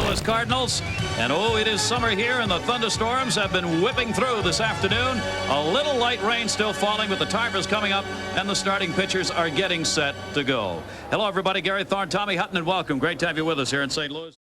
Louis Cardinals. And oh, it is summer here, and the thunderstorms have been whipping through this afternoon. A little light rain still falling, but the time is coming up, and the starting pitchers are getting set to go. Hello, everybody. Gary Thorne, Tommy Hutton, and welcome. Great to have you with us here in St. Louis.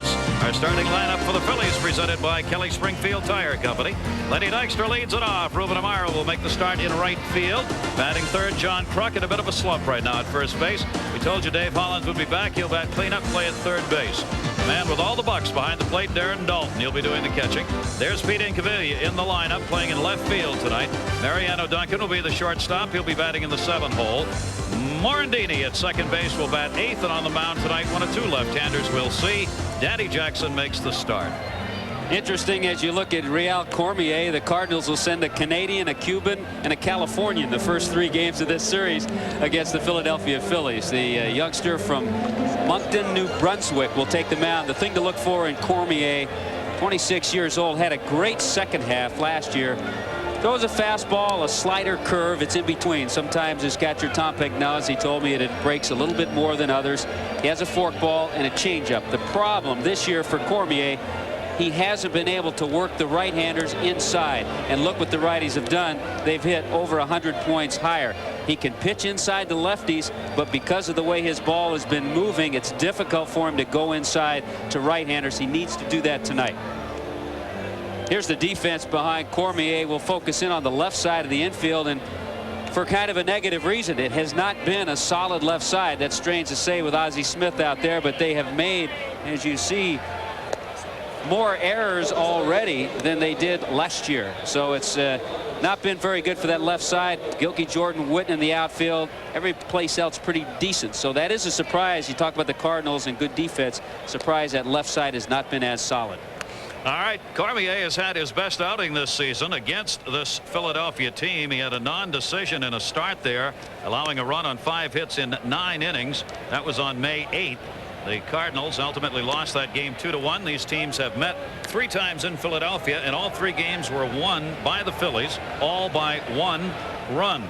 Our starting lineup for the Phillies, presented by Kelly Springfield Tire Company. Lenny Dykstra leads it off. Ruben Amaro will make the start in right field. Batting third, John Kruk in a bit of a slump right now at first base. We told you Dave Hollins would be back. He'll bat cleanup, play at third base. Man with all the bucks behind the plate, Darren Dalton. He'll be doing the catching. There's Pete Incaviglia in the lineup, playing in left field tonight. Mariano Duncan will be the shortstop. He'll be batting in the 7th hole. Morandini at second base will bat 8th, and on the mound tonight, one of two left-handers we'll see. Danny Jackson makes the start. Interesting, as you look at Real Cormier, the Cardinals will send a Canadian, a Cuban, and a Californian the first 3 games of this series against the Philadelphia Phillies. The youngster from Moncton, New Brunswick, will take the mound. The thing to look for in Cormier, 26 years old, had a great second half last year. Throws a fastball, a slider, curve. It's in between. Sometimes his catcher Tom Pegnaz, he told me it breaks a little bit more than others. He has a forkball and a changeup. The problem this year for Cormier, he hasn't been able to work the right-handers inside. And look what the righties have done. They've hit over 100 points higher. He can pitch inside the lefties, but because of the way his ball has been moving, it's difficult for him to go inside to right-handers. He needs to do that tonight. Here's the defense behind Cormier. Will focus in on the left side of the infield, and for kind of a negative reason. It has not been a solid left side. That's strange to say with Ozzie Smith out there, but they have made, as you see, more errors already than they did last year. So it's not been very good for that left side. Gilkey, Jordan, Witten in the outfield. Every place else pretty decent. So that is a surprise. You talk about the Cardinals and good defense. Surprise that left side has not been as solid. All right, Cormier has had his best outing this season against this Philadelphia team. He had a non-decision in a start there, allowing a run on 5 hits in 9 innings. That was on May 8th. The Cardinals ultimately lost that game 2-1. These teams have met 3 times in Philadelphia, and all 3 games were won by the Phillies, all by 1 run.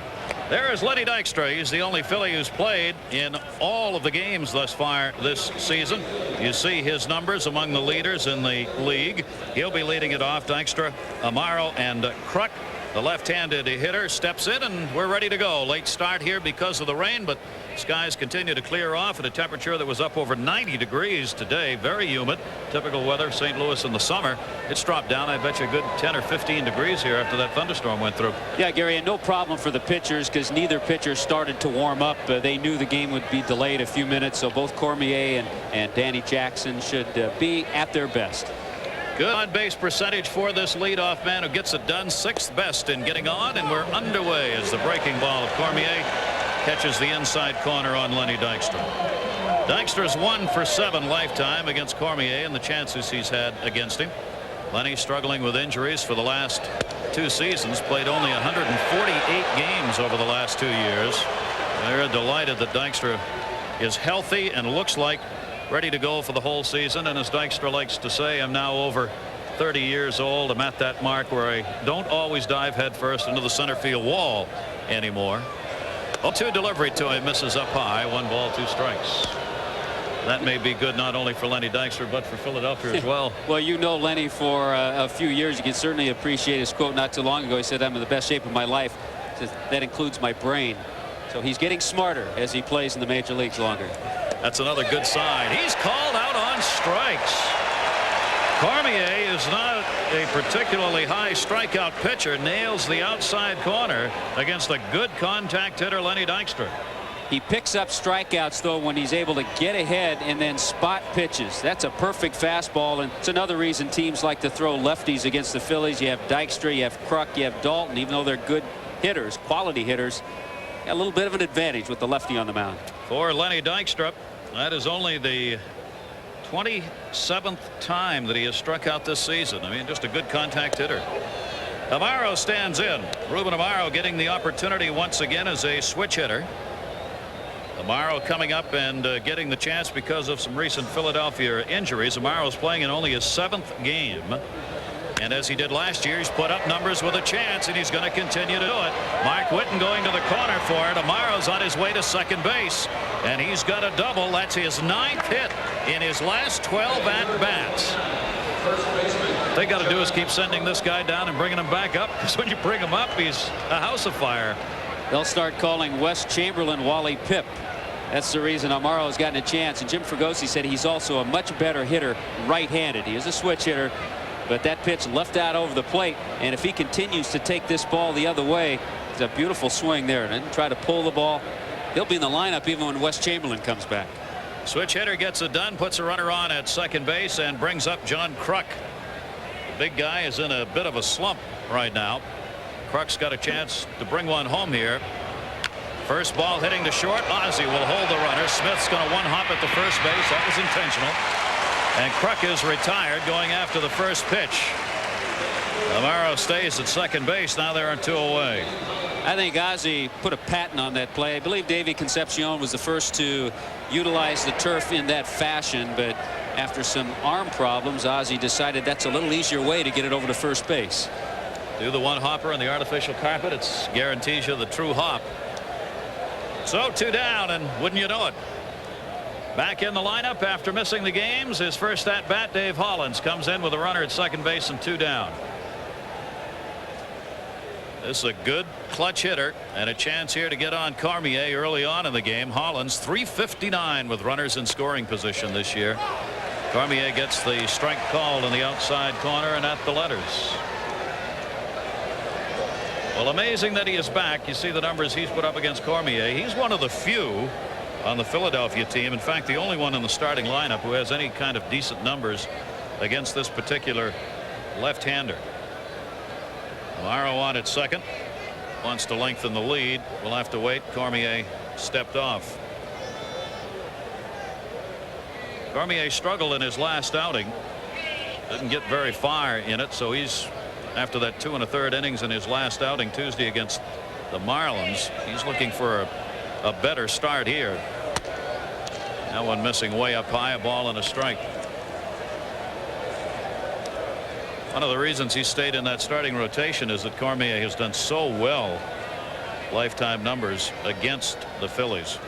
There is Lenny Dykstra. He's the only Philly who's played in all of the games thus far this season. You see his numbers among the leaders in the league. He'll be leading it off. Dykstra, Amaro, and Kruk. The left-handed hitter steps in, and we're ready to go. Late start here because of the rain, but skies continue to clear off at a temperature that was up over 90 degrees today. Very humid. Typical weather, St. Louis in the summer. It's dropped down, I bet you, a good 10 or 15 degrees here after that thunderstorm went through. Yeah, Gary, and no problem for the pitchers because neither pitcher started to warm up. They knew the game would be delayed a few minutes, so both Cormier and Danny Jackson should be at their best. Good on-base percentage for this leadoff man who gets it done. 6th best in getting on, and we're underway as the breaking ball of Cormier catches the inside corner on Lenny Dykstra. Dykstra's 1 for 7 lifetime against Cormier and the chances he's had against him. Lenny struggling with injuries for the last 2 seasons. Played only 148 games over the last 2 years. They're delighted that Dykstra is healthy and looks like ready to go for the whole season. And as Dykstra likes to say, I'm now over 30 years old. I'm at that mark where I don't always dive headfirst into the center field wall anymore. 0-2 delivery to him, misses up high. 1 ball, 2 strikes. That may be good not only for Lenny Dykstra but for Philadelphia as well. Well, you know Lenny for a few years. You can certainly appreciate his quote not too long ago. He said, I'm in the best shape of my life. That includes my brain. So he's getting smarter as he plays in the major leagues longer. That's another good sign. He's called out on strikes. Cormier is not a particularly high strikeout pitcher. Nails the outside corner against a good contact hitter, Lenny Dykstra. He picks up strikeouts, though, when he's able to get ahead and then spot pitches. That's a perfect fastball, and it's another reason teams like to throw lefties against the Phillies. You have Dykstra, you have Kruk, you have Dalton. Even though they're good hitters, quality hitters, got a little bit of an advantage with the lefty on the mound. For Lenny Dykstra, that is only the 27th time that he has struck out this season. I mean, just a good contact hitter. Amaro stands in. Ruben Amaro getting the opportunity once again as a switch hitter. Amaro coming up and getting the chance because of some recent Philadelphia injuries. Amaro is playing in only his 7th game. And as he did last year, he's put up numbers with a chance, and he's going to continue to do it. Mark Whitten going to the corner for it. Amaro's on his way to second base, and he's got a double. That's his 9th hit in his last 12 at-bats. What they got to do is keep sending this guy down and bringing him back up, because when you bring him up, he's a house of fire. They'll start calling Wes Chamberlain Wally Pipp. That's the reason Amaro has gotten a chance. And Jim Fregosi said he's also a much better hitter right-handed. He is a switch hitter, but that pitch left out over the plate, and if he continues to take this ball the other way, it's a beautiful swing there, and try to pull the ball. He'll be in the lineup even when Wes Chamberlain comes back. Switch hitter gets it done, puts a runner on at second base, and brings up John Kruk. The big guy is in a bit of a slump right now. Kruk's got a chance to bring one home here. First ball hitting to short. Ozzie will hold the runner. Smith's going to one-hop at the first base. That was intentional. And Kruk is retired, going after the first pitch. Amaro stays at second base. Now they're on 2 away. I think Ozzie put a patent on that play. I believe Davey Concepcion was the first to utilize the turf in that fashion, but after some arm problems, Ozzie decided that's a little easier way to get it over to first base. Do the one-hopper on the artificial carpet. It guarantees you the true hop. So 2 down, and wouldn't you know it, back in the lineup after missing the games. His first at bat, Dave Hollins, comes in with a runner at second base and 2 down. This is a good clutch hitter, and a chance here to get on Cormier early on in the game. Hollins .359 with runners in scoring position this year. Cormier gets the strike called in the outside corner and at the letters. Well, amazing that he is back. You see the numbers he's put up against Cormier. He's one of the few on the Philadelphia team, in fact the only one in the starting lineup, who has any kind of decent numbers against this particular left-hander. Amaro on at second, wants to lengthen the lead. We'll have to wait. Cormier stepped off. Cormier struggled in his last outing, didn't get very far in it, so he's, after that 2 1/3 innings in his last outing Tuesday against the Marlins, he's looking for a better start here. Now one missing way up high, a ball and a strike. One of the reasons he stayed in that starting rotation is that Cormier has done so well, lifetime numbers, against the Phillies.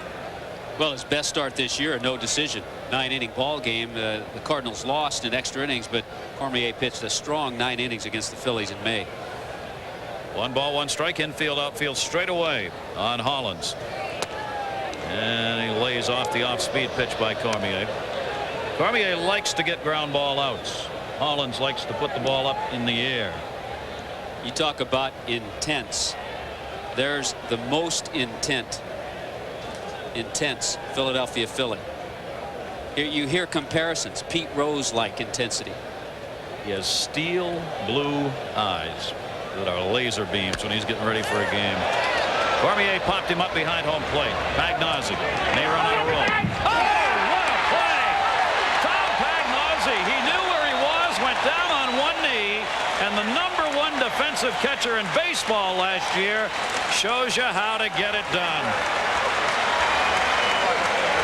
Well, his best start this year, a no decision 9-inning ball game. The Cardinals lost in extra innings, but Cormier pitched a strong 9 innings against the Phillies in May. 1 ball 1 strike, infield outfield straight away on Hollins, and he lays off the off-speed pitch by Cormier. Cormier likes to get ground ball outs. Hollins likes to put the ball up in the air. You talk about intense. There's the most intense Philadelphia Philly. Here you hear comparisons. Pete Rose-like intensity. He has steel blue eyes that are laser beams when he's getting ready for a game. Cormier popped him up behind home plate. Pagnozzi may run out of room. Oh, what a play! Tom Pagnozzi, he knew where he was, went down on one knee, and the #1 defensive catcher in baseball last year shows you how to get it done.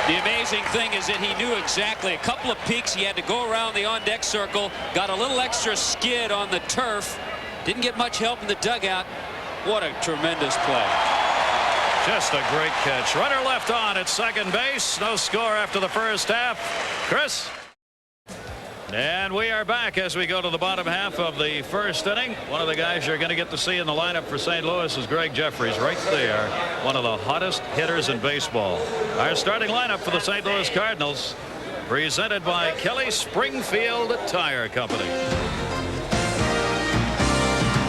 The amazing thing is that he knew exactly a couple of peaks. He had to go around the on-deck circle, got a little extra skid on the turf, didn't get much help in the dugout. What a tremendous play. Just a great catch. Runner left on at second base. No score after the first half. Chris? And we are back as we go to the bottom half of the first inning. One of the guys you're going to get to see in the lineup for St. Louis is Greg Jefferies, right there. One of the hottest hitters in baseball. Our starting lineup for the St. Louis Cardinals, presented by Kelly Springfield Tire Company.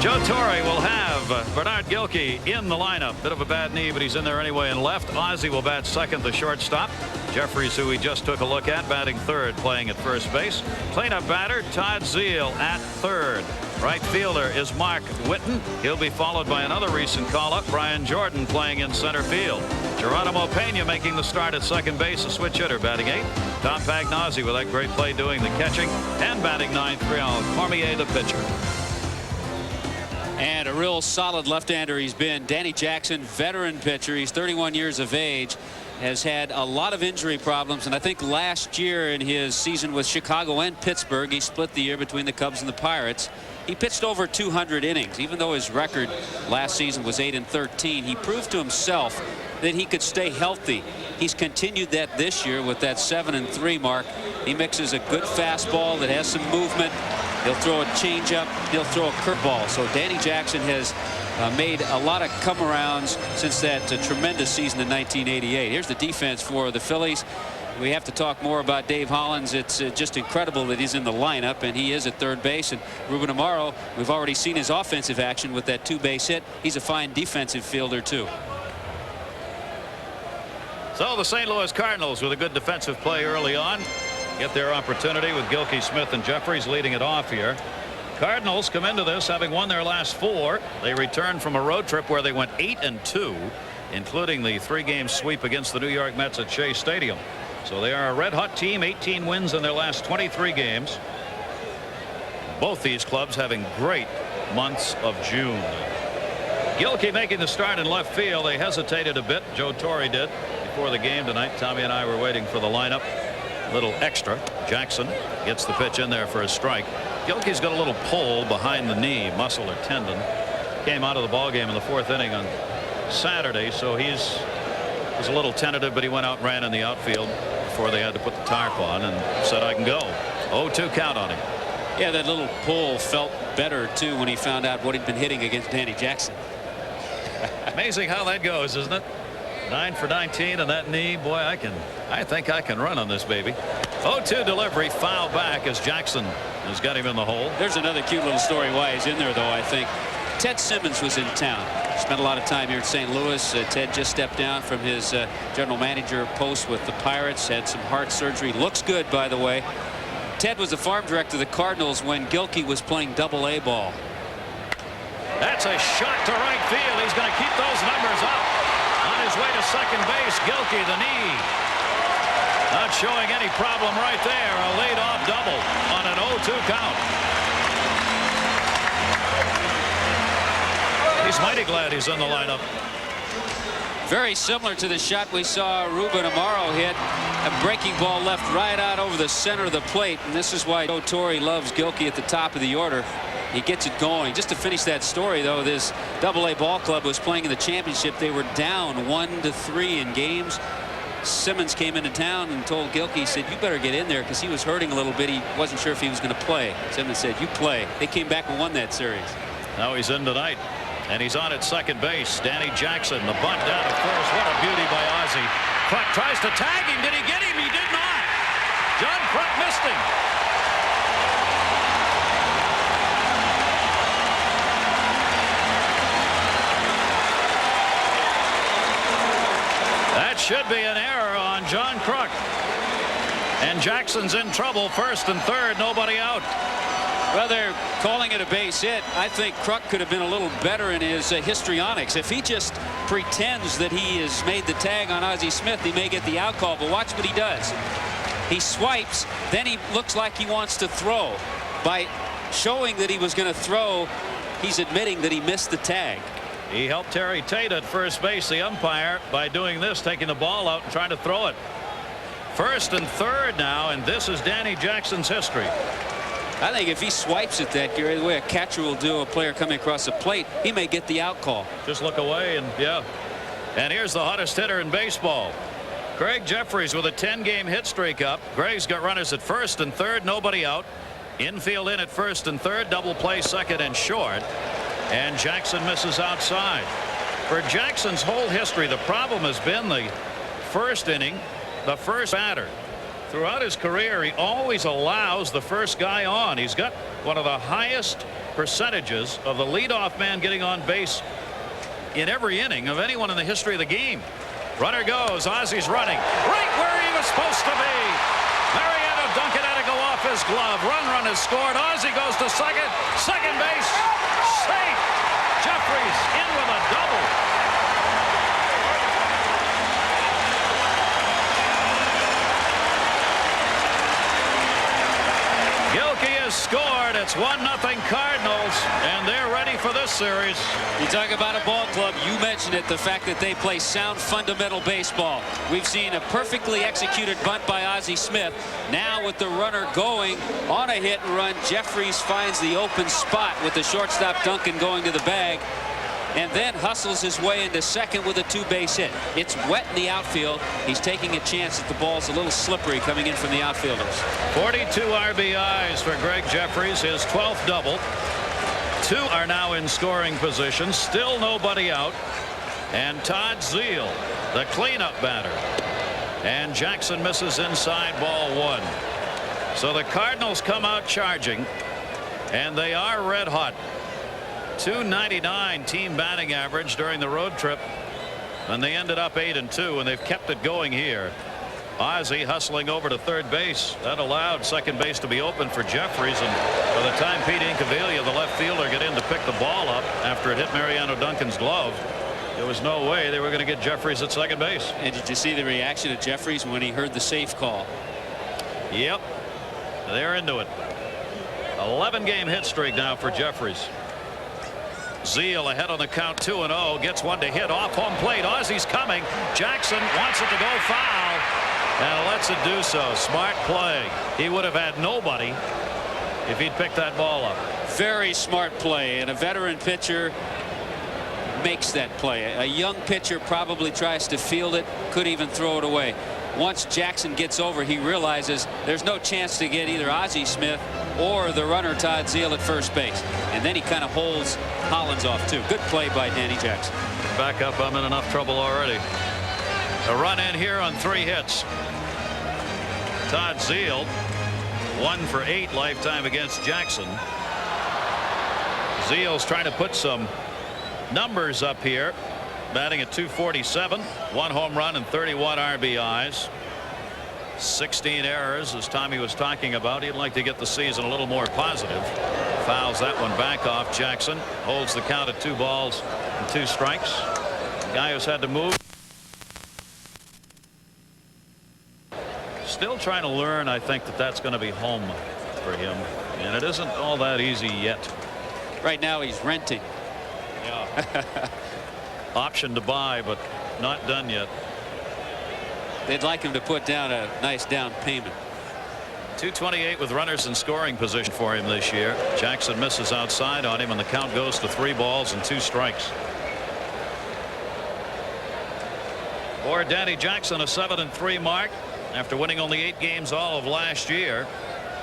Joe Torre will have Bernard Gilkey in the lineup. Bit of a bad knee, but he's in there anyway in left. Ozzie will bat second, the shortstop. Jefferies, who we just took a look at, batting third, playing at first base. Cleanup batter Todd Zeile at third. Right fielder is Mark Whitten. He'll be followed by another recent call-up, Brian Jordan, playing in center field. Geronimo Pena making the start at second base, a switch hitter, batting 8th. Tom Pagnozzi with that great play doing the catching, and batting 9th, Real Cormier, the pitcher. And a real solid left-hander he's been. Danny Jackson, veteran pitcher. He's 31 years of age. Has had a lot of injury problems, and I think last year in his season with Chicago and Pittsburgh, he split the year between the Cubs and the Pirates. He pitched over 200 innings. Even though his record last season was 8-13, he proved to himself that he could stay healthy. He's continued that this year with that 7-3 mark. He mixes a good fastball that has some movement. He'll throw a changeup. He'll throw a curveball. So Danny Jackson has made a lot of come-arounds since that tremendous season in 1988. Here's the defense for the Phillies. We have to talk more about Dave Hollins. It's just incredible that he's in the lineup, and he is at third base. And Ruben Amaro, we've already seen his offensive action with that 2-base hit. He's a fine defensive fielder, too. So the St. Louis Cardinals with a good defensive play early on get their opportunity with Gilkey, Smith, and Jeffries leading it off here. Cardinals come into this having won their last 4. They return from a road trip where they went 8-2, including the 3-game sweep against the New York Mets at Shea Stadium. So they are a red-hot team, 18 wins in their last 23 games. Both these clubs having great months of June. Gilkey making the start in left field. They hesitated a bit. Joe Torre did before the game tonight. Tommy and I were waiting for the lineup. Little extra. Jackson gets the pitch in there for a strike. Gilkey's got a little pull behind the knee, muscle or tendon. Came out of the ball game in the 4th inning on Saturday, so he was a little tentative, but he went out and ran in the outfield before they had to put the tarp on and said, I can go. 0-2 count on him. Yeah, that little pull felt better, too, when he found out what he'd been hitting against Danny Jackson. Amazing how that goes, isn't it? 9 for 19 and that knee. Boy, I think I can run on this baby. 0-2 delivery, foul back as Jackson has got him in the hole. There's another cute little story why he's in there, though. I think Ted Simmons was in town. Spent a lot of time here in St. Louis. Ted just stepped down from his general manager post with the Pirates. Had some heart surgery. Looks good, by the way. Ted was the farm director of the Cardinals when Gilkey was playing Double-A ball. That's a shot to right field. He's going to keep those numbers up. On his way to second base, Gilkey, the knee. Not showing any problem right there. A laid-off double on an 0-2 count. He's mighty glad he's in the lineup. Very similar to the shot we saw Ruben Amaro hit. A breaking ball left right out over the center of the plate. And this is why Joe Torre loves Gilkey at the top of the order. He gets it going. Just to finish that story, though, this Double-A ball club was playing in the championship. They were down 1-3 in games. Simmons came into town and told Gilkey, he said, you better get in there, because he was hurting a little bit. He wasn't sure if he was going to play. Simmons said, you play. They came back and won that series. Now he's in tonight, and he's on at second base. Danny Jackson, the bunt down to first. What a beauty by Ozzie. Kruk tries to tag him. Did he get him? He did not. John Kruk missed him. That should be an error on John Kruk. And Jackson's in trouble. First and third, nobody out. Well, they're calling it a base hit. I think Kruk could have been a little better in his histrionics. If he just pretends that he has made the tag on Ozzie Smith, he may get the out call. But watch what he does. He swipes, then he looks like he wants to throw. By showing that he was going to throw, he's admitting that he missed the tag. He helped Terry Tate at first base, the umpire, by doing this, taking the ball out and trying to throw it. First and third now, and this is Danny Jackson's history. I think if he swipes at that, Gary, the way a catcher will do a player coming across the plate, he may get the out call. Just look away, and yeah. And here's the hottest hitter in baseball. Craig Jeffries with a 10-game hit streak up. Gray's got runners at first and third, nobody out. Infield in at first and third, double play second and short. And Jackson misses outside. For Jackson's whole history, the problem has been the first inning, the first batter. Throughout his career, he always allows the first guy on. He's got one of the highest percentages of the leadoff man getting on base in every inning of anyone in the history of the game. Runner goes. Ozzie's running right where he was supposed to be. Mariano Duncan had to go off his glove. Run is scored. Ozzie goes to second. Second base. Safe. Jeffries in with a double. Gilkey has scored, and It's 1-0 Cardinals, and they're ready for this series. You talk about a ball club. You mentioned it, the fact that they play sound fundamental baseball. We've seen a perfectly executed bunt by Ozzie Smith. Now with the runner going on a hit and run, Jeffries finds the open spot with the shortstop Duncan going to the bag, and then hustles his way into second with a two-base hit. It's wet in the outfield. He's taking a chance that the ball's a little slippery coming in from the outfielders. 42 RBIs for Greg Jeffries, his 12th double. 2 are now in scoring position. Still nobody out. And Todd Zeile, the cleanup batter. And Jackson misses inside, ball 1. So the Cardinals come out charging, and they are red hot. 299 team batting average during the road trip, and they ended up 8-2, and they've kept it going here. Ozzie hustling over to third base. That allowed second base to be open for Jeffries, and by the time Pete Incaviglia, the left fielder, got in to pick the ball up after it hit Mariano Duncan's glove, there was no way they were going to get Jeffries at second base. And did you see the reaction of Jeffries when he heard the safe call? Yep, they're into it. 11-game hit streak now for Jeffries. Zeile ahead on the count, 2-0, gets one to hit off home plate. Ozzie's coming. Jackson wants it to go foul and lets it do so. Smart play. He would have had nobody if he'd picked that ball up. Very smart play, and a veteran pitcher makes that play. A young pitcher probably tries to field it, could even throw it away. Once Jackson gets over, he realizes there's no chance to get either Ozzie Smith or the runner Todd Zeile at first base, and then he kind of holds Hollins off too. Good play by Danny Jackson. Back up, I'm in enough trouble already. A run in here on 3 hits. Todd Zeile 1 for 8 lifetime against Jackson. Zeile's trying to put some numbers up here, batting at .247, 1 home run and 31 RBIs. 16 errors, as Tommy was talking about. He'd like to get the season a little more positive. Fouls that one back off. Jackson holds the count at 2 balls and 2 strikes. The guy who's had to move. Still trying to learn, I think, that that's going to be home for him, and it isn't all that easy yet. Right now he's renting. Yeah. Option to buy, but not done yet. They'd like him to put down a nice down payment. 228 with runners in scoring position for him this year. Jackson misses outside on him, and the count goes to 3 balls and 2 strikes. For Danny Jackson, a 7-3 mark after winning only 8 games all of last year,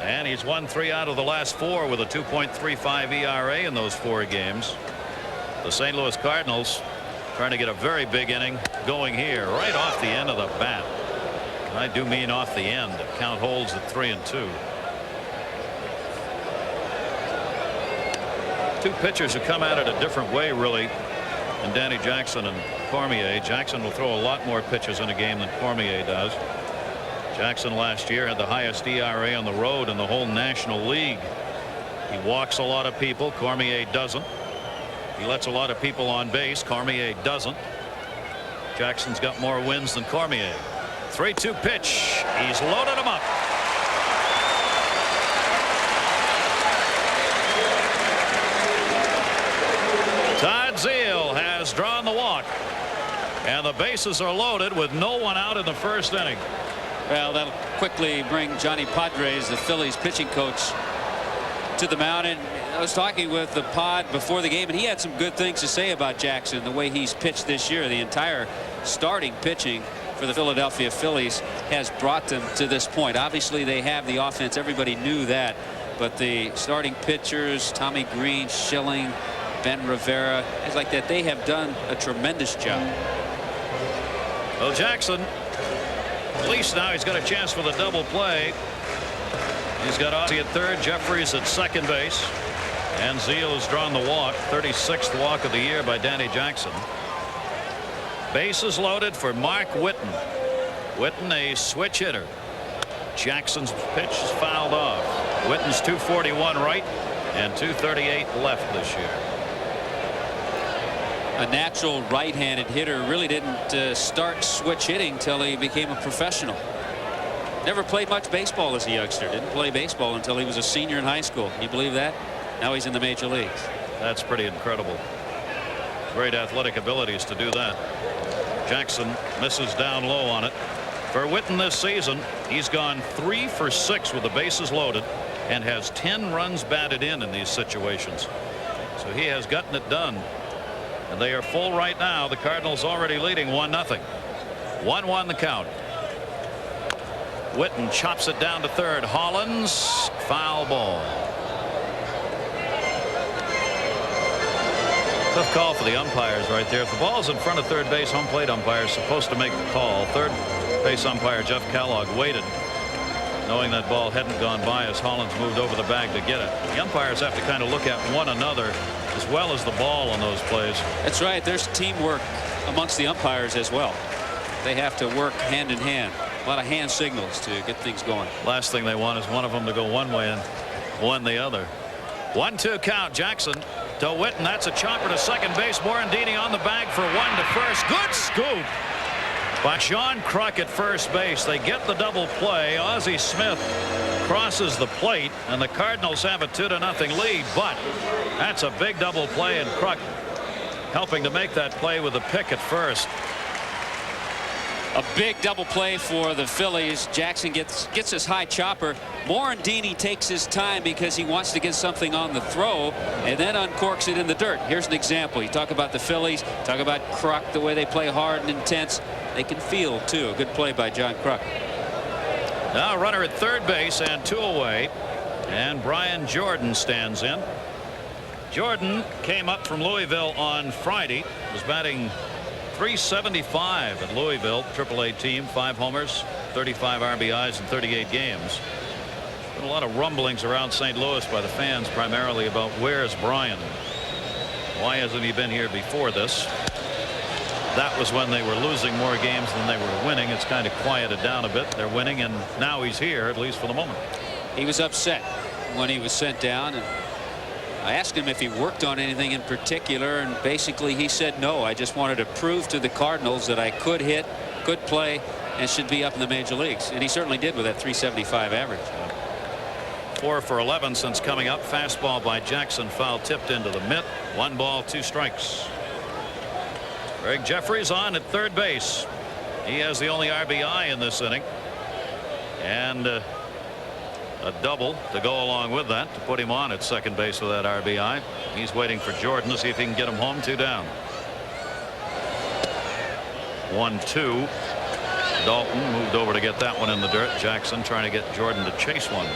and he's won 3 out of the last 4 with a 2.35 ERA in those 4 games. The St. Louis Cardinals trying to get a very big inning going here right off the end of the bat. I do mean off the end. The count holds at 3-2. 2 pitchers who come at it a different way, really, than Danny Jackson and Cormier. Jackson will throw a lot more pitches in a game than Cormier does. Jackson last year had the highest ERA on the road in the whole National League. He walks a lot of people. Cormier doesn't. He lets a lot of people on base. Cormier doesn't. Jackson's got more wins than Cormier. 3-2 pitch. He's loaded him up. Todd Zeile has drawn the walk, and the bases are loaded with no one out in the first inning. Well, that'll quickly bring Johnny Padres, the Phillies pitching coach, to the mound. And I was talking with the Pod before the game, and he had some good things to say about Jackson, the way he's pitched this year. The entire starting pitching for the Philadelphia Phillies has brought them to this point. Obviously, they have the offense. Everybody knew that. But the starting pitchers, Tommy Green, Schilling, Ben Rivera, guys like that, they have done a tremendous job. Well, Jackson, at least now he's got a chance for the double play. He's got Ozzie at third, Jeffries at second base, and Zeile has drawn the walk. 36th walk of the year by Danny Jackson. Bases loaded for Mark Whiten. Whiten, a switch hitter. Jackson's pitch is fouled off. Whitten's .241 right and .238 left this year. A natural right-handed hitter, really didn't start switch hitting till he became a professional. Never played much baseball as a youngster. Didn't play baseball until he was a senior in high school. Can you believe that? Now he's in the major leagues. That's pretty incredible. Great athletic abilities to do that. Jackson misses down low on it. For Witten this season, he's gone 3 for 6 with the bases loaded and has 10 runs batted in these situations. So he has gotten it done. And they are full right now. The Cardinals already leading 1-0. 1-1 the count. Witten chops it down to third. Hollins, foul ball. Tough call for the umpires right there. If the ball is in front of third base, home plate umpire is supposed to make the call. Third base umpire Jeff Kellogg waited, knowing that ball hadn't gone by as Hollins moved over the bag to get it. The umpires have to kind of look at one another as well as the ball on those plays. That's right. There's teamwork amongst the umpires as well. They have to work hand in hand. A lot of hand signals to get things going. Last thing they want is one of them to go one way and one the other. 1-2 count. Jackson to Witten. That's a chopper to second base. Morandini on the bag for 1 to first. Good scoop by John Kruk at first base. They get the double play. Ozzie Smith crosses the plate, and the Cardinals have a 2-0 lead. But that's a big double play, and Kruk helping to make that play with a pick at first. A big double play for the Phillies. Jackson gets his high chopper. Morandini takes his time because he wants to get something on the throw and then uncorks it in the dirt. Here's an example. You talk about the Phillies, talk about Kruk, the way they play hard and intense. They can field too. A good play by John Kruk. Now a runner at third base and 2 away, and Brian Jordan stands in. Jordan came up from Louisville on Friday. Was batting .375 at Louisville, AAA team, 5 homers, 35 RBIs in 38 games. Been a lot of rumblings around St. Louis by the fans, primarily about where's Brian? Why hasn't he been here before this? That was when they were losing more games than they were winning. It's kind of quieted down a bit. They're winning, and now he's here, at least for the moment. He was upset when he was sent down, and I asked him if he worked on anything in particular, and basically he said no. I just wanted to prove to the Cardinals that I could hit, could play, and should be up in the major leagues. And he certainly did with that .375 average. 4 for 11 since coming up. Fastball by Jackson, foul tipped into the mitt. 1 ball, 2 strikes. Greg Jeffries on at third base. He has the only RBI in this inning, and a double to go along with that to put him on at second base with that RBI. He's waiting for Jordan to see if he can get him home. 2 down. 1-2. Dalton moved over to get that one in the dirt. Jackson trying to get Jordan to chase one.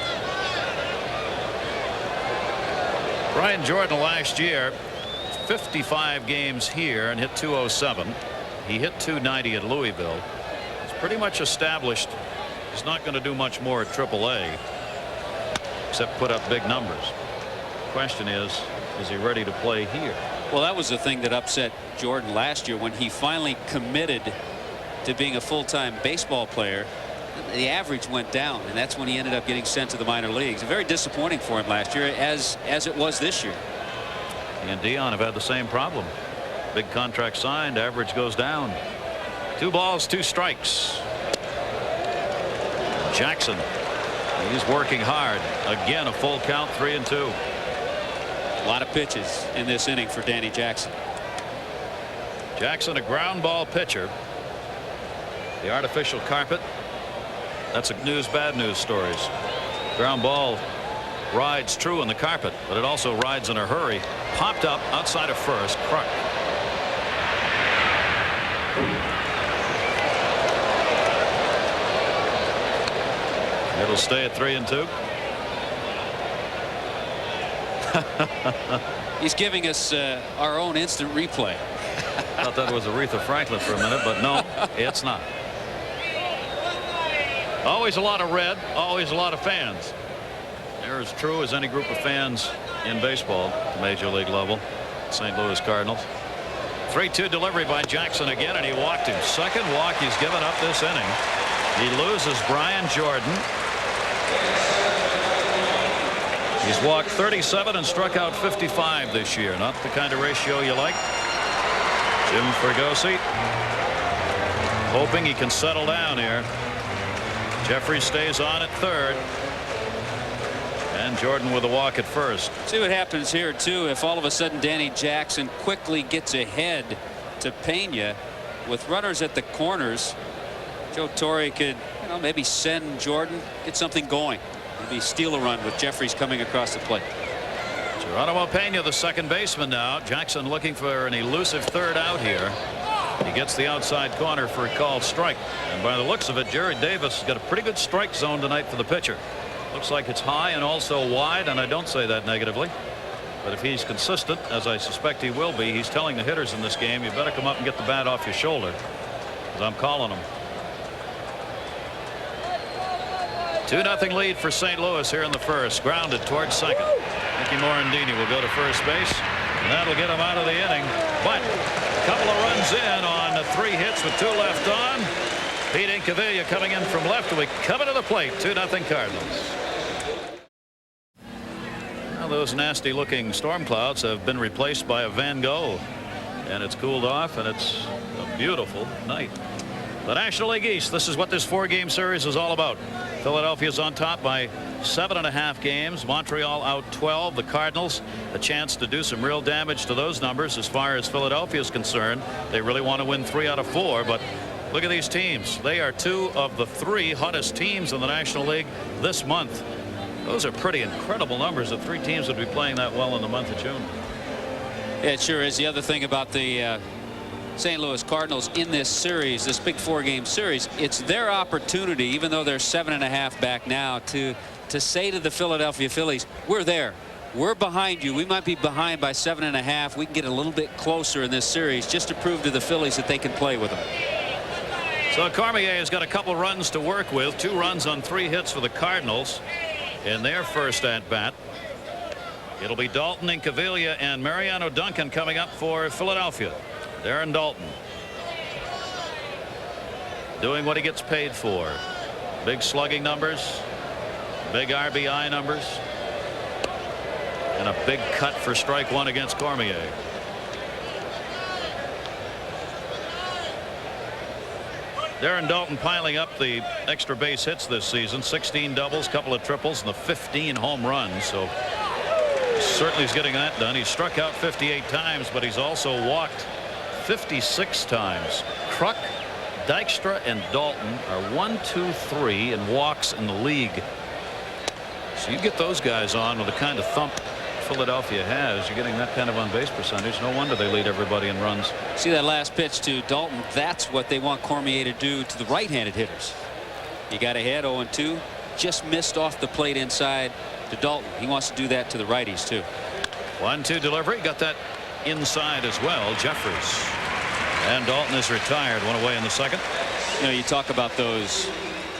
Brian Jordan last year, 55 games here and hit .207. He hit .290 at Louisville. He's pretty much established he's not going to do much more at AAA except put up big numbers. Question is he ready to play here? Well, that was the thing that upset Jordan last year when he finally committed to being a full-time baseball player. The average went down, and that's when he ended up getting sent to the minor leagues. Very disappointing for him last year, as it was this year. He and Dion have had the same problem. Big contract signed, average goes down. 2 balls, 2 strikes. Jackson, he's working hard. Again, a full count, 3-2. A lot of pitches in this inning for Danny Jackson. Jackson, a ground ball pitcher. The artificial carpet. That's a news, bad news stories. Ground ball rides true in the carpet, but it also rides in a hurry. Popped up outside of first. Kruk. It'll stay at 3-2. He's giving us our own instant replay. Thought that was Aretha Franklin for a minute, but no, it's not. Always a lot of red, always a lot of fans. They're as true as any group of fans in baseball at the major league level. St. Louis Cardinals. 3-2 delivery by Jackson again, and he walked him. Second walk he's given up this inning. He loses Brian Jordan. He's walked 37 and struck out 55 this year. Not the kind of ratio you like. Jim Fregosi hoping he can settle down here. Jeffries stays on at third. And Jordan with a walk at first. See what happens here too if all of a sudden Danny Jackson quickly gets ahead to Pena with runners at the corners. Joe Torre could maybe send Jordan, get something going, maybe steal a run with Jeffries coming across the plate. Geronimo Pena, the second baseman now. Jackson looking for an elusive third out here. He gets the outside corner for a called strike, and by the looks of it, Jared Davis has got a pretty good strike zone tonight for the pitcher. Looks like it's high and also wide, and I don't say that negatively. But if he's consistent, as I suspect he will be, he's telling the hitters in this game, you better come up and get the bat off your shoulder, because I'm calling them. 2-0 lead for St. Louis here in the first. Grounded towards second. Mickey Morandini will go to first base, and that'll get him out of the inning. But a couple of runs in on 3 hits with 2 left on. Pete Incaviglia coming in from left. We coming to the plate. 2-0 Cardinals. Now those nasty looking storm clouds have been replaced by a Van Gogh, and it's cooled off, and it's a beautiful night. The National League East, this is what this 4-game series is all about. Philadelphia's on top by 7.5 games. Montreal out 12. The Cardinals a chance to do some real damage to those numbers as far as Philadelphia is concerned. They really want to win 3 out of 4, but look at these teams. They are 2 of the 3 hottest teams in the National League this month. Those are pretty incredible numbers that 3 teams would be playing that well in the month of June. Yeah, it sure is. The other thing about the St. Louis Cardinals in this series, this big 4-game series, it's their opportunity, even though they're 7.5 back now, to say to the Philadelphia Phillies, we're there. We're behind you. We might be behind by 7.5. We can get a little bit closer in this series just to prove to the Phillies that they can play with them. So Cormier has got a couple runs to work with. 2 runs on 3 hits for the Cardinals in their first at bat. It'll be Dalton, Incaviglia, and Mariano Duncan coming up for Philadelphia. Darren Dalton doing what he gets paid for. Big slugging numbers, big RBI numbers, and a big cut for strike 1 against Cormier. Darren Dalton piling up the extra base hits this season. 16 doubles, couple of triples, and the 15 home runs. So certainly he's getting that done. He's struck out 58 times, but he's also walked 56 times. Kruk, Dykstra, and Dalton are 1, 2, 3 in walks in the league. So you get those guys on with the kind of thump Philadelphia has. You're getting that kind of on base percentage. No wonder they lead everybody in runs. See that last pitch to Dalton? That's what they want Cormier to do to the right-handed hitters. He got ahead 0-2, just missed off the plate inside to Dalton. He wants to do that to the righties too. 1-2 delivery, got that inside as well. Jeffries, and Dalton is retired. 1 away in the second. You talk about those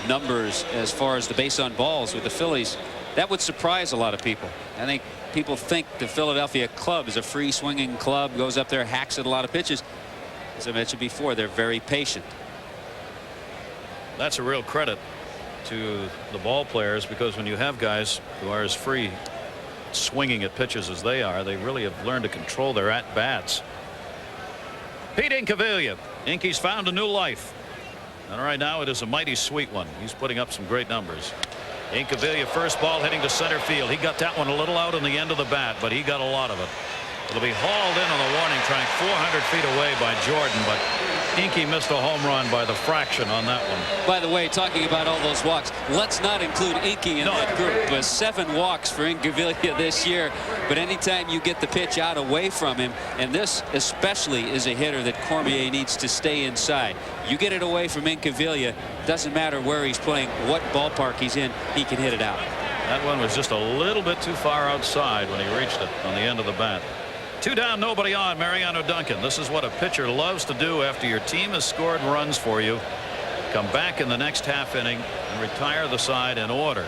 numbers as far as the base on balls with the Phillies. That would surprise a lot of people. I think people think the Philadelphia club is a free swinging club, goes up there, hacks at a lot of pitches. As I mentioned before, they're very patient. That's a real credit to the ball players, because when you have guys who are as free swinging at pitches as they are, they really have learned to control their at bats. Pete Incaviglia. Inky's found a new life, and right now it is a mighty sweet one. He's putting up some great numbers. Incaviglia, first ball hitting to center field. He got that one a little out on the end of the bat, but he got a lot of it. It'll be hauled in on the warning track 400 feet away by Jordan, but Inky missed a home run by the fraction on that one. By the way, talking about all those walks, let's not include Inky in that group. 7 walks for Incaviglia this year, but anytime you get the pitch out away from him, and this especially is a hitter that Cormier needs to stay inside. You get it away from Incaviglia, doesn't matter where he's playing, what ballpark he's in, he can hit it out. That one was just a little bit too far outside when he reached it on the end of the bat. 2 down, nobody on. Mariano Duncan. This is what a pitcher loves to do after your team has scored runs for you. Come back in the next half inning and retire the side in order.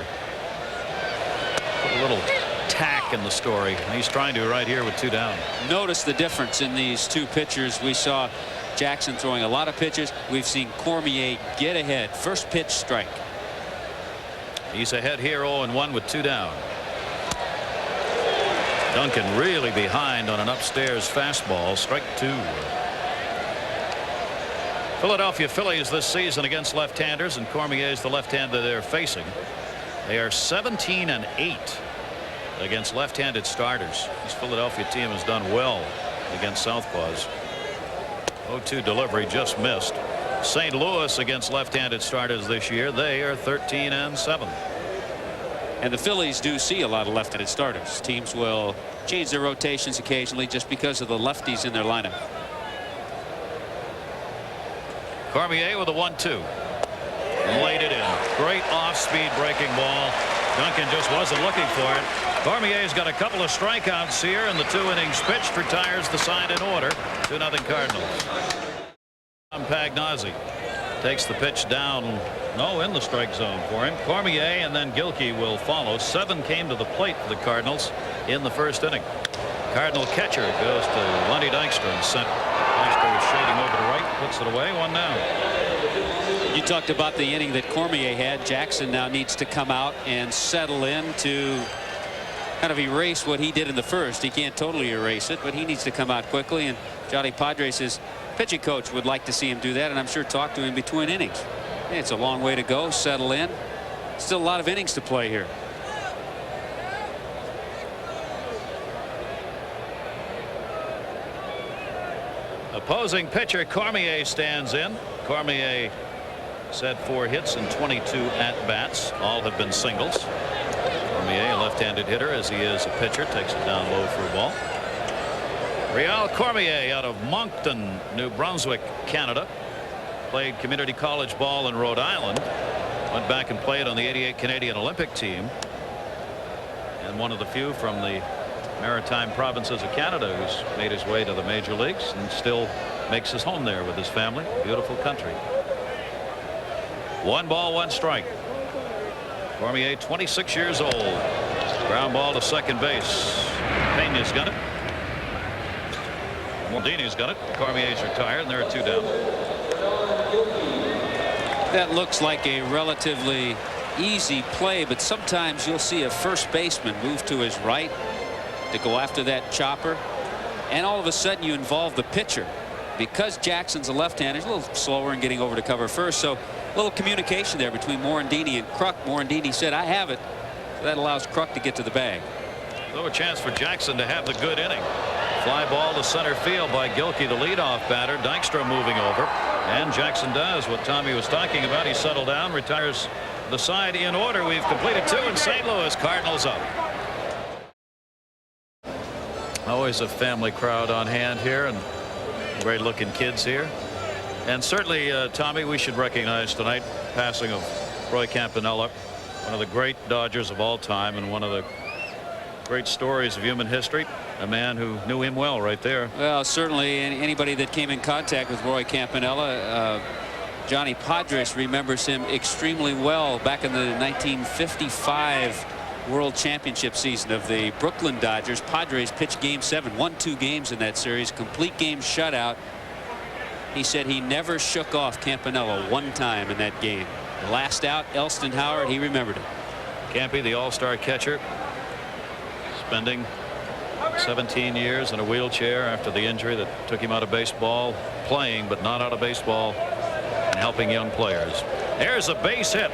Put a little tack in the story, and he's trying to right here with 2 down. Notice the difference in these 2 pitchers. We saw Jackson throwing a lot of pitches. We've seen Cormier get ahead. First pitch strike. He's ahead here 0-1 with 2 down. Duncan really behind on an upstairs fastball. Strike 2. Philadelphia Phillies this season against left-handers, and Cormier is the left-hander they're facing. They are 17-8 against left-handed starters. This Philadelphia team has done well against southpaws. 0-2 delivery just missed. St. Louis against left-handed starters this year, they are 13-7. And the Phillies do see a lot of left-handed starters. Teams will change their rotations occasionally just because of the lefties in their lineup. Cormier with a 1-2. Laid it in. Great off-speed breaking ball. Duncan just wasn't looking for it. Cormier's got a couple of strikeouts here, and the 2 innings pitched retires the side in order. 2-0 Cardinals. Pagnozzi takes the pitch down. No, in the strike zone for him. Cormier and then Gilkey will follow. 7 came to the plate for the Cardinals in the first inning. Cardinal catcher goes to Lenny Dykstra in center. Dykstra is shading over to right, puts it away, 1 down. You talked about the inning that Cormier had. Jackson now needs to come out and settle in to kind of erase what he did in the first. He can't totally erase it, but he needs to come out quickly, and Johnny Padres, his pitching coach, would like to see him do that, and I'm sure talk to him between innings. It's a long way to go. Settle in. Still a lot of innings to play here. Opposing pitcher Cormier stands in. Cormier has had 4 hits and 22 at-bats. All have been singles. Cormier, a left-handed hitter as he is a pitcher, takes it down low for a ball. Real Cormier out of Moncton, New Brunswick, Canada. Played community college ball in Rhode Island. Went back and played on the '88 Canadian Olympic team. And one of the few from the maritime provinces of Canada who's made his way to the major leagues and still makes his home there with his family. Beautiful country. 1 ball, 1 strike. Cormier, 26 years old. Ground ball to second base. Pena's got it. Maldini's got it. Cormier's retired, and there are 2 down. That looks like a relatively easy play, but sometimes you'll see a first baseman move to his right to go after that chopper, and all of a sudden you involve the pitcher. Because Jackson's a left-hander, he's a little slower in getting over to cover first, so a little communication there between Morandini and Kruk. Morandini said, "I have it." So that allows Kruk to get to the bag. So a chance for Jackson to have the good inning. Fly ball to center field by Gilkey, the leadoff batter. Dykstra moving over, and Jackson does what Tommy was talking about. He settled down, retires the side in order. We've completed 2 in St. Louis. Cardinals up. Always a family crowd on hand here, and great looking kids here. And certainly, Tommy, we should recognize tonight passing of Roy Campanella, one of the great Dodgers of all time and one of the great stories of human history. A man who knew him well right there. Well, certainly anybody that came in contact with Roy Campanella, Johnny Padres remembers him extremely well back in the 1955 World Championship season of the Brooklyn Dodgers. Padres pitched Game 7, won 2 games in that series, complete game shutout. He said he never shook off Campanella 1 time in that game. Last out, Elston Howard, he remembered it. Campy, the all-star catcher, spending 17 years in a wheelchair after the injury that took him out of baseball, playing but not out of baseball, and helping young players. There's a base hit.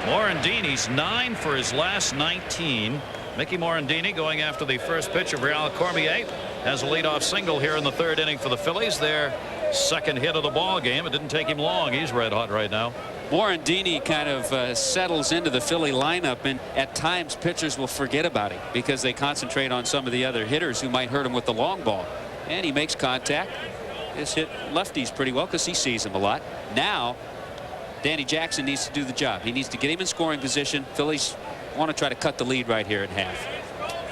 Morandini's 9 for his last 19. Mickey Morandini going after the first pitch of Real Cormier has a leadoff single here in the 3rd inning for the Phillies. Their 2nd hit of the ball game. It didn't take him long. He's red hot right now. Morandini kind of settles into the Philly lineup, and at times pitchers will forget about him because they concentrate on some of the other hitters who might hurt him with the long ball. And he makes contact. Has hit lefties pretty well because he sees them a lot. Now Danny Jackson needs to do the job. He needs to get him in scoring position. Phillies want to try to cut the lead right here at half.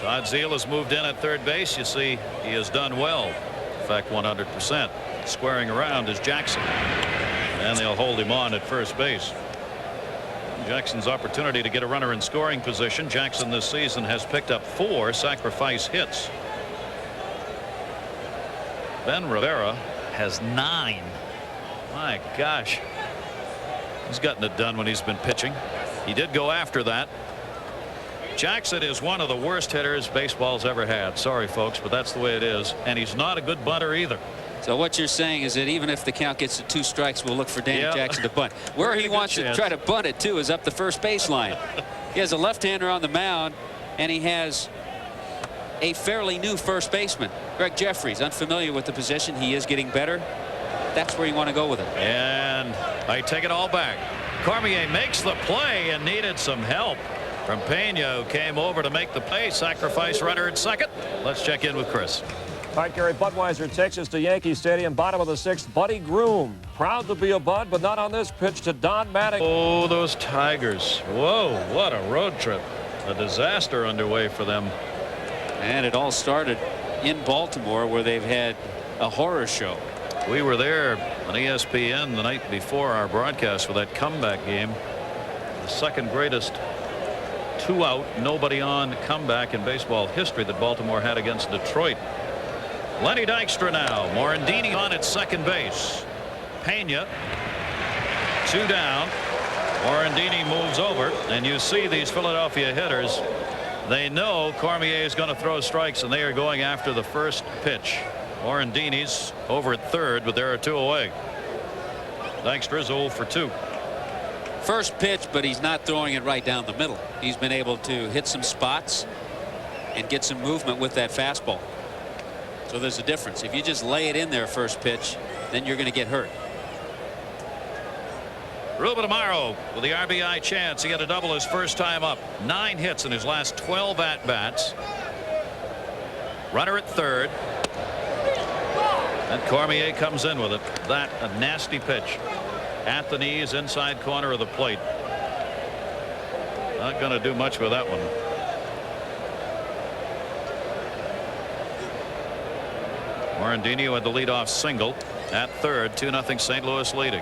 Todd Zeile has moved in at 3rd base. You see he has done well. In fact, 100%. Squaring around is Jackson, and they'll hold him on at first base. Jackson's opportunity to get a runner in scoring position. Jackson this season has picked up 4 sacrifice hits. Ben Rivera has 9. My gosh, he's gotten it done when he's been pitching. He did go after that. Jackson is one of the worst hitters baseball's ever had. Sorry, folks, but that's the way it is. And he's not a good bunter either. So what you're saying is that even if the count gets to 2 strikes, we'll look for Danny Jackson to bunt. Where he wants to try to bunt it too is up the first baseline. He has a left-hander on the mound, and he has a fairly new first baseman, Greg Jeffries, unfamiliar with the position. He is getting better. That's where you want to go with it. And I take it all back. Cormier makes the play and needed some help from Pena, who came over to make the play. Sacrifice runner at second. Let's check in with Chris. All right, Gary, Budweiser takes us to Yankee Stadium, bottom of the 6th. Buddy Groom, proud to be a Bud, but not on this pitch to Don Mattingly. Oh, those Tigers. Whoa, what a road trip. A disaster underway for them. And it all started in Baltimore, where they've had a horror show. We were there on ESPN the night before our broadcast for that comeback game. The second greatest 2-out, nobody on comeback in baseball history that Baltimore had against Detroit. Lenny Dykstra now. Morandini on at second base. Pena 2 down. Morandini moves over, and you see these Philadelphia hitters. They know Cormier is going to throw strikes, and they are going after the first pitch. Morandini's over at third, but there are 2 away. Dykstra's 0 for 2. First pitch, but he's not throwing it right down the middle. He's been able to hit some spots and get some movement with that fastball. So there's a difference. If you just lay it in there first pitch, then you're going to get hurt. Ruben Amaro with the RBI chance. He had a double his first time up. 9 hits in his last 12 at-bats. Runner at third. And Cormier comes in with it. That a nasty pitch. At the knees, inside corner of the plate. Not going to do much with that one. Morandini had the leadoff single at third. 2-0 St. Louis leading.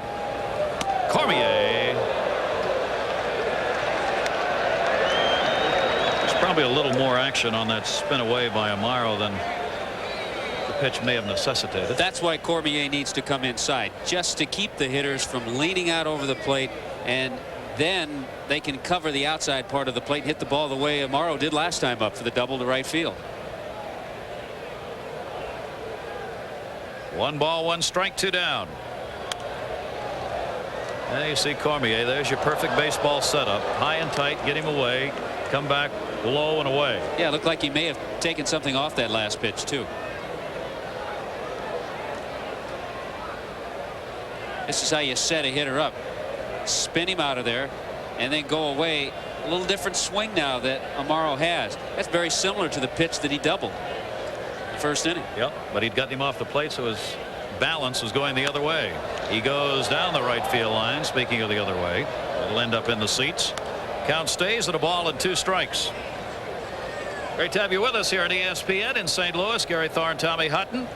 Cormier. There's probably a little more action on that spin away by Amaro than the pitch may have necessitated. That's why Cormier needs to come inside, just to keep the hitters from leaning out over the plate, and then they can cover the outside part of the plate and hit the ball the way Amaro did last time up for the double to right field. 1 ball, 1 strike, 2 down. And you see Cormier. There's your perfect baseball setup. High and tight, get him away, come back low and away. Yeah, it looked like he may have taken something off that last pitch too. This is how you set a hitter up. Spin him out of there and then go away. A little different swing now that Amaro has. That's very similar to the pitch that he doubled the first inning. Yep, but he'd gotten him off the plate, so his balance was going the other way. He goes down the right field line. Speaking of the other way, it'll end up in the seats. Count stays at 1 ball and 2 strikes. Great to have you with us here at ESPN in St. Louis. Gary Thorne, Tommy Hutton.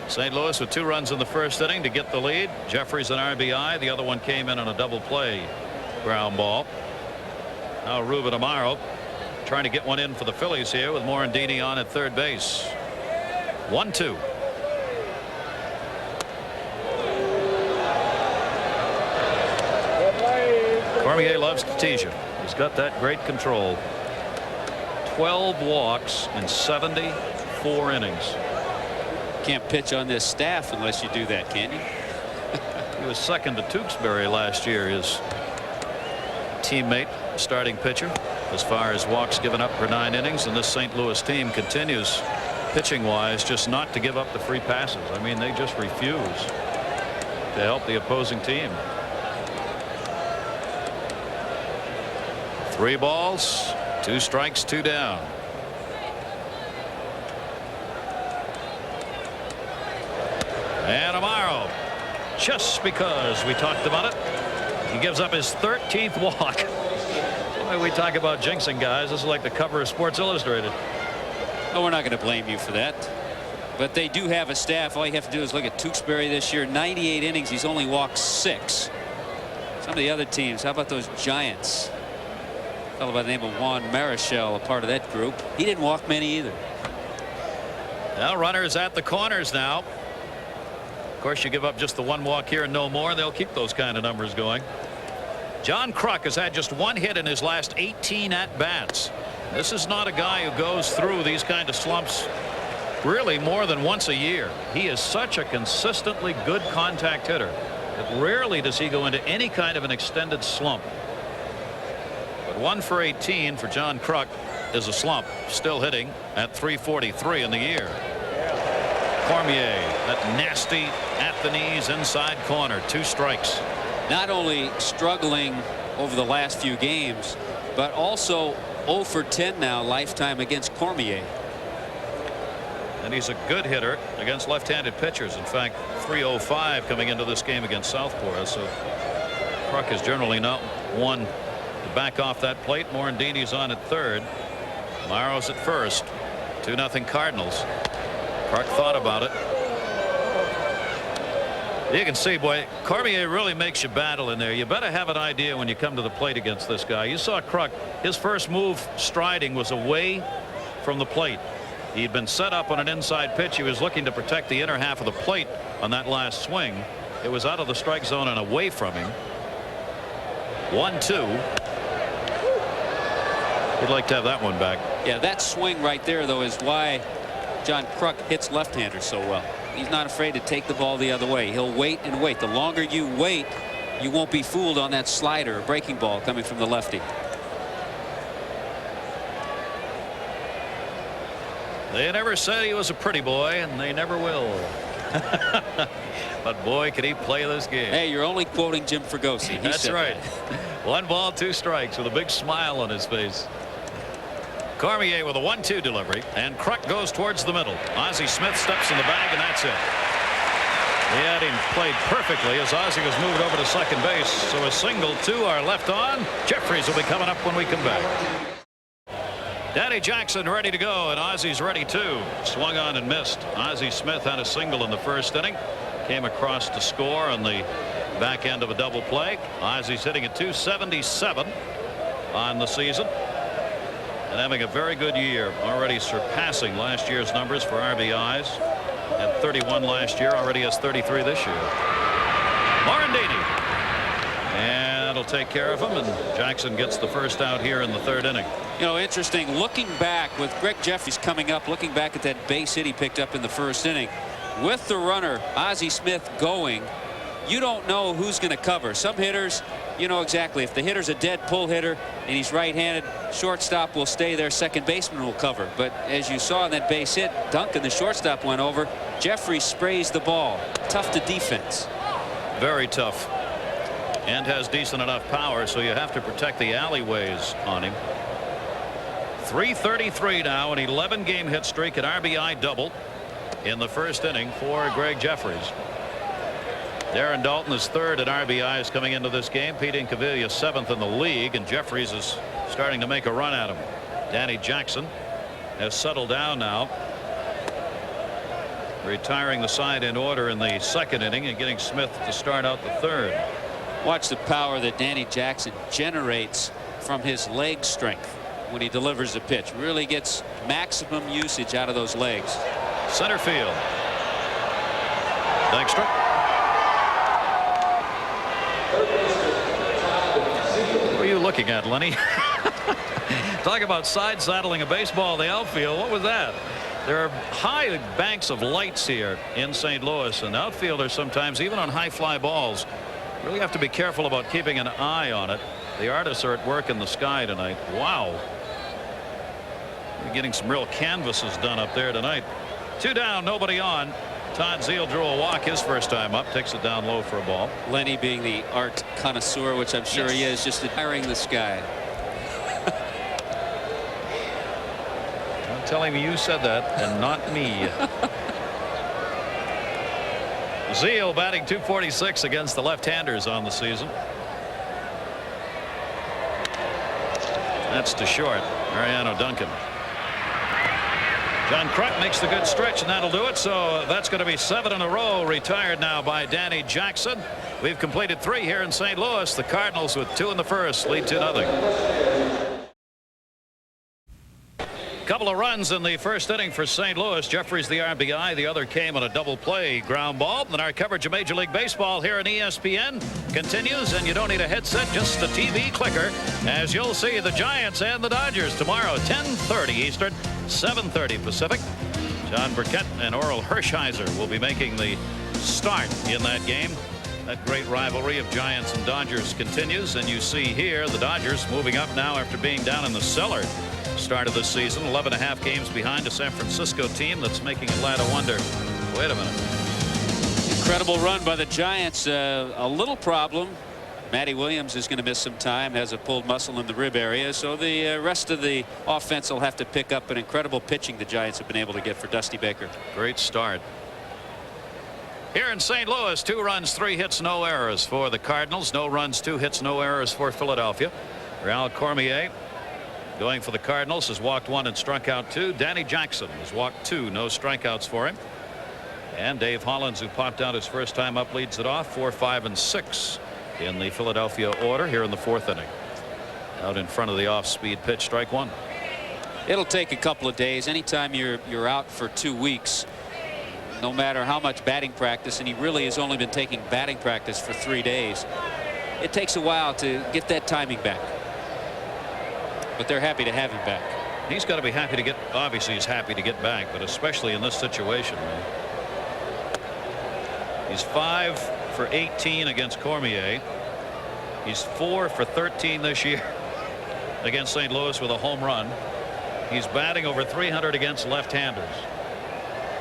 St. Louis with 2 runs in the first inning to get the lead. Jeffries an RBI. The other one came in on a double play ground ball. Now Ruben Amaro trying to get one in for the Phillies here with Morandini on at third base. 1-2. Cormier loves to tease you. He's got that great control. 12 walks in 74 innings. Can't pitch on this staff unless you do that, can you? He was second to Tewksbury last year, his teammate, starting pitcher, as far as walks given up per 9 innings. And this St. Louis team continues, pitching wise, just not to give up the free passes. I mean, they just refuse to help the opposing team. 3 balls, 2 strikes, 2 down. And Amaro, just because we talked about it, he gives up his 13th walk. Why we talk about jinxing guys? This is like the cover of Sports Illustrated. No, we're not going to blame you for that. But they do have a staff. All you have to do is look at Tewksbury this year. 98 innings. He's only walked 6. Some of the other teams. How about those Giants? A fellow by the name of Juan Marichal, a part of that group. He didn't walk many either. Now runners at the corners now. Of course, you give up just the 1 walk here and no more, they'll keep those kind of numbers going. John Kruk has had just 1 hit in his last 18 at-bats. This is not a guy who goes through these kind of slumps really more than once a year. He is such a consistently good contact hitter that rarely does he go into any kind of an extended slump. But 1 for 18 for John Kruk is a slump. Still hitting at .343 in the year. Cormier, that nasty at the knees inside corner. 2 strikes. Not only struggling over the last few games, but also 0 for 10 now lifetime against Cormier. And he's a good hitter against left-handed pitchers. In fact, .305 coming into this game against Southpaw. So Kruk is generally not one to back off that plate. Morandini's on at third. Morrow's at first. 2-0 Cardinals. Kruk thought about it. You can see, boy, Cormier really makes you battle in there. You better have an idea when you come to the plate against this guy. You saw Kruk, his first move striding was away from the plate. He'd been set up on an inside pitch. He was looking to protect the inner half of the plate on that last swing. It was out of the strike zone and away from him. 1-2. He'd like to have that one back. Yeah, that swing right there, though, is why John Kruk hits left-handers so well. He's not afraid to take the ball the other way. He'll wait and wait. The longer you wait, you won't be fooled on that slider or breaking ball coming from the lefty. They never said he was a pretty boy, and they never will. But boy, could he play this game. Hey, you're only quoting Jim Fregosi. That's right. 1 ball, 2 strikes with a big smile on his face. Cormier with a 1-2 delivery, and Kruk goes towards the middle. Ozzie Smith steps in the bag, and that's it. He had him played perfectly as Ozzie was moved over to second base. So a single, 2 are left on. Jeffries will be coming up when we come back. Danny Jackson ready to go, and Ozzie's ready too. Swung on and missed. Ozzie Smith had a single in the first inning. Came across to score on the back end of a double play. Ozzie's hitting at .277 on the season. And having a very good year, already surpassing last year's numbers for RBIs. Had 31 last year, already has 33 this year. Morandini. And it'll take care of him, and Jackson gets the first out here in the third inning. You know, interesting, looking back with Greg Jeffries coming up, looking back at that base hit he picked up in the first inning. With the runner, Ozzie Smith, going, you don't know who's going to cover. Some hitters, you know exactly. If the hitter's a dead pull hitter and he's right-handed, shortstop will stay there, second baseman will cover. But as you saw in that base hit, Duncan, the shortstop, went over. Jeffries sprays the ball. Tough to defense. Very tough. And has decent enough power, so you have to protect the alleyways on him. .333 now, an 11-game hit streak, an RBI double in the first inning for Greg Jeffries. Darren Dalton is third at RBIs coming into this game. Pete Incaviglia 7th in the league, and Jeffries is starting to make a run at him. Danny Jackson has settled down now, retiring the side in order in the second inning and getting Smith to start out the third. Watch the power that Danny Jackson generates from his leg strength when he delivers a pitch. Really gets maximum usage out of those legs. Center field. Dykstra. What are you looking at, Lenny? Talk about side saddling a baseball in the outfield. What was that? There are high banks of lights here in St. Louis, and outfielders sometimes, even on high fly balls, really have to be careful about keeping an eye on it. The artists are at work in the sky tonight. Wow. We're getting some real canvases done up there tonight. 2 down, nobody on. Todd Zeile drew a walk his first time up, takes it down low for a ball. Lenny, being the art connoisseur, which I'm sure he is, just admiring the sky. I'm telling you, you said that and not me. Zeile batting .246 against the left-handers on the season. That's to short. Mariano Duncan. John Kruk makes the good stretch, and that'll do it. So that's going to be 7 in a row retired now by Danny Jackson. We've completed 3 here in St. Louis. The Cardinals with 2 in the first lead 2-0. Couple of runs in the first inning for St. Louis. Jeffries the RBI. The other came on a double play ground ball. And our coverage of Major League Baseball here on ESPN continues. And you don't need a headset, just the TV clicker, as you'll see the Giants and the Dodgers tomorrow, 10:30 Eastern, 7:30 Pacific. John Burkett and Oral Hershiser will be making the start in that game. That great rivalry of Giants and Dodgers continues, and you see here the Dodgers moving up now after being down in the cellar start of the season. 11.5 games behind a San Francisco team that's making Atlanta wonder, wait a minute. Incredible run by the Giants. A little problem. Matty Williams is going to miss some time, has a pulled muscle in the rib area, so the rest of the offense will have to pick up an incredible pitching the Giants have been able to get for Dusty Baker. Great start. Here in St. Louis, 2 runs, 3 hits, no errors for the Cardinals. No runs, 2 hits, no errors for Philadelphia. Raul Cormier going for the Cardinals has walked 1 and struck out 2. Danny Jackson has walked 2, no strikeouts for him. And Dave Hollins, who popped out his first time up, leads it off 4, 5 and 6 in the Philadelphia order here in the 4th inning. Out in front of the off-speed pitch, strike 1. It'll take a couple of days. Anytime you're out for 2 weeks, no matter how much batting practice, and he really has only been taking batting practice for 3 days, it takes a while to get that timing back. But they're happy to have him back. He's got to be happy to get, obviously he's happy to get back, but especially in this situation. He's 5 for 18 against Cormier. He's 4 for 13 this year against St. Louis with a home run. He's batting over 300 against left-handers.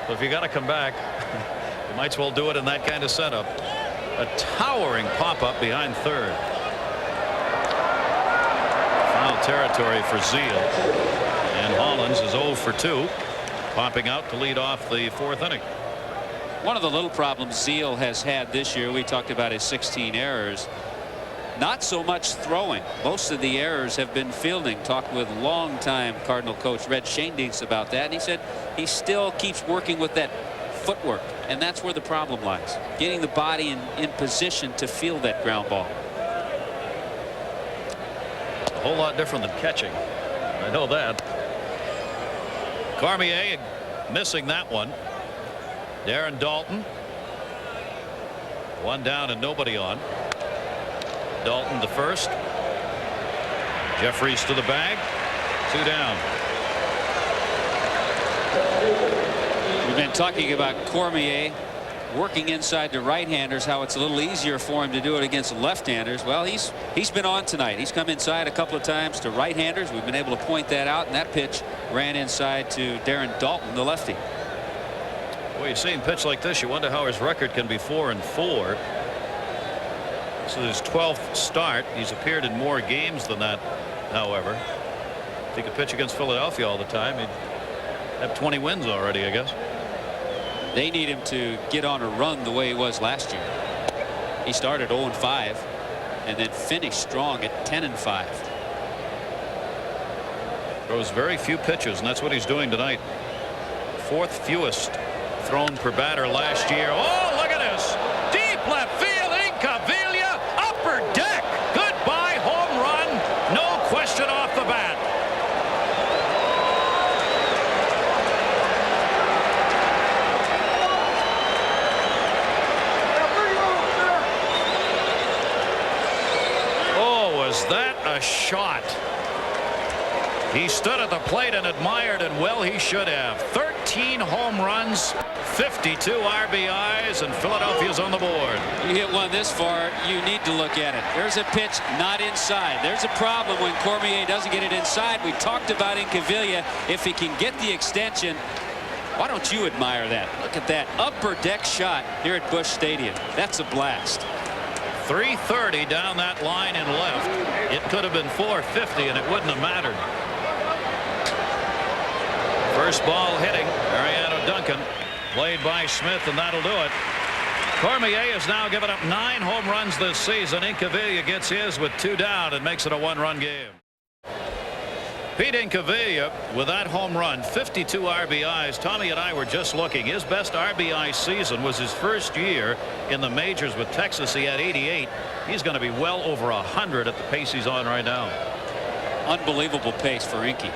So if you got to come back, you might as well do it in that kind of setup. A towering pop-up behind third. Foul territory for Zeal. And Hollins is 0 for 2, popping out to lead off the 4th inning. One of the little problems Zeal has had this year, we talked about his 16 errors. Not so much throwing. Most of the errors have been fielding. Talked with longtime Cardinal coach Red Schoendienst about that, and he said he still keeps working with that footwork, and that's where the problem lies. Getting the body in position to field that ground ball. A whole lot different than catching. I know that. Cormier missing that one. Darren Daulton. 1 down and nobody on. Dalton to first. Jeffries to the bag. 2 down. We've been talking about Cormier working inside to right-handers, how it's a little easier for him to do it against left-handers. Well, he's been on tonight. He's come inside a couple of times to right-handers. We've been able to point that out, and that pitch ran inside to Darren Daulton, the lefty. Well, you see him pitch like this, you wonder how his record can be 4 and 4. This is his 12th start. He's appeared in more games than that, however. If he could pitch against Philadelphia all the time, he'd have 20 wins already, I guess. They need him to get on a run the way he was last year. He started 0-5 and then finished strong at 10-5. Throws very few pitches, and that's what he's doing tonight. 4th fewest thrown per batter last year. Oh, look at this. Deep left field. Incaviglia. Upper deck. Goodbye home run. No question off the bat. Oh, was that a shot? He stood at the plate and admired, and well he should have. 13 home runs, 52 RBIs, and Philadelphia's on the board. You hit one this far, you need to look at it. There's a pitch not inside. There's a problem when Cormier doesn't get it inside. We talked about Incaviglia. If he can get the extension, why don't you admire that? Look at that upper deck shot here at Busch Stadium. That's a blast. 330 down that line and left. It could have been 450, and it wouldn't have mattered. First ball hitting, Mariano Duncan, played by Smith, and that'll do it. Cormier has now given up 9 home runs this season. Incaviglia gets his with 2 down and makes it a 1-run game. Pete Incaviglia with that home run, 52 RBIs. Tommy and I were just looking. His best RBI season was his first year in the majors with Texas. He had 88. He's going to be well over 100 at the pace he's on right now. Unbelievable pace for Inky.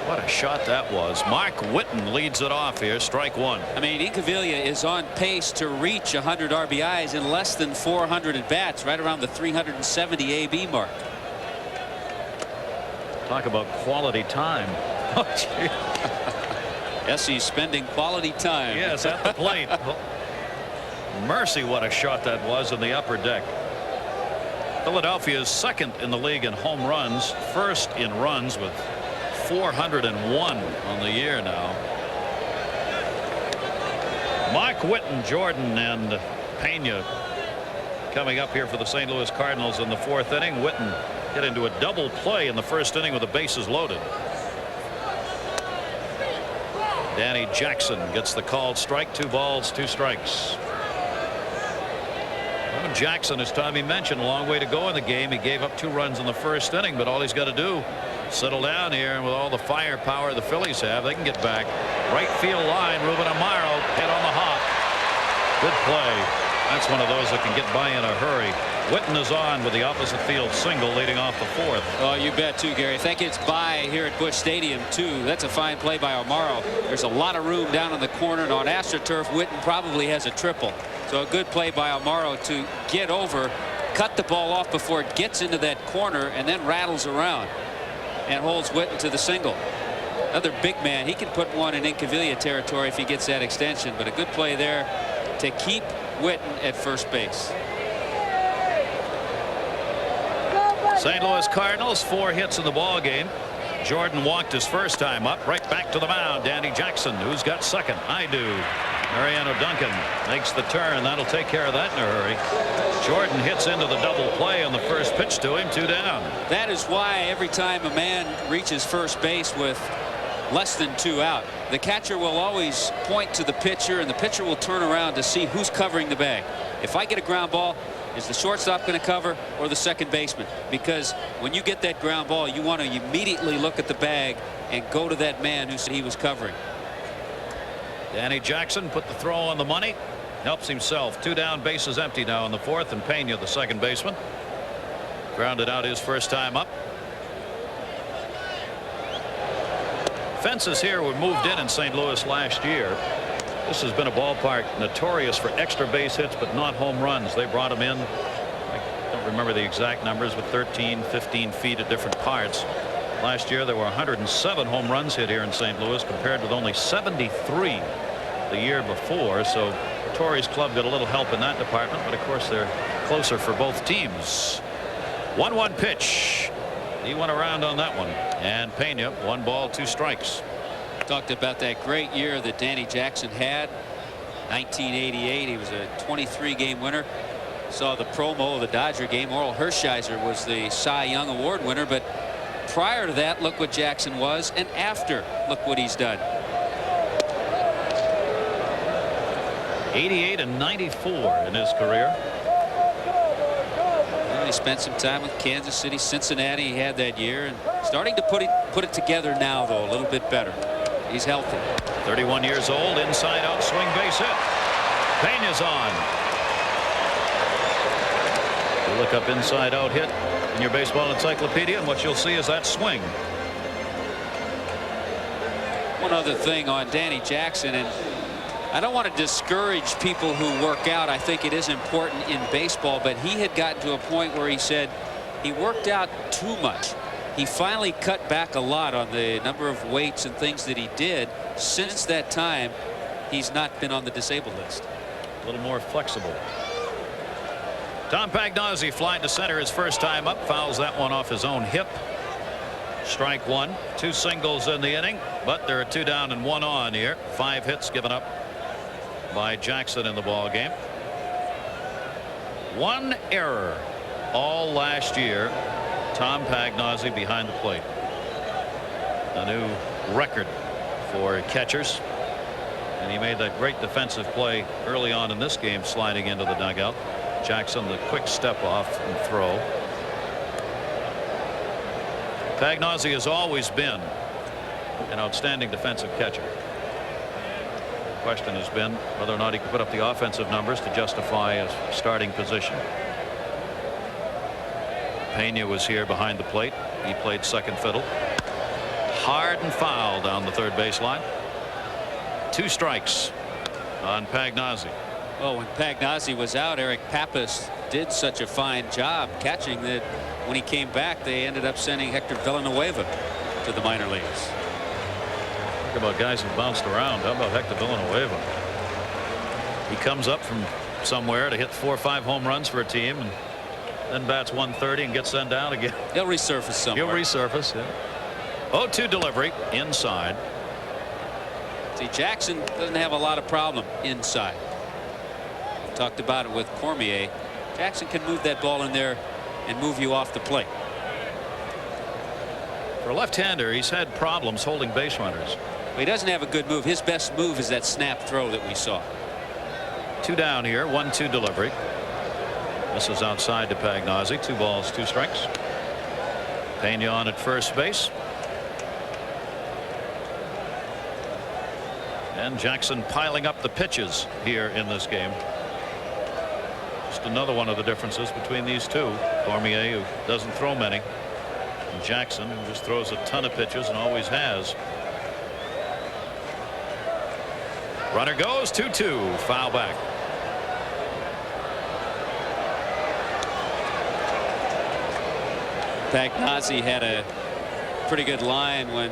What a shot that was. Mark Whitten leads it off here. Strike 1. I mean, Incaviglia is on pace to reach 100 RBIs in less than 400 at bats, right around the 370 AB mark. Talk about quality time. Essie's spending quality time. Yes, at the plate. Mercy, what a shot that was in the upper deck. Philadelphia is second in the league in home runs, first in runs with 401 on the year now. Mark Whitten, Jordan, and Pena coming up here for the St. Louis Cardinals in the fourth inning. Whitten hit into a double play in the first inning with the bases loaded. Danny Jackson gets the called strike. 2 balls, 2 strikes. Well, Jackson, as Tommy mentioned, a long way to go in the game. He gave up 2 runs in the first inning, but all he's got to do, settle down here, and with all the firepower the Phillies have, they can get back. Right field line, Ruben Amaro hit on the hop. Good play. That's one of those that can get by in a hurry. Whitten is on with the opposite field single leading off the fourth. Oh, you bet too, Gary. I think it's by here at Busch Stadium too. That's a fine play by Amaro. There's a lot of room down in the corner, and on AstroTurf, Whitten probably has a triple. So a good play by Amaro to get over, cut the ball off before it gets into that corner, and then rattles around and holds Whitten to the single. Another big man. He can put one in Incaviglia territory if he gets that extension, but a good play there to keep Whitten at first base. St. Louis Cardinals, 4 hits in the ball game. Jordan walked his first time up. Right back to the mound. Danny Jackson, who's got second. I do. Mariano Duncan makes the turn. That'll take care of that in a hurry. Jordan hits into the double play on the first pitch to him. 2 down. That is why every time a man reaches first base with less than 2 out, the catcher will always point to the pitcher, and the pitcher will turn around to see who's covering the bag. If I get a ground ball, is the shortstop going to cover or the second baseman? Because when you get that ground ball, you want to immediately look at the bag and go to that man who said he was covering. Danny Jackson put the throw on the money. Helps himself. 2 down, bases empty now in the fourth, and Pena, the second baseman, grounded out his first time up. Fences here were moved in St. Louis last year. This has been a ballpark notorious for extra base hits, but not home runs. They brought them in, I don't remember the exact numbers, but 13, 15 feet at different parts. Last year there were 107 home runs hit here in St. Louis compared with only 73 the year before. So Torrey's club got a little help in that department, but of course they're closer for both teams. 1-1 pitch. He went around on that one, and Pena, 1 ball, 2 strikes. Talked about that great year that Danny Jackson had. 1988. He was a 23-game winner. Saw the promo of the Dodger game. Oral Hershiser was the Cy Young Award winner, but prior to that, look what Jackson was, and after, look what he's done. 88 and 94 in his career. He spent some time with Kansas City, Cincinnati. He had that year, and starting to put it together now, though, a little bit better. He's healthy. 31 years old, inside out swing, base hit. Pena's on. You look up inside out hit in your baseball encyclopedia, and what you'll see is that swing. One other thing on Danny Jackson, and I don't want to discourage people who work out. I think it is important in baseball, but he had gotten to a point where he said he worked out too much. He finally cut back a lot on the number of weights and things that he did. Since that time, he's not been on the disabled list. A little more flexible. Tom Pagnozzi flying to center his first time up, fouls that one off his own hip. Strike 1. 2 singles in the inning, but there are 2 down and 1 on here. 5 hits given up by Jackson in the ball game. 1 error all last year. Tom Pagnozzi behind the plate. A new record for catchers, and he made that great defensive play early on in this game, sliding into the dugout. Jackson, the quick step off and throw. Pagnozzi has always been an outstanding defensive catcher. The question has been whether or not he can put up the offensive numbers to justify a starting position. Pena was here behind the plate. He played second fiddle. Hard and foul down the third baseline. 2 strikes on Pagnozzi. Well, when Pagnozzi was out, Eric Pappas did such a fine job catching that when he came back, they ended up sending Hector Villanueva to the minor leagues. Talk about guys who bounced around. How about Hector Villanueva? He comes up from somewhere to hit 4 or 5 home runs for a team, and then bats 130 and gets sent down again. He'll resurface somewhere. He'll resurface. Yeah. 0-2 delivery inside. See, Jackson doesn't have a lot of problem inside. We talked about it with Cormier. Jackson can move that ball in there and move you off the plate. For a left-hander, he's had problems holding base runners. Well, he doesn't have a good move. His best move is that snap throw that we saw. 2 down here. 1-2 delivery. This is outside to Pagnozzi. 2 balls, 2 strikes. Pena on at first base. And Jackson piling up the pitches here in this game. Just another one of the differences between these two. Cormier, who doesn't throw many, and Jackson, who just throws a ton of pitches and always has. Runner goes 2-2. Foul back. Pagnozzi had a pretty good line when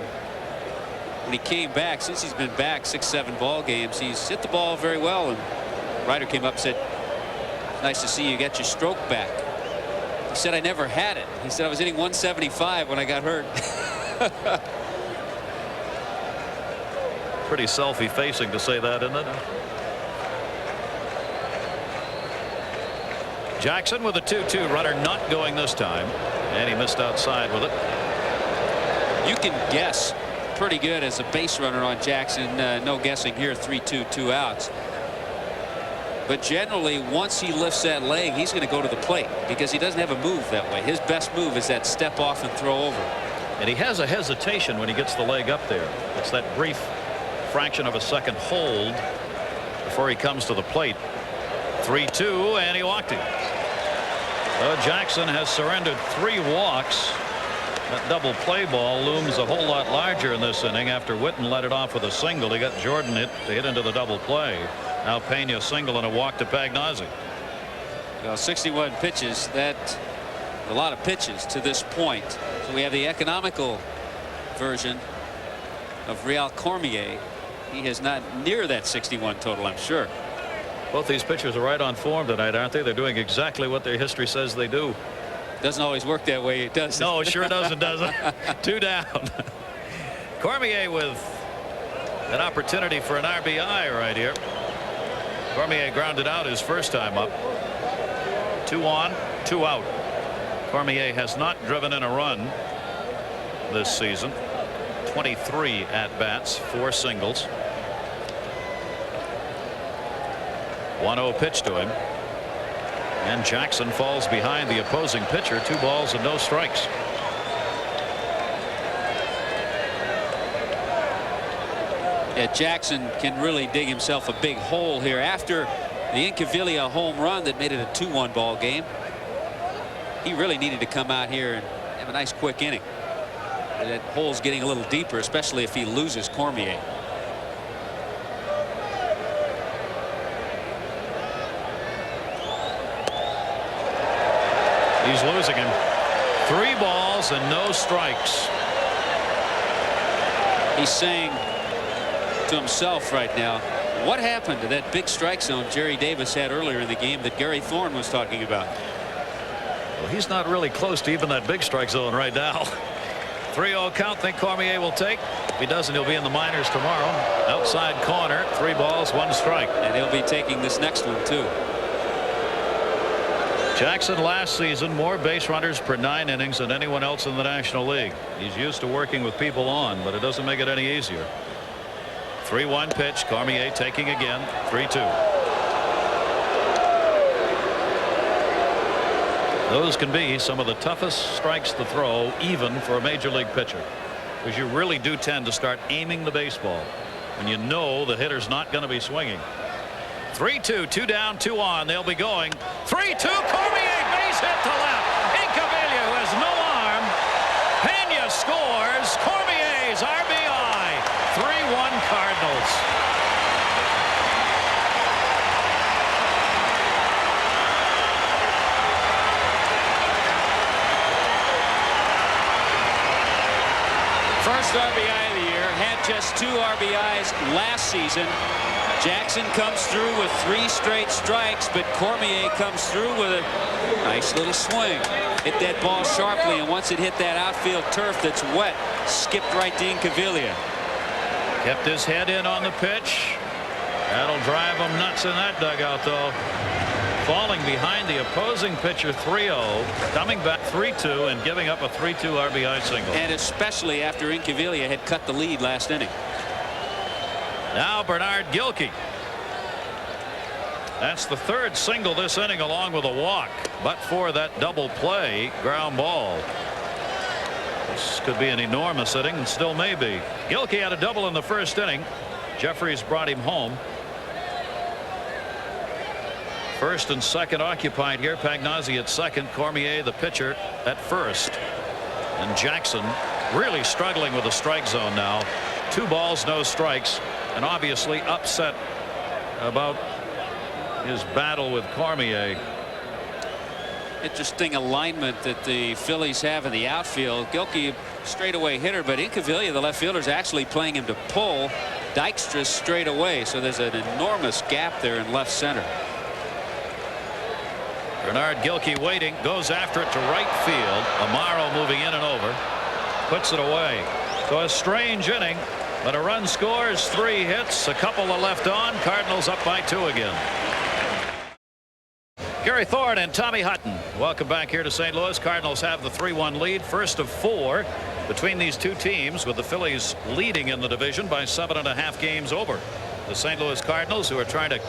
he came back. Since he's been back 6-7 ball games, he's hit the ball very well. And Ryder came up and said, "Nice to see you get your stroke back." He said, "I never had it." He said, "I was hitting 175 when I got hurt." Pretty self-effacing to say that, isn't it? Jackson with a 2-2. Runner not going this time, and he missed outside with it. You can guess pretty good as a base runner on Jackson. No guessing here. 3-2, 2 outs. But generally, once he lifts that leg, he's going to go to the plate because he doesn't have a move that way. His best move is that step off and throw over. And he has a hesitation when he gets the leg up there. It's that brief fraction of a second hold before he comes to the plate. 3-2, and he walked him. Jackson has surrendered 3 walks. That double play ball looms a whole lot larger in this inning after Witten let it off with a single. He got Jordan to hit into the double play. Now Pena single and a walk to Pagnozzi. Well, 61 pitches. That's a lot of pitches to this point. So we have the economical version of Real Cormier. He is not near that 61 total, I'm sure. Both these pitchers are right on form tonight, aren't they? They're doing exactly what their history says they do. Doesn't always work that way. It does. No, it sure doesn't, does it? 2 down. Cormier with an opportunity for an RBI right here. Cormier grounded out his first time up. 2 on, 2 out. Cormier has not driven in a run this season. 23 at bats, 4 singles. 1-0 pitch to him. And Jackson falls behind the opposing pitcher. 2 balls and no strikes. Yeah, Jackson can really dig himself a big hole here after the Incaviglia home run that made it a 2-1 ball game. He really needed to come out here and have a nice quick inning. And that hole's getting a little deeper, especially if he loses Cormier. He's losing him. 3 balls and no strikes. He's saying to himself right now, what happened to that big strike zone Jerry Davis had earlier in the game that Gary Thorne was talking about? Well, he's not really close to even that big strike zone right now. 3-0 count. Think Cormier will take. If he doesn't, he'll be in the minors tomorrow. Outside corner. 3 balls, 1 strike. And he'll be taking this next one too. Jackson last season more base runners per 9 innings than anyone else in the National League. He's used to working with people on, but it doesn't make it any easier. 3-1 pitch. Cormier taking again. 3-2. Those can be some of the toughest strikes to throw, even for a major league pitcher, because you really do tend to start aiming the baseball when you know the hitter's not going to be swinging. 3-2, 2 down, 2 on. They'll be going. 3-2. Cormier base hit to left. Incaviglia, who has no arm. Pena scores. Cormier's RBI. 3-1 Cardinals. First first RBI of the year, had just 2 RBIs last season. Jackson comes through with 3 straight strikes, but Cormier comes through with a nice little swing. Hit that ball sharply, and once it hit that outfield turf that's wet, skipped right to Incaviglia. Kept his head in on the pitch. That'll drive him nuts in that dugout, though. Falling behind the opposing pitcher 3-0, coming back 3-2, and giving up a 3-2 RBI single. And especially after Incaviglia had cut the lead last inning. Now Bernard Gilkey. That's the 3rd single this inning, along with a walk, but for that double play ground ball. This could be an enormous inning, and still may be. Gilkey had a double in the 1st inning. Jeffries brought him home. 1st and 2nd occupied here. Pagnozzi at 2nd. Cormier, the pitcher, at 1st. And Jackson really struggling with the strike zone now. 2 balls, no strikes, and obviously upset about his battle with Cormier. Interesting alignment that the Phillies have in the outfield. Gilkey, straightaway hitter, but Incaviglia, the left fielder, is actually playing him to pull. Dykstra straight away, so there's an enormous gap there in left center. Bernard Gilkey waiting, goes after it to right field. Amaro moving in and over, puts it away. So a strange inning, but a run scores, 3 hits, a couple are left on. Cardinals up by 2 again. Gary Thorne and Tommy Hutton, welcome back here to St. Louis. Cardinals have the 3-1 lead, first of 4 between these 2 teams, with the Phillies leading in the division by 7.5 games over the St. Louis Cardinals, who are trying to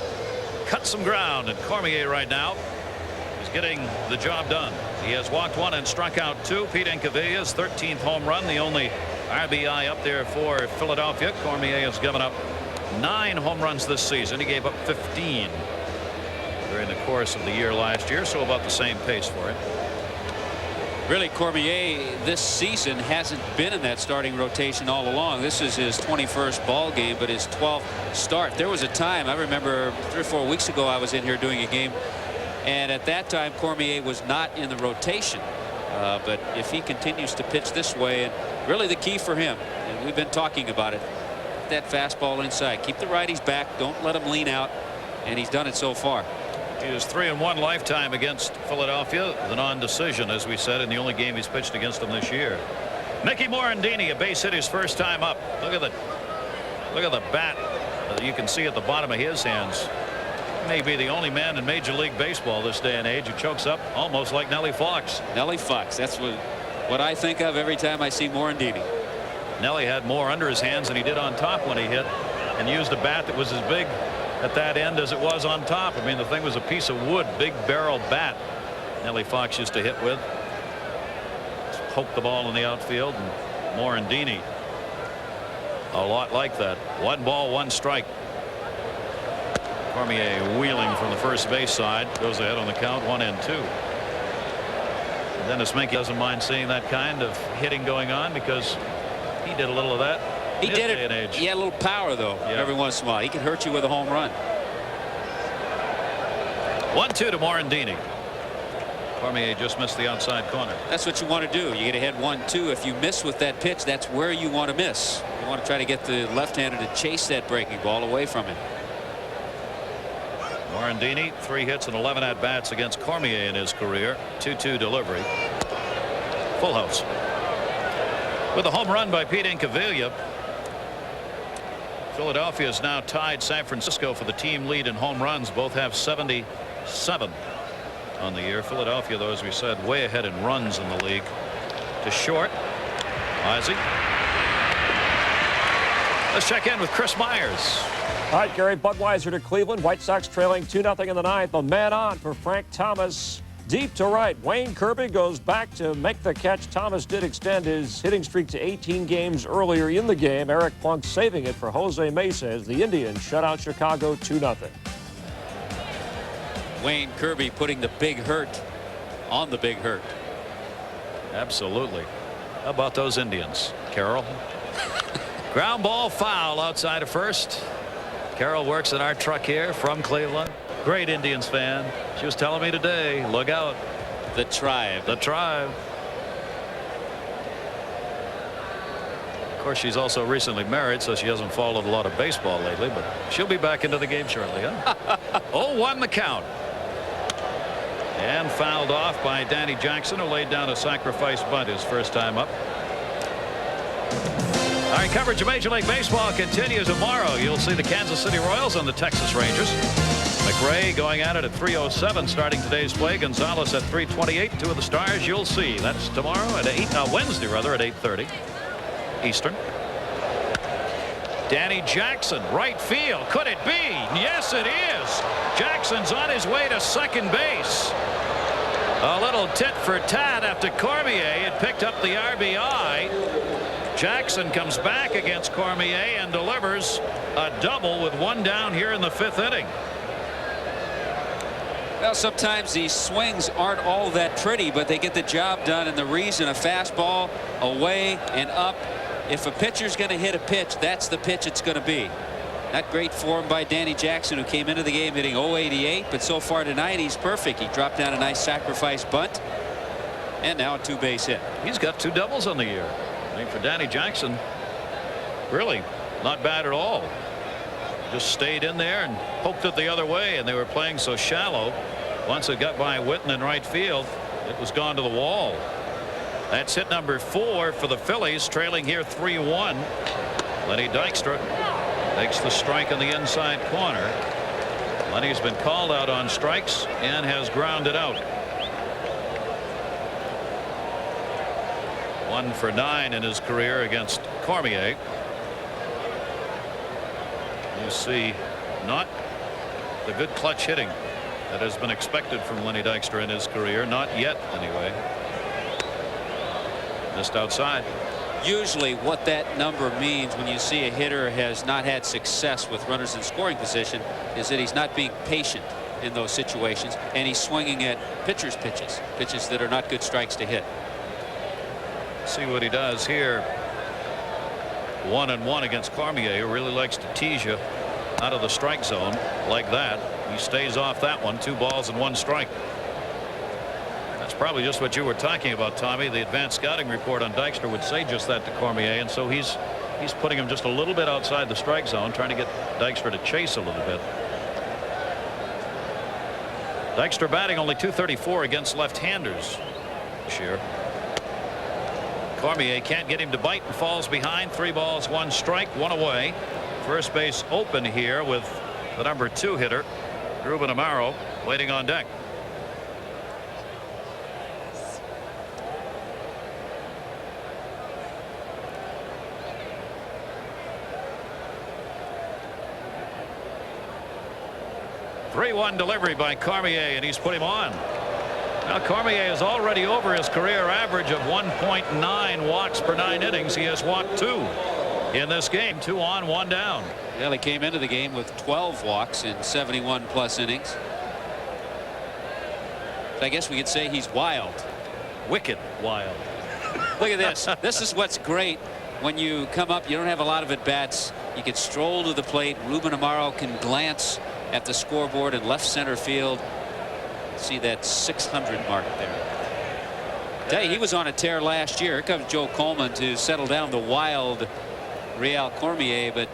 cut some ground. And Cormier right now is getting the job done. He has walked 1 and struck out 2. Pete Incaviglia's 13th home run, the only RBI up there for Philadelphia. Cormier has given up 9 home runs this season. He gave up 15 during the course of the year last year, so about the same pace for him. Really, Cormier this season hasn't been in that starting rotation all along. This is his 21st ball game, but his 12th start. There was a time, I remember 3 or 4 weeks ago, I was in here doing a game, and at that time Cormier was not in the rotation. But if he continues to pitch this way, and really the key for him, and we've been talking about it, that fastball inside, keep the righties back, don't let him lean out, and he's done it so far. He was 3-1 lifetime against Philadelphia, the non-decision, as we said, in the only game he's pitched against them this year. Mickey Morandini, a base hit his first time up. Look at the bat that you can see at the bottom of his hands. He may be the only man in Major League Baseball this day and age who chokes up almost like Nellie Fox. Nellie Fox, that's what I think of every time I see Morandini. Nellie had more under his hands than he did on top when he hit, and used a bat that was as big at that end as it was on top. I mean, the thing was a piece of wood, big barrel bat Nellie Fox used to hit with. Just poke the ball in the outfield, and Morandini a lot like that. 1 ball, 1 strike. Cormier wheeling from the first base side, goes ahead on the count, 1-2. Dennis Menke doesn't mind seeing that kind of hitting going on, because he did a little of that. He did it. He had a little power, though, every once in a while. He can hurt you with a home run. 1-2 to Morandini. Cormier just missed the outside corner. That's what you want to do. You get ahead 1-2. If you miss with that pitch, that's where you want to miss. You want to try to get the left-hander to chase that breaking ball away from him. Morandini, 3 hits and 11 at-bats against Cormier in his career. 2-2 delivery. Full house. With a home run by Pete Incaviglia, Philadelphia has now tied San Francisco for the team lead in home runs. Both have 77 on the year. Philadelphia, though, as we said, way ahead in runs in the league. To short. Ozzie. Let's check in with Chris Myers. All right, Gary, Budweiser to Cleveland. White Sox trailing 2-0 in the 9th. The man on for Frank Thomas. Deep to right. Wayne Kirby goes back to make the catch. Thomas did extend his hitting streak to 18 games earlier in the game. Eric Plunk saving it for Jose Mesa as the Indians shut out Chicago 2-0. Wayne Kirby putting the big hurt on the big hurt. Absolutely. How about those Indians, Carroll? Ground ball foul outside of first. Carroll works in our truck here from Cleveland. Great Indians fan. She was telling me today, look out. The Tribe. The Tribe. course, she's also recently married, so she hasn't followed a lot of baseball lately, but she'll be back into the game shortly. Huh? 0-1 the count. And fouled off by Danny Jackson, who laid down a sacrifice bunt his first time up. All right, coverage of Major League Baseball continues tomorrow. You'll see the Kansas City Royals and the Texas Rangers. McRae going at it at 3:07 starting today's play. Gonzalez at 3:28. Two of the stars you'll see. That's tomorrow at Wednesday rather at 8:30 Eastern. Danny Jackson, right field. Could it be? Yes, it is. Jackson's on his way to second base. A little tit for tat after Cormier had picked up the RBI. Jackson comes back against Cormier and delivers a double with one down here in the fifth inning. Well, sometimes these swings aren't all that pretty, but they get the job done. And the reason a fastball away and up, if a pitcher's going to hit a pitch, that's the pitch it's going to be. Not great form by Danny Jackson, who came into the game hitting .088, but so far tonight he's perfect. He dropped down a nice sacrifice bunt, and now a two-base hit. He's got two doubles on the year. I mean, for Danny Jackson, really not bad at all. Just stayed in there and poked it the other way, and they were playing so shallow. Once it got by Witten in right field, it was gone to the wall. That's hit number 4 for the Phillies, trailing here 3-1. Lenny Dykstra takes the strike in the inside corner. Lenny's been called out on strikes and has grounded out. 1 for 9 in his career against Cormier. You see not the good clutch hitting that has been expected from Lenny Dykstra in his career. Not yet, anyway. Missed outside. Usually what that number means when you see a hitter has not had success with runners in scoring position is that he's not being patient in those situations, and he's swinging at pitchers' pitches that are not good strikes to hit. See what he does here. 1-1 against Cormier, who really likes to tease you out of the strike zone like that. He stays off that one. 2 balls and 1 strike. That's probably just what you were talking about, Tommy. The advanced scouting report on Dykstra would say just that to Cormier, and so he's putting him just a little bit outside the strike zone, trying to get Dykstra to chase a little bit. Dykstra batting only .234 against left-handers this year. Cormier can't get him to bite and falls behind. 3 balls, 1 strike, 1 away. First base open here with the number 2 hitter, Ruben Amaro, waiting on deck. .3-1 delivery by Cormier, and he's put him on. Now Cormier is already over his career average of 1.9 walks per 9 innings. He has walked 2 in this game. 2 on, 1 down. Well, he came into the game with 12 walks in 71 plus innings. So I guess we could say he's wild. Wicked wild. Look at this. This is what's great when you come up. You don't have a lot of at bats. You can stroll to the plate. Ruben Amaro can glance at the scoreboard in left center field. See that 600 mark there. Tell you, he was on a tear last year. Here comes Joe Coleman to settle down the wild Real Cormier. But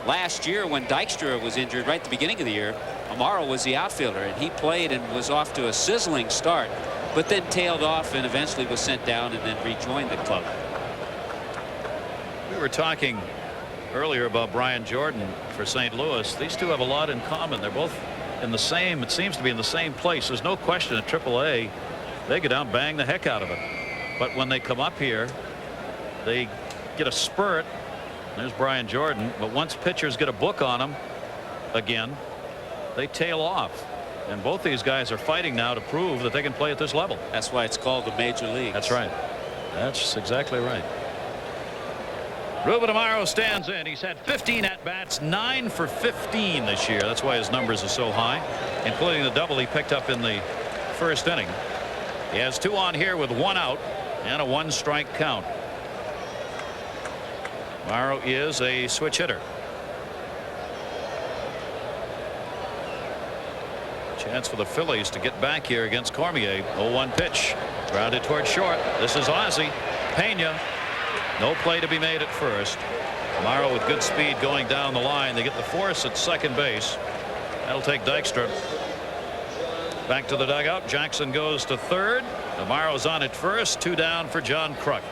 last year when Dykstra was injured right at the beginning of the year, Amaro was the outfielder, and he played and was off to a sizzling start, but then tailed off and eventually was sent down and then rejoined the club. We were talking earlier about Brian Jordan for St. Louis. These two have a lot in common. They're both in the same, it seems to be in the same place. There's no question at AAA they go down, bang the heck out of it, but when they come up here they get a spurt. There's Brian Jordan, but once pitchers get a book on them again, they tail off, and both these guys are fighting now to prove that they can play at this level. That's why it's called the major league. That's right. That's exactly right. Ruben Amaro stands in. He's had 15 at-bats, 9 for 15 this year. That's why his numbers are so high, including the double he picked up in the first inning. He has 2 on here with 1 out and a 1-strike count. Amaro is a switch hitter. Chance for the Phillies to get back here against Cormier. 0-1 pitch. Grounded toward short. This is Ozzie. Pena No play to be made at first. Amaro with good speed going down the line. They get the force at second base. That'll take Dykstra back to the dugout. Jackson goes to third. Amaro's on at first. 2 down for John Kruk.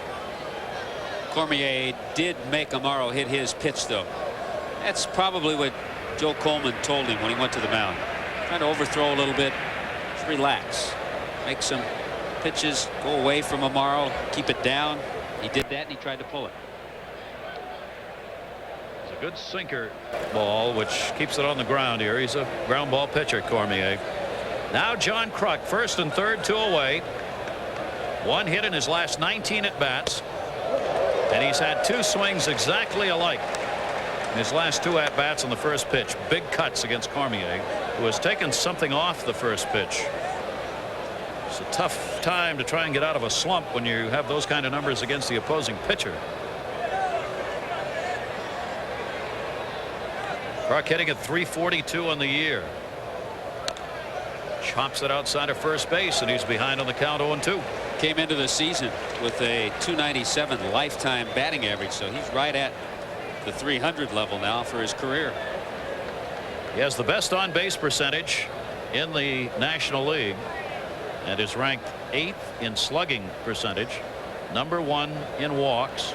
Cormier did make Amaro hit his pitch, though. That's probably what Joe Coleman told him when he went to the mound. Trying to overthrow a little bit. Just relax. Make some pitches. Go away from Amaro. Keep it down. He did that, and he tried to pull it. It's a good sinker ball, which keeps it on the ground here. He's a ground ball pitcher, Cormier. Now John Kruk, first and third, 2 away. 1 hit in his last 19 at bats. And he's had 2 swings exactly alike in his last 2 at bats on the first pitch. Big cuts against Cormier, who has taken something off the first pitch. It's a tough time to try and get out of a slump when you have those kind of numbers against the opposing pitcher. Kruk hitting at .342 on the year. Chops it outside of first base, and he's behind on the count 0-2. Came into the season with a .297 lifetime batting average, so he's right at the .300 level now for his career. He has the best on base percentage in the National League and is ranked 8th in slugging percentage, number 1 in walks,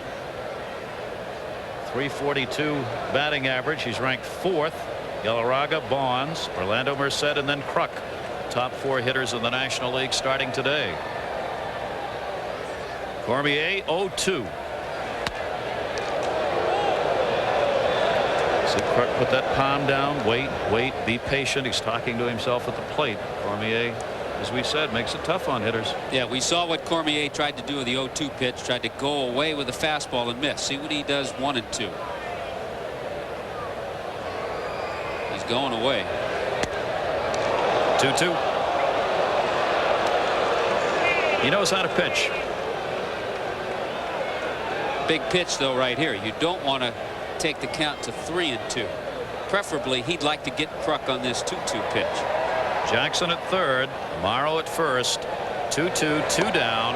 .342 batting average. He's ranked 4th. Galarraga, Bonds, Orlando Merced, and then Kruk, top 4 hitters in the National League starting today. Cormier 0-2. See Kruk put that palm down. Wait, be patient. He's talking to himself at the plate. Cormier, as we said, makes it tough on hitters. Yeah, we saw what Cormier tried to do with the 0-2 pitch. Tried to go away with the fastball and miss. See what he does 1 and 2. He's going away. 2-2. He knows how to pitch. Big pitch, though, right here. You don't want to take the count to 3-2. Preferably, he'd like to get Kruk on this 2-2 pitch. Jackson at third, Amaro at first. 2-2, 2 down,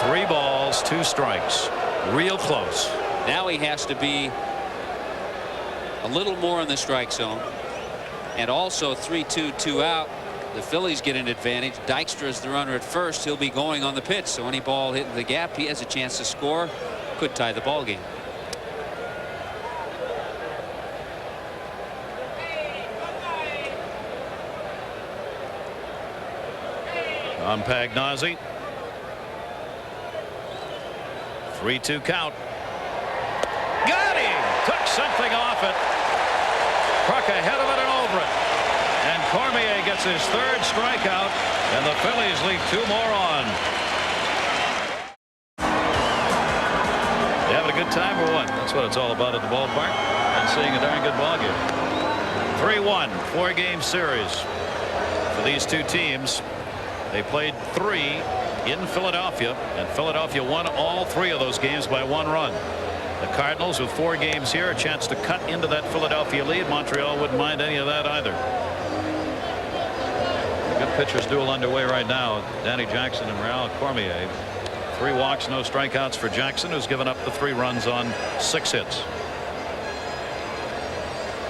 3 balls, 2 strikes. Real close. Now he has to be a little more in the strike zone, and also 3-2, 2 out. The Phillies get an advantage. Dykstra is the runner at first. He'll be going on the pitch, so any ball hitting the gap, he has a chance to score. Could tie the ball game. On Pagnozzi. 3-2 count. Got him! Took something off it. Kruk ahead of it and over it. And Cormier gets his 3rd strikeout, and the Phillies leave 2 more on. You having a good time or what? That's what it's all about at the ballpark, and seeing a darn good ball game. 3-1, 4-game series for these 2 teams. They played 3 in Philadelphia, and Philadelphia won all 3 of those games by 1 run. The Cardinals, with 4 games here, a chance to cut into that Philadelphia lead. Montreal wouldn't mind any of that either. The good pitchers duel underway right now. Danny Jackson and Real Cormier. 3 walks, no strikeouts for Jackson, who's given up the 3 runs on 6 hits.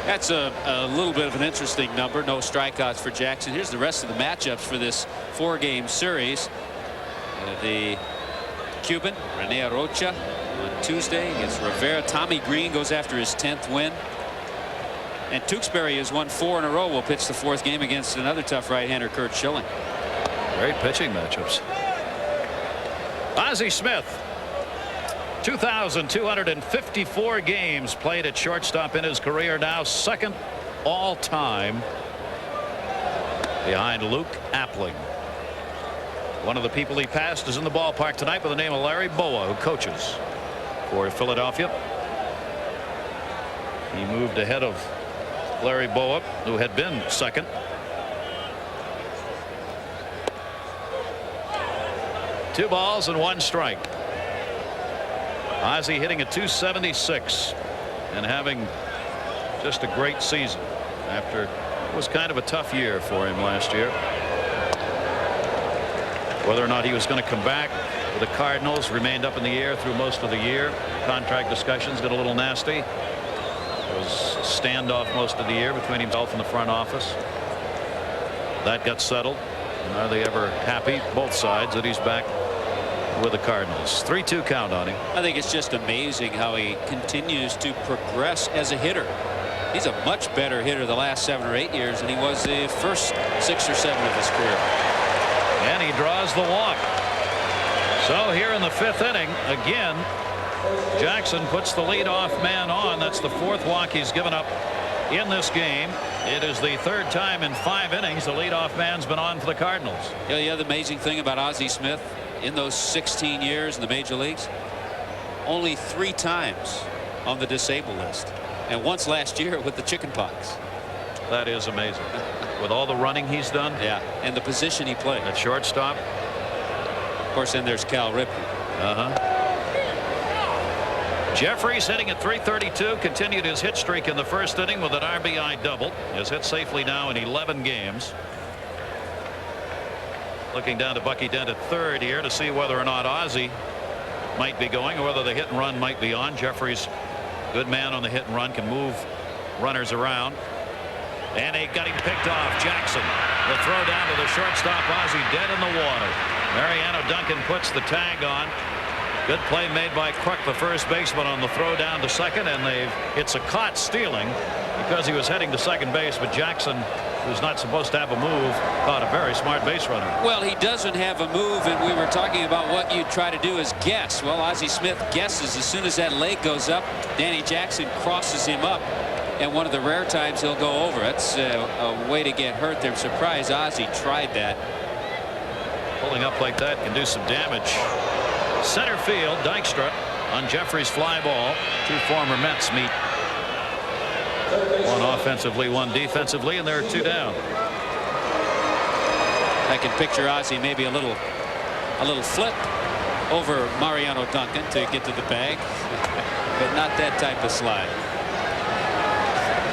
That's a little bit of an interesting number. No strikeouts for Jackson. Here's the rest of the matchups for this 4-game series. The Cuban, Rene Arocha, on Tuesday against Rivera. Tommy Green goes after his 10th win. And Tewksbury has won 4 in a row. Will pitch the 4th game against another tough right-hander, Curt Schilling. Great pitching matchups. Ozzie Smith, 2,254 games played at shortstop in his career, now 2nd all-time behind Luke Appling. One of the people he passed is in the ballpark tonight by the name of Larry Bowa, who coaches for Philadelphia. He moved ahead of Larry Bowa, who had been 2nd. Two balls and 1 strike. Ozzie hitting a .276 and having just a great season after it was kind of a tough year for him last year. Whether or not he was going to come back with the Cardinals, remained up in the air through most of the year. Contract discussions got a little nasty. There was a standoff most of the year between himself and the front office. That got settled. And are they ever happy, both sides, that he's back with the Cardinals? 3-2 count on him. I think it's just amazing how he continues to progress as a hitter. He's a much better hitter the last 7 or 8 years than he was the first 6 or 7 of his career. And he draws the walk. So here in the 5th inning again, Jackson puts the leadoff man on. That's the 4th walk he's given up in this game. It is the 3rd time in 5 innings the leadoff man's been on for the Cardinals. Yeah, the other amazing thing about Ozzie Smith in those 16 years in the major leagues, only 3 times on the disabled list, and once last year with the chickenpox. That is amazing. With all the running he's done. Yeah, and the position he played at shortstop. Of course, then there's Cal Ripken. Jeffries hitting at .332, continued his hit streak in the 1st inning with an RBI double. Has hit safely now in 11 games. Looking down to Bucky Dent at 3rd here to see whether or not Ozzie might be going, or whether the hit and run might be on. Jeffries, good man on the hit and run, can move runners around. And they got him picked off. Jackson, the throw down to the shortstop. Ozzie dead in the water. Mariano Duncan puts the tag on. Good play made by Kruk, the first baseman, on the throw down to second, and it's a caught stealing because he was heading to second base, but Jackson, who's not supposed to have a move, caught a very smart base runner. Well, he doesn't have a move, and we were talking about what you try to do is guess. Well, Ozzie Smith guesses. As soon as that leg goes up, Danny Jackson crosses him up, and one of the rare times he'll go over. That's a way to get hurt. I'm surprised Ozzie tried that. Pulling up like that can do some damage. Center field, Dykstra on Jeffries' fly ball. 2 former Mets meet. 1 offensively, 1 defensively, and there are 2 down. I can picture Ozzie maybe a little flip over Mariano Duncan to get to the bag, but not that type of slide.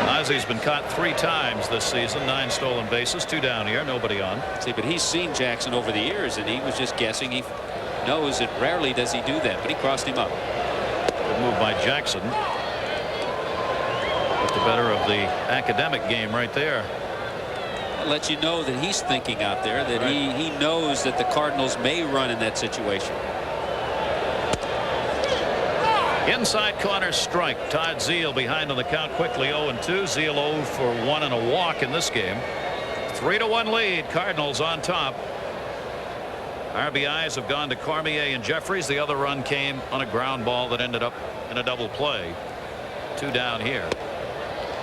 Ozzie's been caught 3 times this season, 9 stolen bases, 2 down here, nobody on. See, but he's seen Jackson over the years, and he was just guessing. He knows that rarely does he do that, but he crossed him up. Good move by Jackson. Put the better of the academic game right there. It lets you know that he's thinking out there, that he knows that the Cardinals may run in that situation. Inside corner strike. Todd Zeile behind on the count quickly. 0-2. Zeile 0 for 1 and a walk in this game. 3-1 lead. Cardinals on top. RBIs have gone to Cormier and Jeffries. The other run came on a ground ball that ended up in a double play. 2 down here.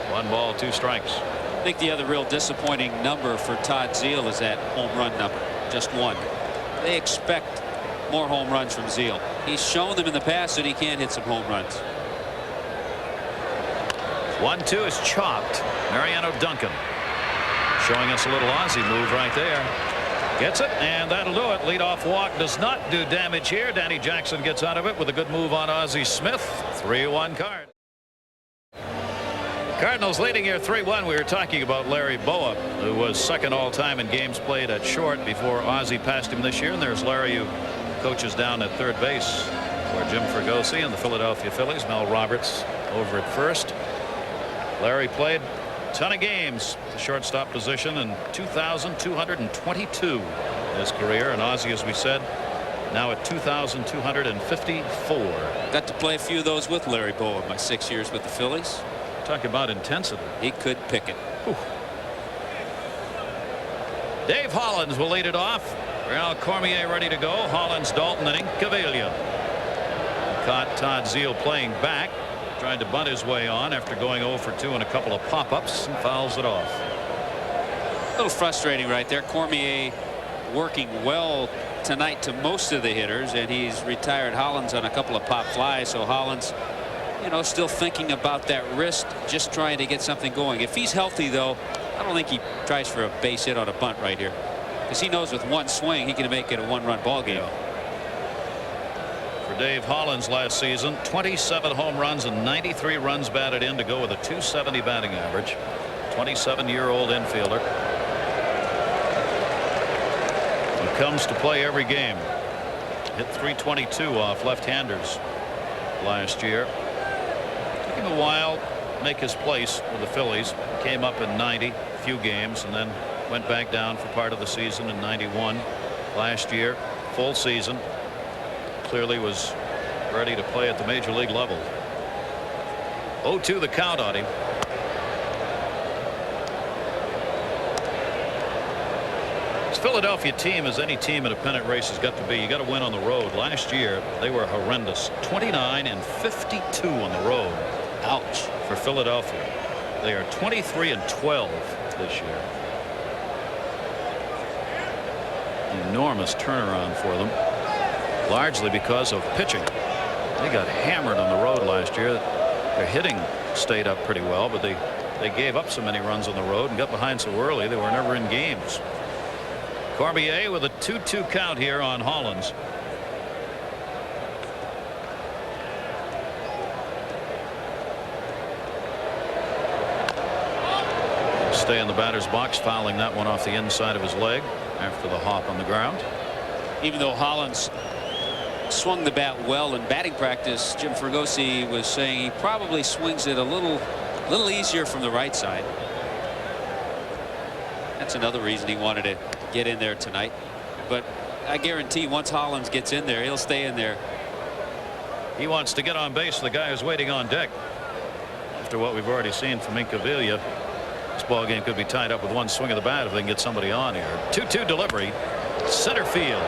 1 ball, 2 strikes. I think the other real disappointing number for Todd Zeile is that home run number. Just 1. They expect more home runs from Zeile. He's shown them in the past that he can hit some home runs. 1-2 is chopped. Mariano Duncan showing us a little Ozzie move right there. Gets it, and that'll do it. Leadoff walk does not do damage here. Danny Jackson gets out of it with a good move on Ozzie Smith. 3-1 card. Cardinals leading here 3-1. We were talking about Larry Bowa, who was second all-time in games played at short before Ozzie passed him this year. And there's Larry, who coaches down at third base for Jim Fregosi and the Philadelphia Phillies. Mel Roberts over at first. Larry played a ton of games at the shortstop position, in 2,222 in his career. And Ozzie, as we said, now at 2,254. Got to play a few of those with Larry Bowa in my 6 years with the Phillies. Talk about intensity. He could pick it. Whew. Dave Hollins will lead it off. Real Cormier ready to go. Hollins, Dalton, inning. Cavilla caught Todd Zeile playing back, tried to bunt his way on after going 0 for 2 and a couple of pop-ups, and fouls it off. A little frustrating right there. Cormier working well tonight to most of the hitters, and he's retired Hollins on a couple of pop flies. So Hollins, you know, still thinking about that wrist, just trying to get something going. If he's healthy, though, I don't think he tries for a base hit on a bunt right here, because he knows with 1 swing he can make it a 1-run ball game. For Dave Hollins last season, 27 home runs and 93 runs batted in to go with a .270 batting average. 27-year-old infielder. He comes to play every game. Hit .322 off left-handers last year. Took him a while to make his place with the Phillies. Came up in 90, a few games, and then went back down for part of the season in 91. Last year, full season. Clearly was ready to play at the major league level. 0-2 the count on him. This Philadelphia team, as any team in a pennant race has got to be, you got to win on the road. Last year they were horrendous. 29-52 on the road. Ouch for Philadelphia. They are 23-12 this year. Enormous turnaround for them, largely because of pitching. They got hammered on the road last year. Their hitting stayed up pretty well, but they gave up so many runs on the road and got behind so early they were never in games. Cormier with a 2-2 count here on Hollins. Stay in the batter's box, fouling that one off the inside of his leg after the hop on the ground. Even though Hollins swung the bat well in batting practice, Jim Fregosi was saying he probably swings it a little easier from the right side. That's another reason he wanted to get in there tonight. But I guarantee once Hollins gets in there, he'll stay in there. He wants to get on base, the guy who's waiting on deck. After what we've already seen from Incaviglia, this ball game could be tied up with one swing of the bat if they can get somebody on here. 2-2 delivery, center field.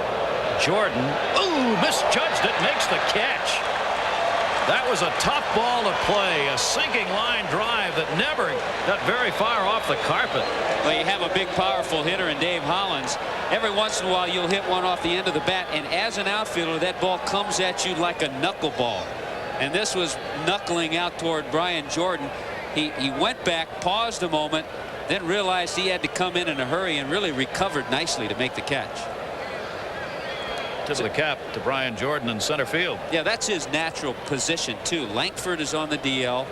Jordan, ooh, misjudged it, makes the catch. That was a tough ball to play, a sinking line drive that never got very far off the carpet. Well, you have a big, powerful hitter in Dave Hollins. Every once in a while, you'll hit one off the end of the bat, and as an outfielder, that ball comes at you like a knuckleball. And this was knuckling out toward Brian Jordan. He went back, paused a moment, then realized he had to come in a hurry and really recovered nicely to make the catch. Tip of the cap to Brian Jordan in center field. Yeah, that's his natural position too. Langford is on the DL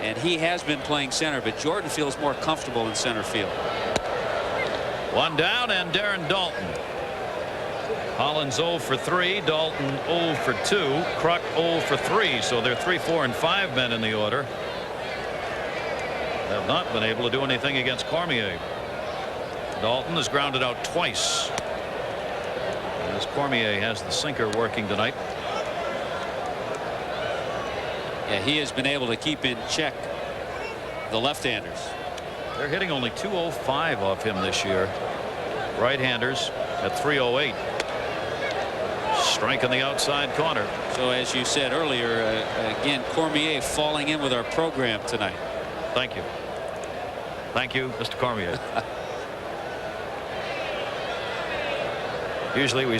and he has been playing center, but Jordan feels more comfortable in center field. One down, and Darren Daulton. Hollins 0 for 3, Daulton 0 for 2, Kruk 0 for 3. So they're 3, 4, and 5 men in the order. Have not been able to do anything against Cormier. Daulton has grounded out twice, as Cormier has the sinker working tonight. Yeah, he has been able to keep in check the left-handers. They're hitting only .205 off him this year. Right-handers at .308. Strike in the outside corner. So as you said earlier, again, Cormier falling in with our program tonight. Thank you. Thank you, Mr. Cormier. Usually we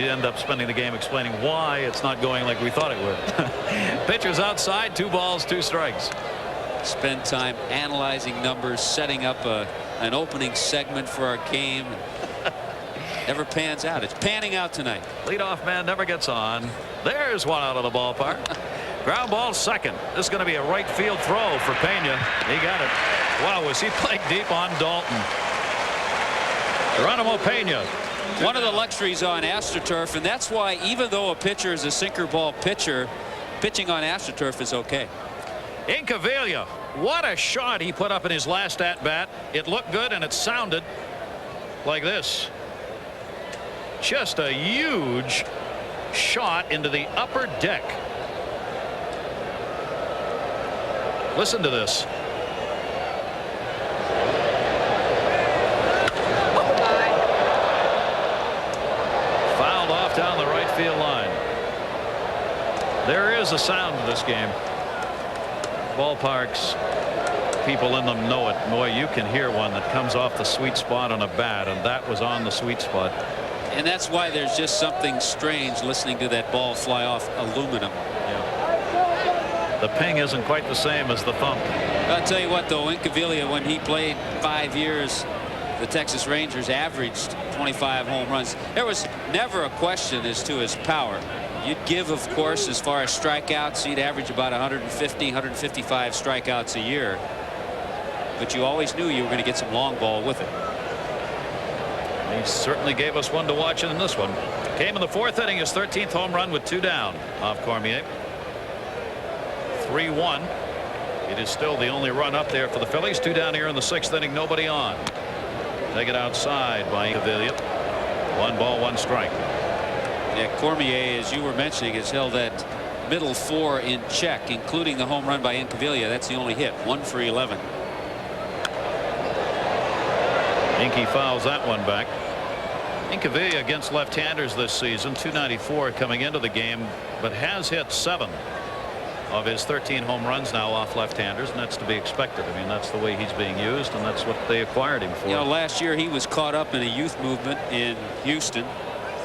end up spending the game explaining why it's not going like we thought it would. Pitchers outside, 2 balls, 2 strikes. Spend time analyzing numbers, setting up an opening segment for our game. Never pans out. It's panning out tonight. Leadoff man never gets on. There's one out of the ballpark. Ground ball second. This is going to be a right field throw for Pena. He got it. Wow, was he playing deep on Daulton? Geronimo Pena. One of the luxuries on AstroTurf, and that's why even though a pitcher is a sinker ball pitcher, pitching on AstroTurf is okay. Incaviglia, what a shot he put up in his last at bat. It looked good and it sounded like this. Just a huge shot into the upper deck. Listen to this. Fouled off down the right field line. There is a sound to this game. Ballparks, people in them know it. Boy, you can hear one that comes off the sweet spot on a bat, and that was on the sweet spot. And that's why there's just something strange listening to that ball fly off aluminum. Yeah. The ping isn't quite the same as the thump. I'll tell you what, though, Incaviglia, when he played 5 years, the Texas Rangers averaged 25 home runs. There was never a question as to his power. You'd give, of course, as far as strikeouts, he'd average about 150, 155 strikeouts a year. But you always knew you were going to get some long ball with it. He certainly gave us one to watch in this one. Came in the 4th inning, his 13th home run with 2 down off Cormier. 3-1. It is still the only run up there for the Phillies. 2 down here in the 6th inning. Nobody on. Take it outside by Incaviglia. 1 ball, 1 strike. Yeah, Cormier, as you were mentioning, has held that middle 4 in check, including the home run by Incaviglia. That's the only hit. 1 for 11. Inky fouls that one back. Incaviglia against left-handers this season, .294 coming into the game, but has hit 7 of his 13 home runs now off left-handers, and that's to be expected. I mean, that's the way he's being used, and that's what they acquired him for. You know, last year he was caught up in a youth movement in Houston.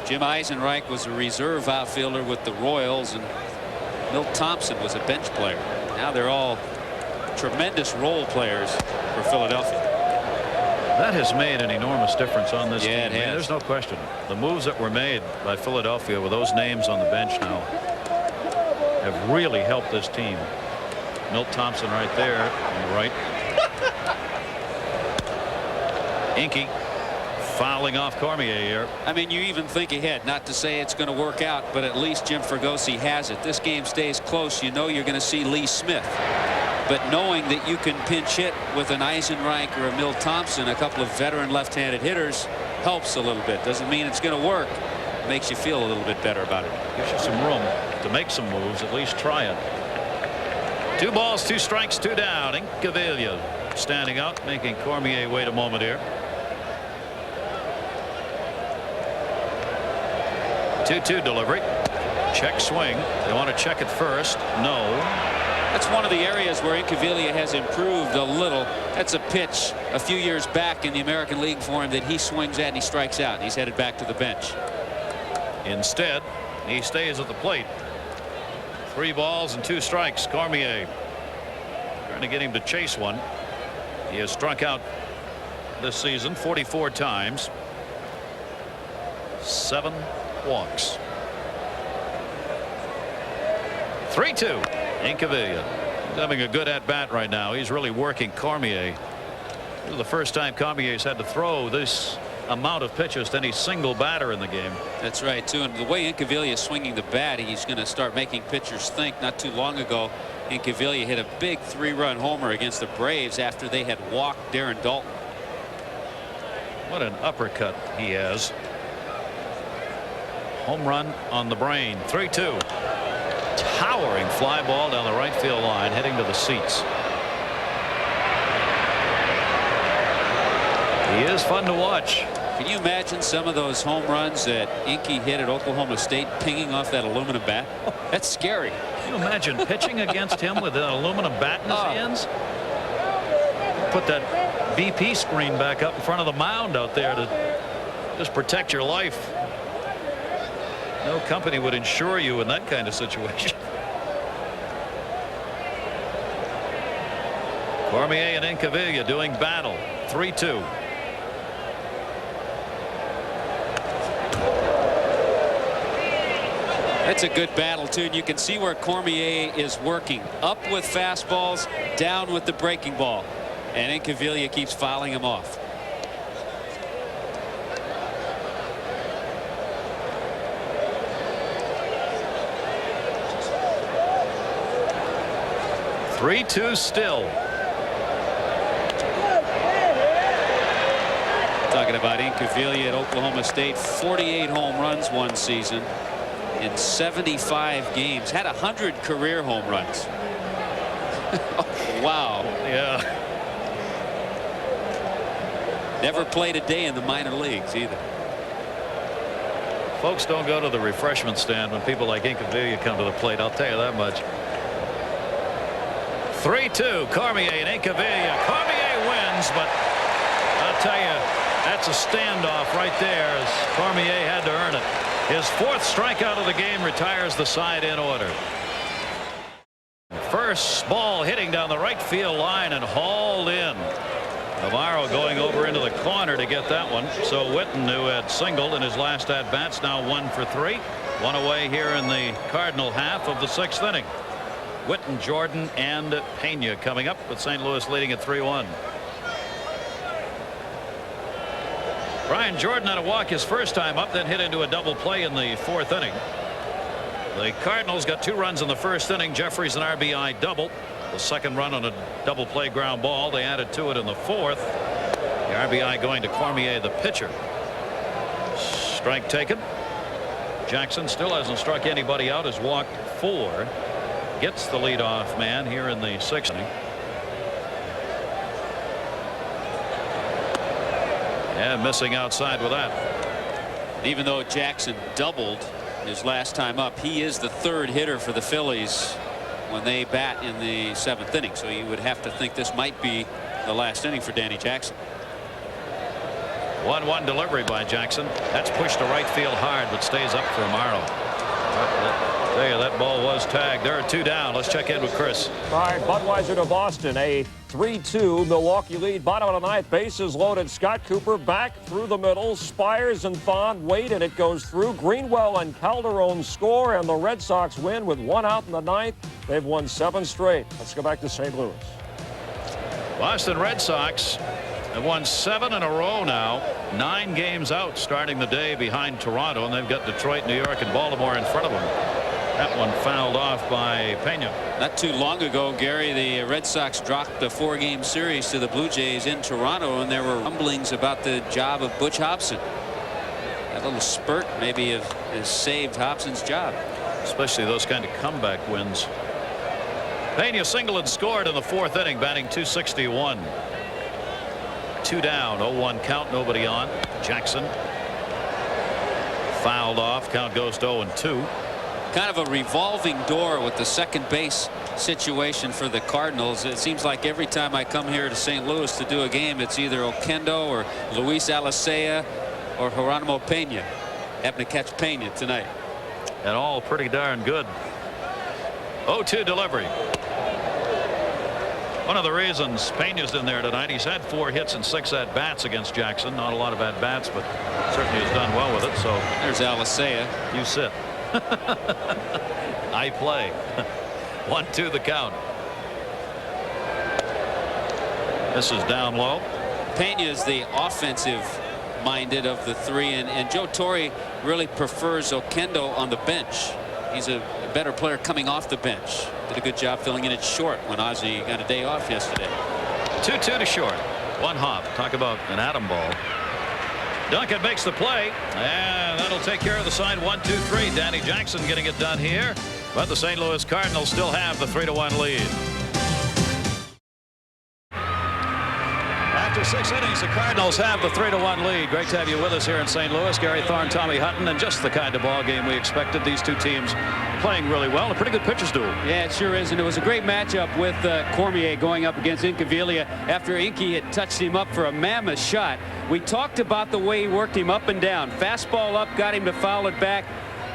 Jim Eisenreich was a reserve outfielder with the Royals, and Milt Thompson was a bench player. Now they're all tremendous role players for Philadelphia. That has made an enormous difference on this team. It has. There's no question. The moves that were made by Philadelphia with those names on the bench now have really helped this team. Milt Thompson right there on the right. Inky fouling off Cormier here. I mean, you even think ahead, not to say it's going to work out, but at least Jim Fregosi has it. This game stays close. You know you're going to see Lee Smith. But knowing that you can pinch hit with an Eisenreich or a Milt Thompson, a couple of veteran left-handed hitters, helps a little bit. Doesn't mean it's going to work. Makes you feel a little bit better about it. Gives you some room to make some moves, at least try it. 2 balls, 2 strikes, 2 down. Incaviglia standing out, making Cormier wait a moment here. 2-2 delivery. Check swing. They want to check it first. No. That's one of the areas where Incaviglia has improved a little. That's a pitch a few years back in the American League for him that he swings at and he strikes out, and he's headed back to the bench. Instead, he stays at the plate. 3 balls and 2 strikes. Cormier trying to get him to chase one. He has struck out this season 44 times. 7 walks. 3-2. Incaviglia. He's having a good at-bat right now. He's really working Cormier. This is the first time Cormier's had to throw this amount of pitches to any single batter in the game. That's right, too. And the way Incaviglia is swinging the bat, he's going to start making pitchers think. Not too long ago, Incaviglia hit a big 3-run homer against the Braves after they had walked Darren Dalton. What an uppercut he has. Home run on the brain. 3-2. Towering fly ball down the right field line, heading to the seats. He is fun to watch. Can you imagine some of those home runs that Inky hit at Oklahoma State pinging off that aluminum bat? That's scary. Can you imagine pitching against him with an aluminum bat in his hands? Put that BP screen back up in front of the mound out there to just protect your life. No company would insure you in that kind of situation. Cormier and Incaviglia doing battle. 3-2. That's a good battle, too. And you can see where Cormier is working. Up with fastballs, down with the breaking ball. And Incaviglia keeps fouling him off. Three-two still. Talking about Incaviglia at Oklahoma State, 48 home runs one season in 75 games. Had 100 career home runs. Wow. Yeah. Never played a day in the minor leagues either. Folks don't go to the refreshment stand when people like Incaviglia come to the plate. I'll tell you that much. 3-2. Cormier and Incaviglia. Cormier wins, but I'll tell you, that's a standoff right there as Cormier had to earn it. His 4th strikeout of the game retires the side in order. First ball hitting down the right field line and hauled in. Navarro going over into the corner to get that one. So Witten, who had singled in his last at bats, now 1 for 3. One away here in the Cardinal half of the 6th inning. Witten, Jordan, and Pena coming up with St. Louis leading at 3-1. Brian Jordan had a walk his first time up, then hit into a double play in the fourth inning. The Cardinals got 2 runs in the first inning. Jeffries an RBI double. The second run on a double play ground ball. They added to it in the fourth. The RBI going to Cormier, the pitcher. Strike taken. Jackson still hasn't struck anybody out. Has walked 4. Gets the leadoff man here in the 6th inning. And missing outside with that. Even though Jackson doubled his last time up, he is the 3rd hitter for the Phillies when they bat in the 7th inning. So you would have to think this might be the last inning for Danny Jackson. 1-1 delivery by Jackson. That's pushed to right field hard, but stays up for Amaro. There, that ball was tagged. There are 2 down. Let's check in with Chris. All right, Budweiser to Boston. A 3-2 Milwaukee lead. Bottom of the 9th. Bases loaded. Scott Cooper back through the middle. Spires and Thon wait, and it goes through. Greenwell and Calderon score, and the Red Sox win with 1 out in the 9th. They've won 7 straight. Let's go back to St. Louis. Boston Red Sox have won 7 in a row now. 9 games out starting the day behind Toronto, and they've got Detroit, New York, and Baltimore in front of them. That one fouled off by Pena. Not too long ago, Gary, the Red Sox dropped the 4-game series to the Blue Jays in Toronto, and there were rumblings about the job of Butch Hobson. That little spurt maybe has saved Hobson's job. Especially those kind of comeback wins. Pena singled and scored in the 4th inning, batting .261. 2 down, 0-1 count, nobody on. Jackson fouled off. Count goes to 0-2. Kind of a revolving door with the second base situation for the Cardinals. It seems like every time I come here to St. Louis to do a game, it's either Oquendo or Luis Alicea or Geronimo Pena. Happened to catch Pena tonight. And all pretty darn good. 0-2 delivery. One of the reasons Pena's in there tonight, he's had 4 hits and 6 at-bats against Jackson. Not a lot of at-bats, but certainly has done well with it. So there's Alicea. You sit. I play. 1-2 the count. This is down low. Pena is the offensive minded of the 3, and Joe Torre really prefers Oquendo on the bench. He's a better player coming off the bench. Did a good job filling in at short when Ozzie got a day off yesterday. 2-2 to short. 1 hop. Talk about an atom ball. Duncan makes the play, and that'll take care of the side. 1-2-3. Danny Jackson getting it done here, but the St. Louis Cardinals still have the 3-1 lead. After 6 innings, the Cardinals have the 3-1 lead. Great to have you with us here in St. Louis. Gary Thorne, Tommy Hutton, and just the kind of ball game we expected. These 2 teams playing really well. A pretty good pitchers duel. Yeah, it sure is, and it was a great matchup with Cormier going up against Incaviglia after Inky had touched him up for a mammoth shot. We talked about the way he worked him up and down. Fastball up, got him to foul it back.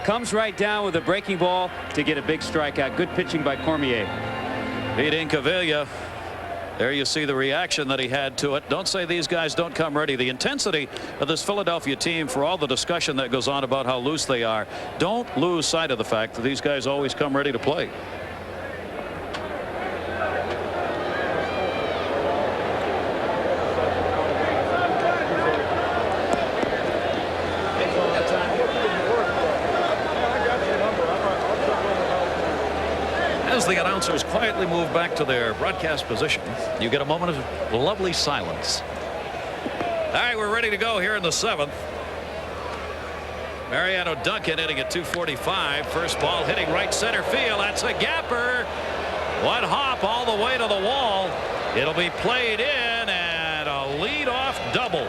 Comes right down with a breaking ball to get a big strikeout. Good pitching by Cormier. Beat Incaviglia. There you see the reaction that he had to it. Don't say these guys don't come ready. The intensity of this Philadelphia team, for all the discussion that goes on about how loose they are, don't lose sight of the fact that these guys always come ready to play. As the announcers quietly move back to their broadcast position, you get a moment of lovely silence. All right, we're ready to go here in the 7th. Mariano Duncan hitting at .245. First ball hitting right center field. That's a gapper. 1 hop all the way to the wall. It'll be played in, and a leadoff double.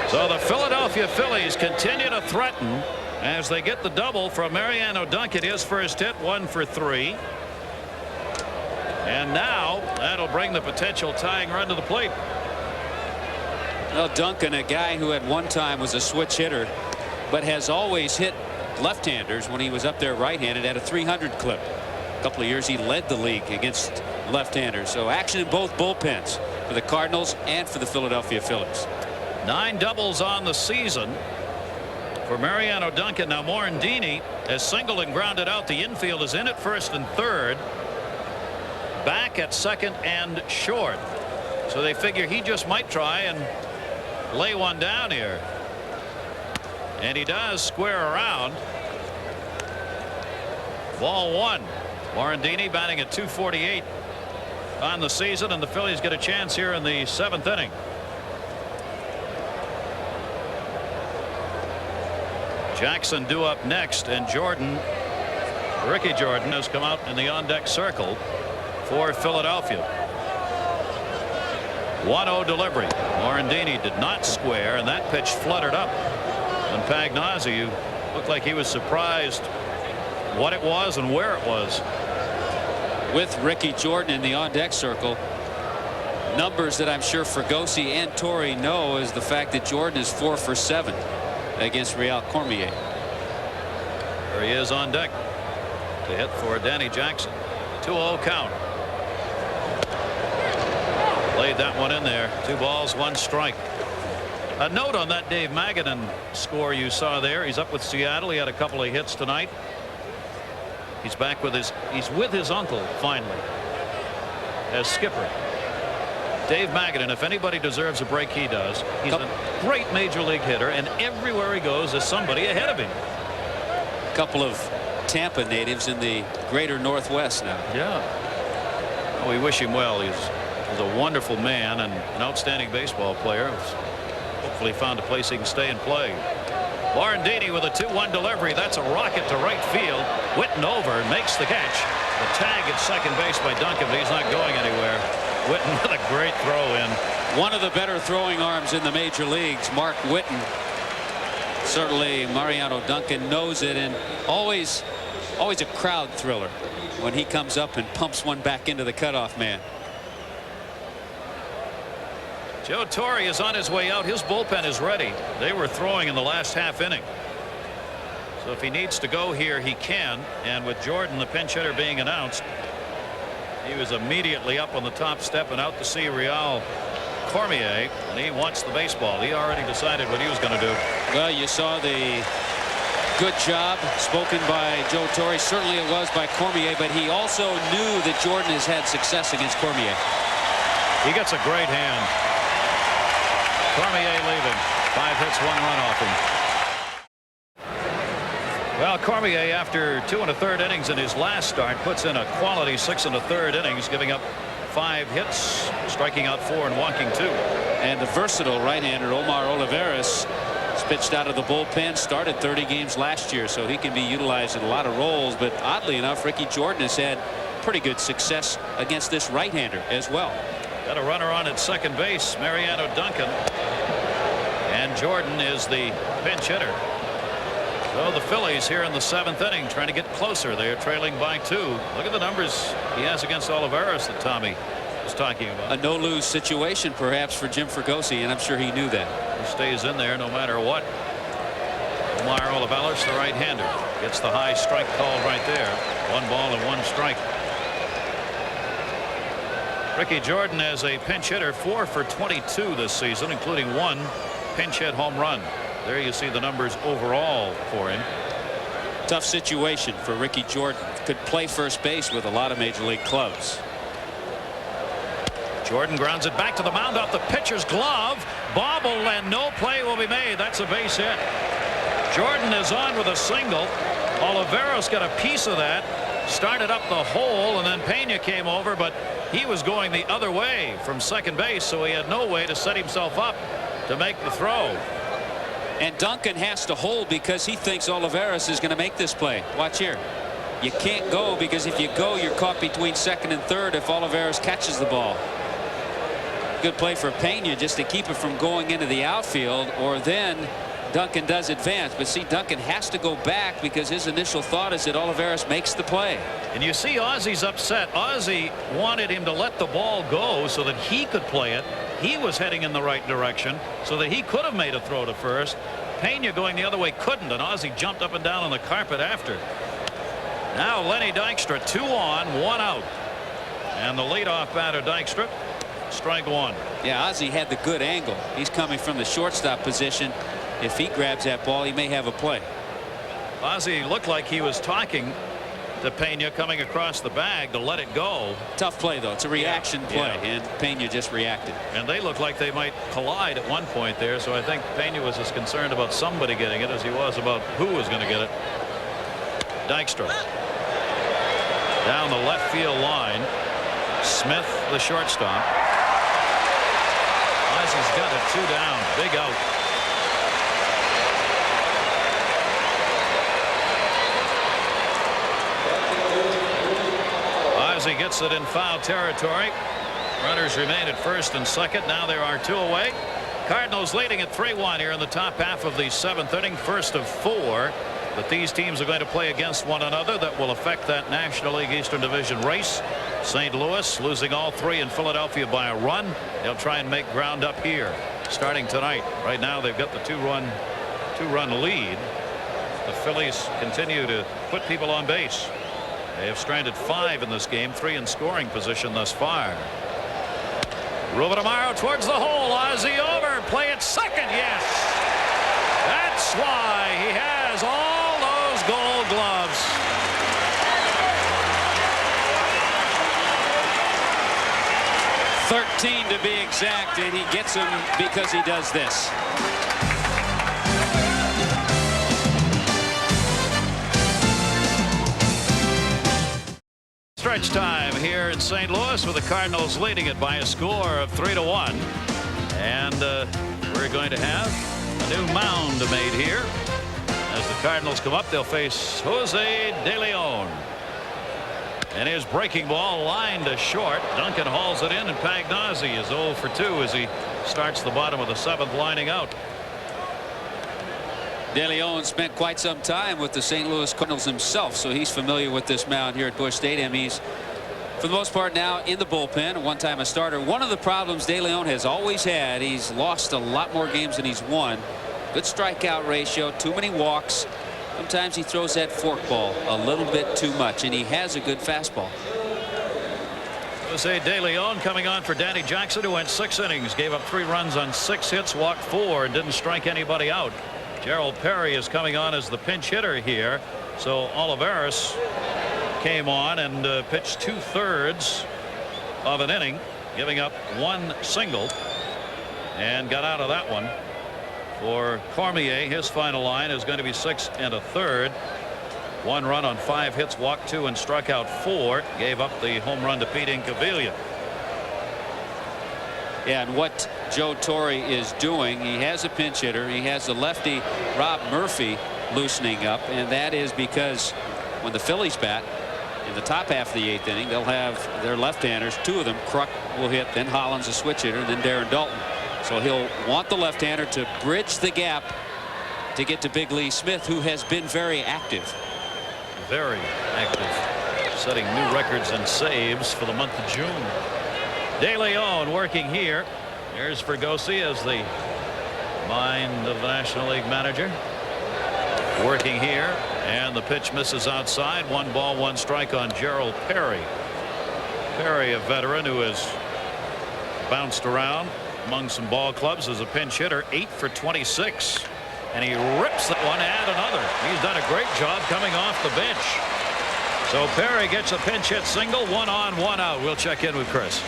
So the Philadelphia Phillies continue to threaten as they get the double from Mariano Duncan. His first hit, 1 for 3. And now that'll bring the potential tying run to the plate. Well, Duncan, a guy who at one time was a switch hitter, but has always hit left-handers when he was up there right-handed at a 300 clip. A couple of years he led the league against left-handers. So action in both bullpens for the Cardinals and for the Philadelphia Phillies. 9 doubles on the season for Mariano Duncan. Now Morandini has singled and grounded out. The infield is in at first and third, back at second and short. So they figure he just might try and lay one down here. And he does square around. Ball one. Morandini batting at .248 on the season, and the Phillies get a chance here in the 7th inning. Jackson due up next, and Ricky Jordan has come out in the on-deck circle for Philadelphia. 1-0 delivery. Morandini did not square, and that pitch fluttered up. And Pagnozzi looked like he was surprised what it was and where it was. With Ricky Jordan in the on-deck circle, numbers that I'm sure Fregosi and Torre know is the fact that Jordan is 4 for 7 against Real Cormier. There he is on deck to hit for Danny Jackson. 2-0 count. Laid that one in there. 2 balls, 1 strike. A note on that Dave Magadan score you saw there. He's up with Seattle. He had a couple of hits tonight. He's back with his uncle finally as skipper. Dave Magadan, if anybody deserves a break, he does. He's a great major league hitter, and everywhere he goes there's somebody ahead of him. A couple of Tampa natives in the greater Northwest now. Yeah. Oh, we wish him well. He's a wonderful man and an outstanding baseball player. Hopefully found a place he can stay and play. Morandini with a 2-1 delivery. That's a rocket to right field. Whitten over, makes the catch. The tag at second base by Duncan, but he's not going anywhere. Whitten with a great throw in. One of the better throwing arms in the major leagues, Mark Whitten. Certainly Mariano Duncan knows it, and always a crowd thriller when he comes up and pumps one back into the cutoff man. Joe Torre is on his way out. His bullpen is ready. They were throwing in the last half inning. So if he needs to go here, he can. And with Jordan, the pinch hitter, being announced, he was immediately up on the top step and out to see Real Cormier. And he wants the baseball. He already decided what he was going to do. Well, you saw the good job spoken by Joe Torre. Certainly it was by Cormier, but he also knew that Jordan has had success against Cormier. He gets a great hand. Cormier leaving. 5 hits, 1 run off him. Well, Cormier, after 2 1/3 innings in his last start, puts in a quality 6 1/3 innings, giving up 5 hits, striking out 4 and walking 2. And the versatile right-hander Omar Olivares is pitched out of the bullpen, started 30 games last year, so he can be utilized in a lot of roles. But oddly enough, Ricky Jordan has had pretty good success against this right-hander as well. Got a runner on at second base, Mariano Duncan. And Jordan is the pinch hitter. So the Phillies here in the 7th inning trying to get closer. They are trailing by 2. Look at the numbers he has against Olivares that Tommy was talking about. A no-lose situation perhaps for Jim Fregosi, and I'm sure he knew that. He stays in there no matter what. Omar Olivares, the right-hander, gets the high strike call right there. 1 ball and 1 strike. Ricky Jordan as a pinch hitter, 4 for 22 this season, including 1 pinch hit home run. There you see the numbers overall for him. Tough situation for Ricky Jordan. Could play first base with a lot of major league clubs. Jordan grounds it back to the mound off the pitcher's glove. Bobble, and no play will be made. That's a base hit. Jordan is on with a single. Olivares got a piece of that. Started up the hole, and then Pena came over, but he was going the other way from second base, so he had no way to set himself up to make the throw. And Duncan has to hold because he thinks Olivares is going to make this play. Watch here. You can't go because if you go, you're caught between second and third if Olivares catches the ball. Good play for Pena just to keep it from going into the outfield, or then Duncan does advance. But see, Duncan has to go back because his initial thought is that Olivares makes the play. And you see Ozzy's upset. Ozzy wanted him to let the ball go so that he could play it. He was heading in the right direction so that he could have made a throw to first. Pena going the other way couldn't, and Ozzy jumped up and down on the carpet after. Now Lenny Dykstra, 2 on, 1 out. And the leadoff batter, Dykstra, strike 1. Yeah, Ozzy had the good angle. He's coming from the shortstop position. If he grabs that ball, he may have a play. Ozzy looked like he was talking to Pena coming across the bag to let it go. Tough play, though. It's a reaction play, and Pena just reacted. And they looked like they might collide at one point there, so I think Pena was as concerned about somebody getting it as he was about who was going to get it. Dykstra down the left field line. Smith, the shortstop. Ozzy's got it, 2 down, big out. Ozzy gets it in foul territory. Runners remain at first and second. Now there are 2 away. Cardinals leading at 3-1 here in the top half of the 7th inning, first of 4. But these teams are going to play against one another. That will affect that National League Eastern Division race. St. Louis losing all 3 in Philadelphia by a run. They'll try and make ground up here starting tonight. Right now they've got the two-run lead. The Phillies continue to put people on base. They have stranded 5 in this game, 3 in scoring position thus far. Ruben Amaro towards the hole. Ozzy over. Play at second. Yes. That's why he has all those gold gloves. $13 to be exact, and he gets them because he does this. Stretch time here in St. Louis with the Cardinals leading it by a score of 3-1. And we're going to have a new mound made here. As the Cardinals come up, they'll face Jose De Leon. And his breaking ball lined to short. Duncan hauls it in, and Pagnozzi is 0 for 2 as he starts the bottom of the 7th lining out. De Leon spent quite some time with the St. Louis Cardinals himself, so he's familiar with this mound here at Busch Stadium. He's, for the most part, now in the bullpen, one time a starter. One of the problems De Leon has always had, he's lost a lot more games than he's won. Good strikeout ratio, too many walks. Sometimes he throws that forkball a little bit too much, and he has a good fastball. Jose De Leon coming on for Danny Jackson, who went 6 innings, gave up 3 runs on 6 hits, walked 4, and didn't strike anybody out. Gerald Perry is coming on as the pinch hitter here. So Olivares came on and pitched 2/3 of an inning, giving up 1 single, and got out of that one. For Cormier, his final line is going to be 6 1/3. 1 run on 5 hits, walked 2, and struck out 4. Gave up the home run to Pete Incaviglia. Yeah, and what Joe Torre is doing, he has a pinch hitter. He has the lefty Rob Murphy loosening up, and that is because when the Phillies bat in the top half of the 8th inning, they'll have their left-handers, 2 of them. Kruk will hit, then Hollins a switch hitter, and then Darren Dalton. So he'll want the left-hander to bridge the gap to get to Big Lee Smith, who has been very active. Very active, setting new records in saves for the month of June. De Leon working here. Here's Fregosi as the mind of the National League manager. Working here, and the pitch misses outside. 1 ball, 1 strike on Gerald Perry. Perry, a veteran who has bounced around among some ball clubs as a pinch hitter, 8 for 26. And he rips that one and another. He's done a great job coming off the bench. So Perry gets a pinch hit single, 1 on, 1 out. We'll check in with Chris.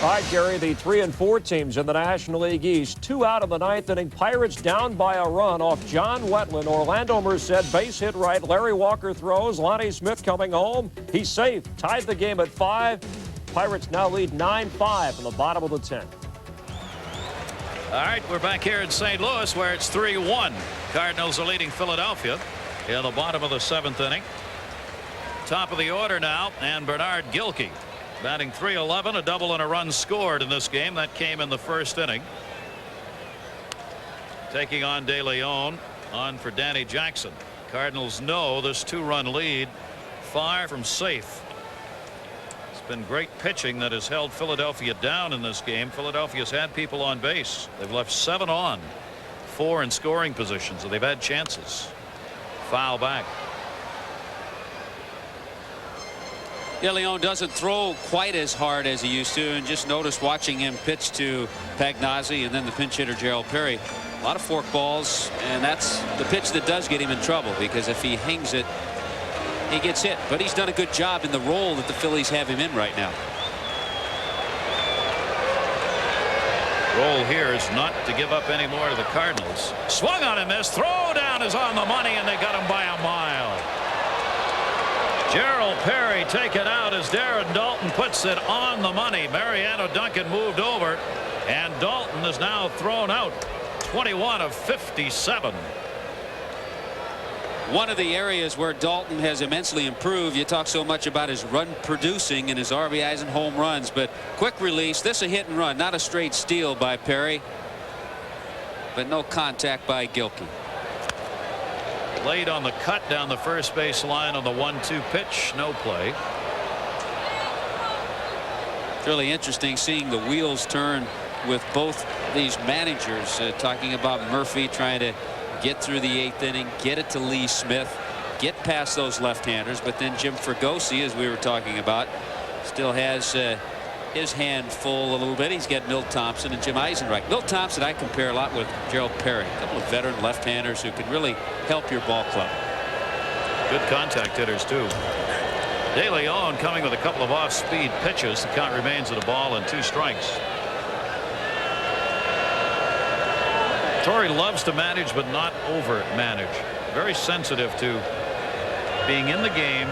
All right, Gary, the 3 and 4 teams in the National League East. 2 out of the 9th inning. Pirates down by a run off John Wetland. Orlando Merced base hit right. Larry Walker throws. Lonnie Smith coming home. He's safe. Tied the game at 5. Pirates now lead 9-5 in the bottom of the 10th. All right, we're back here in St. Louis where it's 3-1. Cardinals are leading Philadelphia in the bottom of the 7th inning. Top of the order now, and Bernard Gilkey batting .311, a double and a run scored in this game. That came in the 1st inning. Taking on De Leon, on for Danny Jackson. Cardinals know this 2-run lead far from safe. It's been great pitching that has held Philadelphia down in this game. Philadelphia's had people on base. They've left 7 on, 4 in scoring position, so they've had chances. Foul back. De Leon doesn't throw quite as hard as he used to, and just noticed watching him pitch to Pagnozzi and then the pinch hitter Gerald Perry. A lot of fork balls, and that's the pitch that does get him in trouble, because if he hangs it he gets hit. But he's done a good job in the role that the Phillies have him in right now. Role here is not to give up any more to the Cardinals. Swung on and missed. Throw down is on the money, and they got him by a mile. Gerald Perry taken out as Darren Daulton puts it on the money. Mariano Duncan moved over, and Daulton is now thrown out. 21 of 57. One of the areas where Daulton has immensely improved. You talk so much about his run producing and his RBIs and home runs, but quick release. This a hit and run, not a straight steal by Perry, but no contact by Gilkey. Late on the cut down the first base line on the 1-2 pitch. No play. It's really interesting seeing the wheels turn with both these managers, talking about Murphy trying to get through the 8th inning, get it to Lee Smith, get past those left-handers, but then Jim Fregosi, as we were talking about, still has his hand full a little bit. He's got Milt Thompson and Jim Eisenreich. Milt Thompson I compare a lot with Gerald Perry, a couple of veteran left-handers who can really help your ball club. Good contact hitters too. De Leon coming with a couple of off-speed pitches. The count remains at a ball and 2 strikes. Torrey loves to manage but not over manage. Very sensitive to being in the game,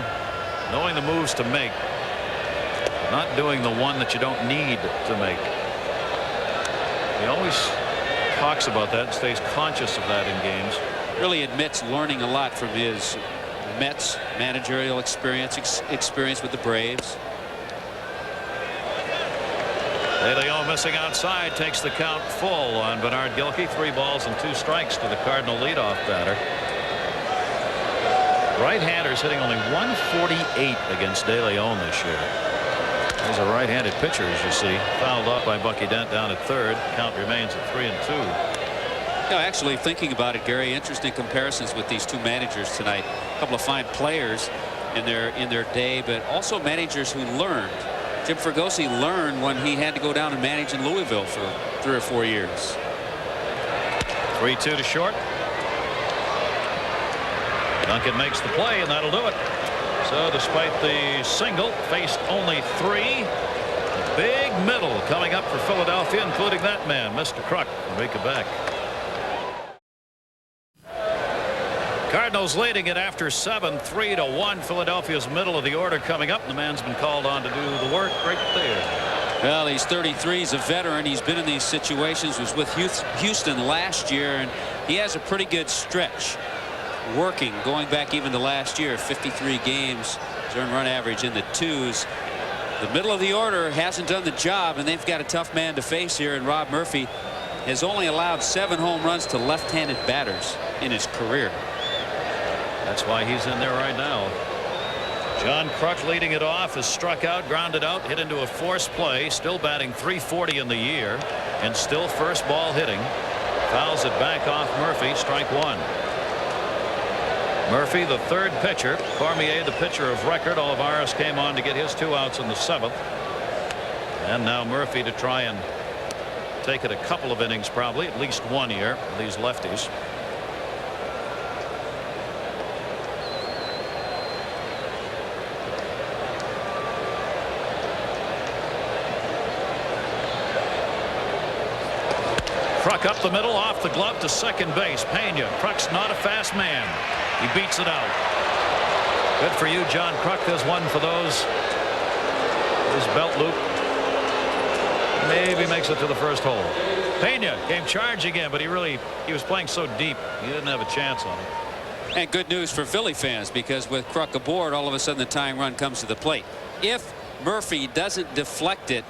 knowing the moves to make, not doing the one that you don't need to make. He always talks about that and stays conscious of that in games. Really admits learning a lot from his Mets managerial experience with the Braves. De Leon missing outside takes the count full on Bernard Gilkey. 3 balls and 2 strikes to the Cardinal leadoff batter. Right-handers hitting only 148 against De Leon this year. He's a right-handed pitcher, as you see. Fouled off by Bucky Dent down at third. Count remains at 3-2. You know, actually thinking about it, Gary, interesting comparisons with these 2 managers tonight. A couple of fine players in their day, but also managers who learned. Jim Fregosi learned when he had to go down and manage in Louisville for 3 or 4 years. 3-2 to short. Duncan makes the play, and that'll do it. So despite the single, faced only 3. Big middle coming up for Philadelphia, including that man, Mr. Kruk, Rika Beck. Cardinals leading it after 7, 3-1. Philadelphia's middle of the order coming up. The man's been called on to do the work right there. Well, he's 33. He's a veteran. He's been in these situations. Was with Houston last year, and he has a pretty good stretch working, going back even to last year. 53 games. His earned run average in the 2s. The middle of the order hasn't done the job, and they've got a tough man to face here. And Rob Murphy has only allowed 7 home runs to left-handed batters in his career. That's why he's in there right now. John Kruk leading it off, is struck out, grounded out, hit into a force play, still batting .340 in the year, and still first ball hitting. Fouls it back off Murphy, strike 1. Murphy, the 3rd pitcher. Cormier, the pitcher of record. Olivares came on to get his 2 outs in the 7th. And now Murphy to try and take it a couple of innings, probably, at least 1 here, these lefties. Kruk up the middle, off the glove to second base. Pena. Kruk's not a fast man. He beats it out. Good for you, John Kruk. There's one for those. His belt loop. Maybe makes it to the first hole. Pena came charging in, but he was playing so deep, he didn't have a chance on it. And good news for Philly fans, because with Kruk aboard, all of a sudden the tying run comes to the plate. If Murphy doesn't deflect it,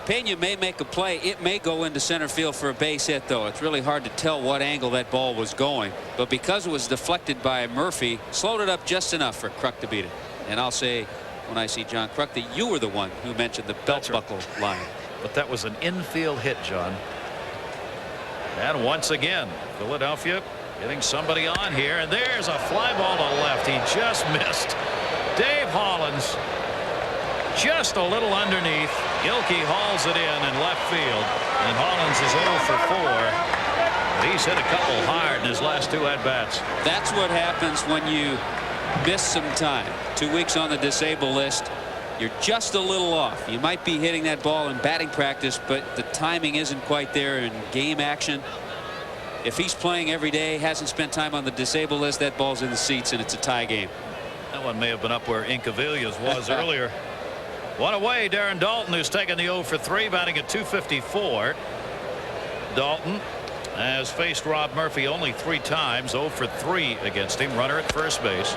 Pena may make a play. It may go into center field for a base hit, though. It's really hard to tell what angle that ball was going. But because it was deflected by Murphy, slowed it up just enough for Kruk to beat it. And I'll say, when I see John Kruk, that you were the one who mentioned the belt buckle line. But that was an infield hit, John. And once again, Philadelphia getting somebody on here. And there's a fly ball to left. He just missed. Dave Hollins just a little underneath. Gilkey hauls it in left field, and Hollins is 0 for 4. But he's hit a couple hard in his last 2 at-bats. That's what happens when you missed some time. 2 weeks on the disabled list. You're just a little off. You might be hitting that ball in batting practice, but the timing isn't quite there in game action. If he's playing every day, hasn't spent time on the disabled list, that ball's in the seats and it's a tie game. That one may have been up where Incavillas was earlier. One away, Darren Daulton, who's taken the 0 for 3, batting at .254. Daulton has faced Rob Murphy only 3 times, 0 for 3 against him. Runner at first base.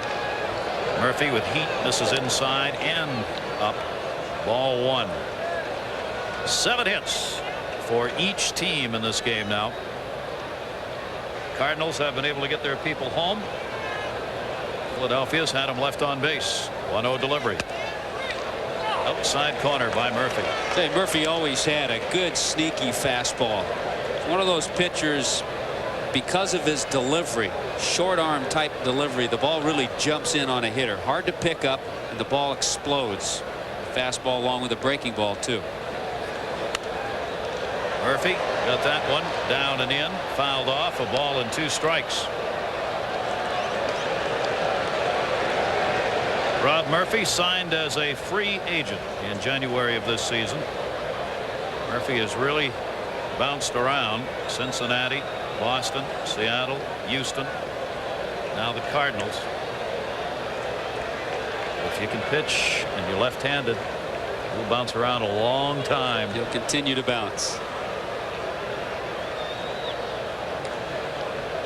Murphy with heat misses inside and up. Ball 1. 7 hits for each team in this game now. Cardinals have been able to get their people home. Philadelphia's had them left on base. 1-0 delivery. Outside corner by Murphy. Say, Murphy always had a good sneaky fastball. One of those pitchers, because of his delivery, short arm type delivery, the ball really jumps in on a hitter. Hard to pick up, and the ball explodes. Fastball along with a breaking ball too. Murphy got that one down and in, fouled off, a ball and 2 strikes. Rob Murphy signed as a free agent in January of this season. Murphy has really bounced around. Cincinnati, Boston, Seattle, Houston, now the Cardinals. If you can pitch and you're left-handed, you'll bounce around a long time. He'll continue to bounce.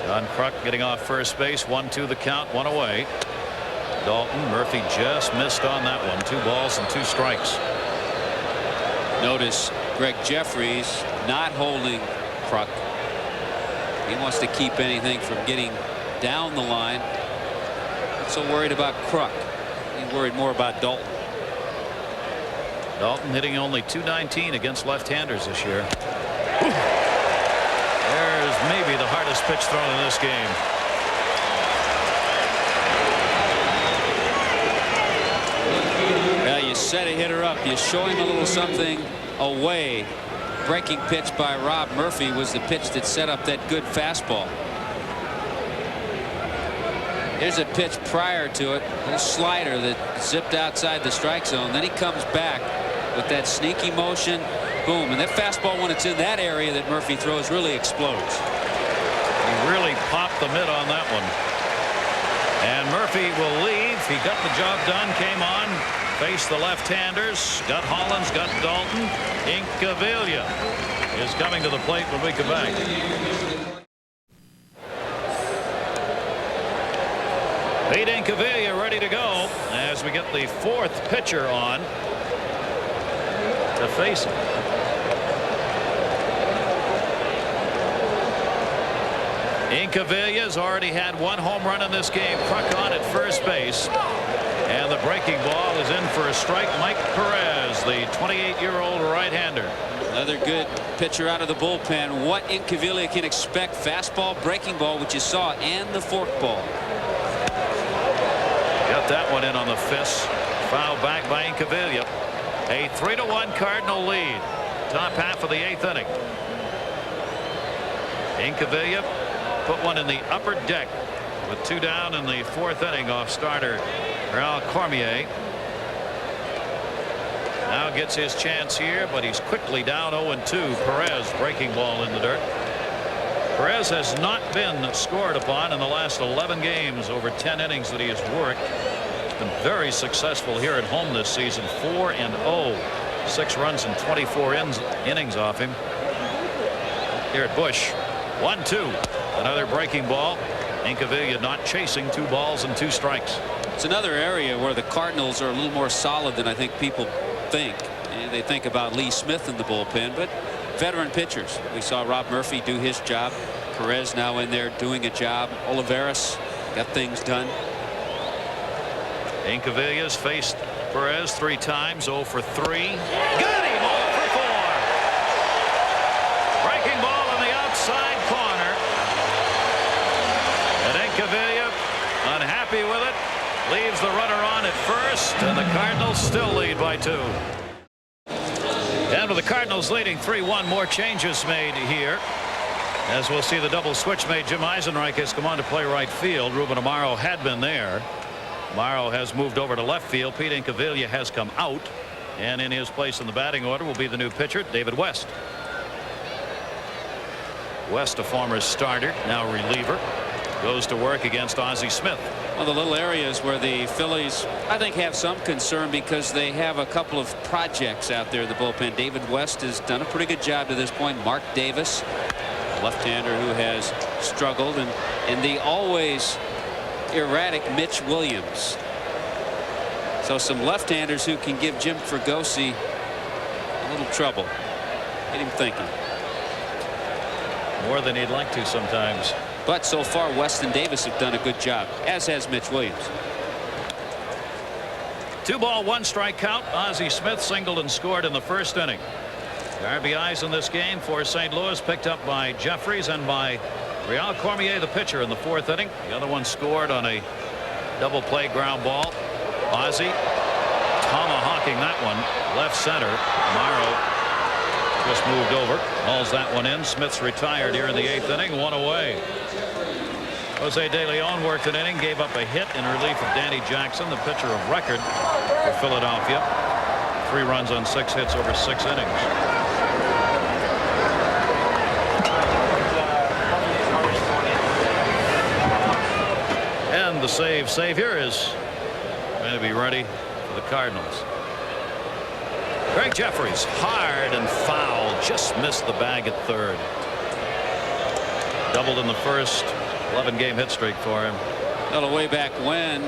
John Kruk getting off first base. 1-2 the count, 1 away. Daulton. Murphy just missed on that one. 2 balls and 2 strikes. Notice Greg Jeffries not holding Kruk. He wants to keep anything from getting down the line. Not so worried about Kruk. He's worried more about Daulton. Daulton hitting only .219 against left-handers this year. There's maybe the hardest pitch thrown in this game. Now you set a hitter up. You show him a little something away. Breaking pitch by Rob Murphy was the pitch that set up that good fastball. Here's a pitch prior to it, a little slider that zipped outside the strike zone. Then he comes back with that sneaky motion. Boom. And that fastball, when it's in that area that Murphy throws, really explodes. He really popped the mid on that one. And Murphy will leave. He got the job done, came on, faced the left-handers, got Hollins, got Daulton. Incaviglia is coming to the plate when we come back. Pete Incaviglia ready to go as we get the 4th pitcher on to face him. Incaviglia's already had 1 home run in this game. Kruk on at first base. And the breaking ball is in for a strike. Mike Perez, the 28-year-old right-hander. Another good pitcher out of the bullpen. What Incaviglia can expect. Fastball, breaking ball, which you saw, and the forkball. Got that one in on the fist. Foul back by Incaviglia. A 3-1 Cardinal lead. Top half of the 8th inning. Incaviglia put one in the upper deck with 2 down in the 4th inning off starter Raul Cormier. Now gets his chance here, but he's quickly down 0-2. Perez breaking ball in the dirt. Perez has not been scored upon in the last 11 games over 10 innings that he has worked. He's been very successful here at home this season. 4-0. 6 runs in 24 innings off him. Here at Busch. 1-2. Another breaking ball. Incaviglia not chasing. 2 balls and 2 strikes. It's another area where the Cardinals are a little more solid than I think people think. And they think about Lee Smith in the bullpen, but veteran pitchers. We saw Rob Murphy do his job. Perez now in there doing a job. Olivares got things done. Incaviglia's faced Perez 3 times. 0 for 3. Got him. 0 for 4. Breaking ball in the outside corner. And Incaviglia unhappy with it. Leaves the runner on at first, and the Cardinals still lead by 2. And with the Cardinals leading 3-1, more changes made here. As we'll see the double switch made. Jim Eisenreich has come on to play right field. Ruben Amaro had been there. Morrow has moved over to left field. Pete Incaviglia has come out, and in his place in the batting order will be the new pitcher, David West. West, a former starter, now reliever, goes to work against Ozzie Smith. One of the little areas where the Phillies, I think, have some concern because they have a couple of projects out there in the bullpen. David West has done a pretty good job to this point. Mark Davis, a left-hander who has struggled, and the always erratic Mitch Williams. So some left-handers who can give Jim Fregosi a little trouble. Get him thinking. More than he'd like to sometimes. But so far, West and Davis have done a good job, as has Mitch Williams. 2 ball, 1 strike count. Ozzie Smith singled and scored in the first inning. The RBIs in this game for St. Louis picked up by Jeffries and by Real Cormier, the pitcher, in the 4th inning. The other one scored on a double play ground ball. Ozzie tomahawking that one left center. Morrow just moved over, hauls that one in. Smith's retired here in the 8th inning, 1 away. Jose De Leon worked an inning, gave up a hit in relief of Danny Jackson, the pitcher of record for Philadelphia. 3 runs on 6 hits over 6 innings. And the save here is going to be ready for the Cardinals. Greg Jeffries, hard and foul, just missed the bag at third. Doubled in the first, 11-game hit streak for him. Well, way back when,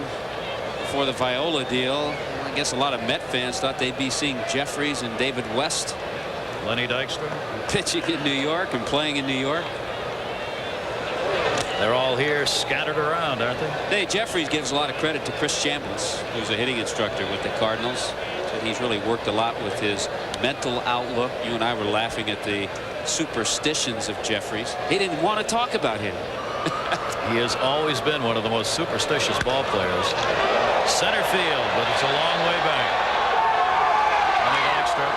before the Viola deal, I guess a lot of Met fans thought they'd be seeing Jeffries and David West. Lenny Dykstra pitching in New York and playing in New York. They're all here scattered around, aren't they? Hey, Jeffries gives a lot of credit to Chris Chambliss, who's a hitting instructor with the Cardinals. And he's really worked a lot with his mental outlook. You and I were laughing at the superstitions of Jeffries. He didn't want to talk about him. He has always been one of the most superstitious ball players. Center field, but it's a long way back. Lenny Dykstra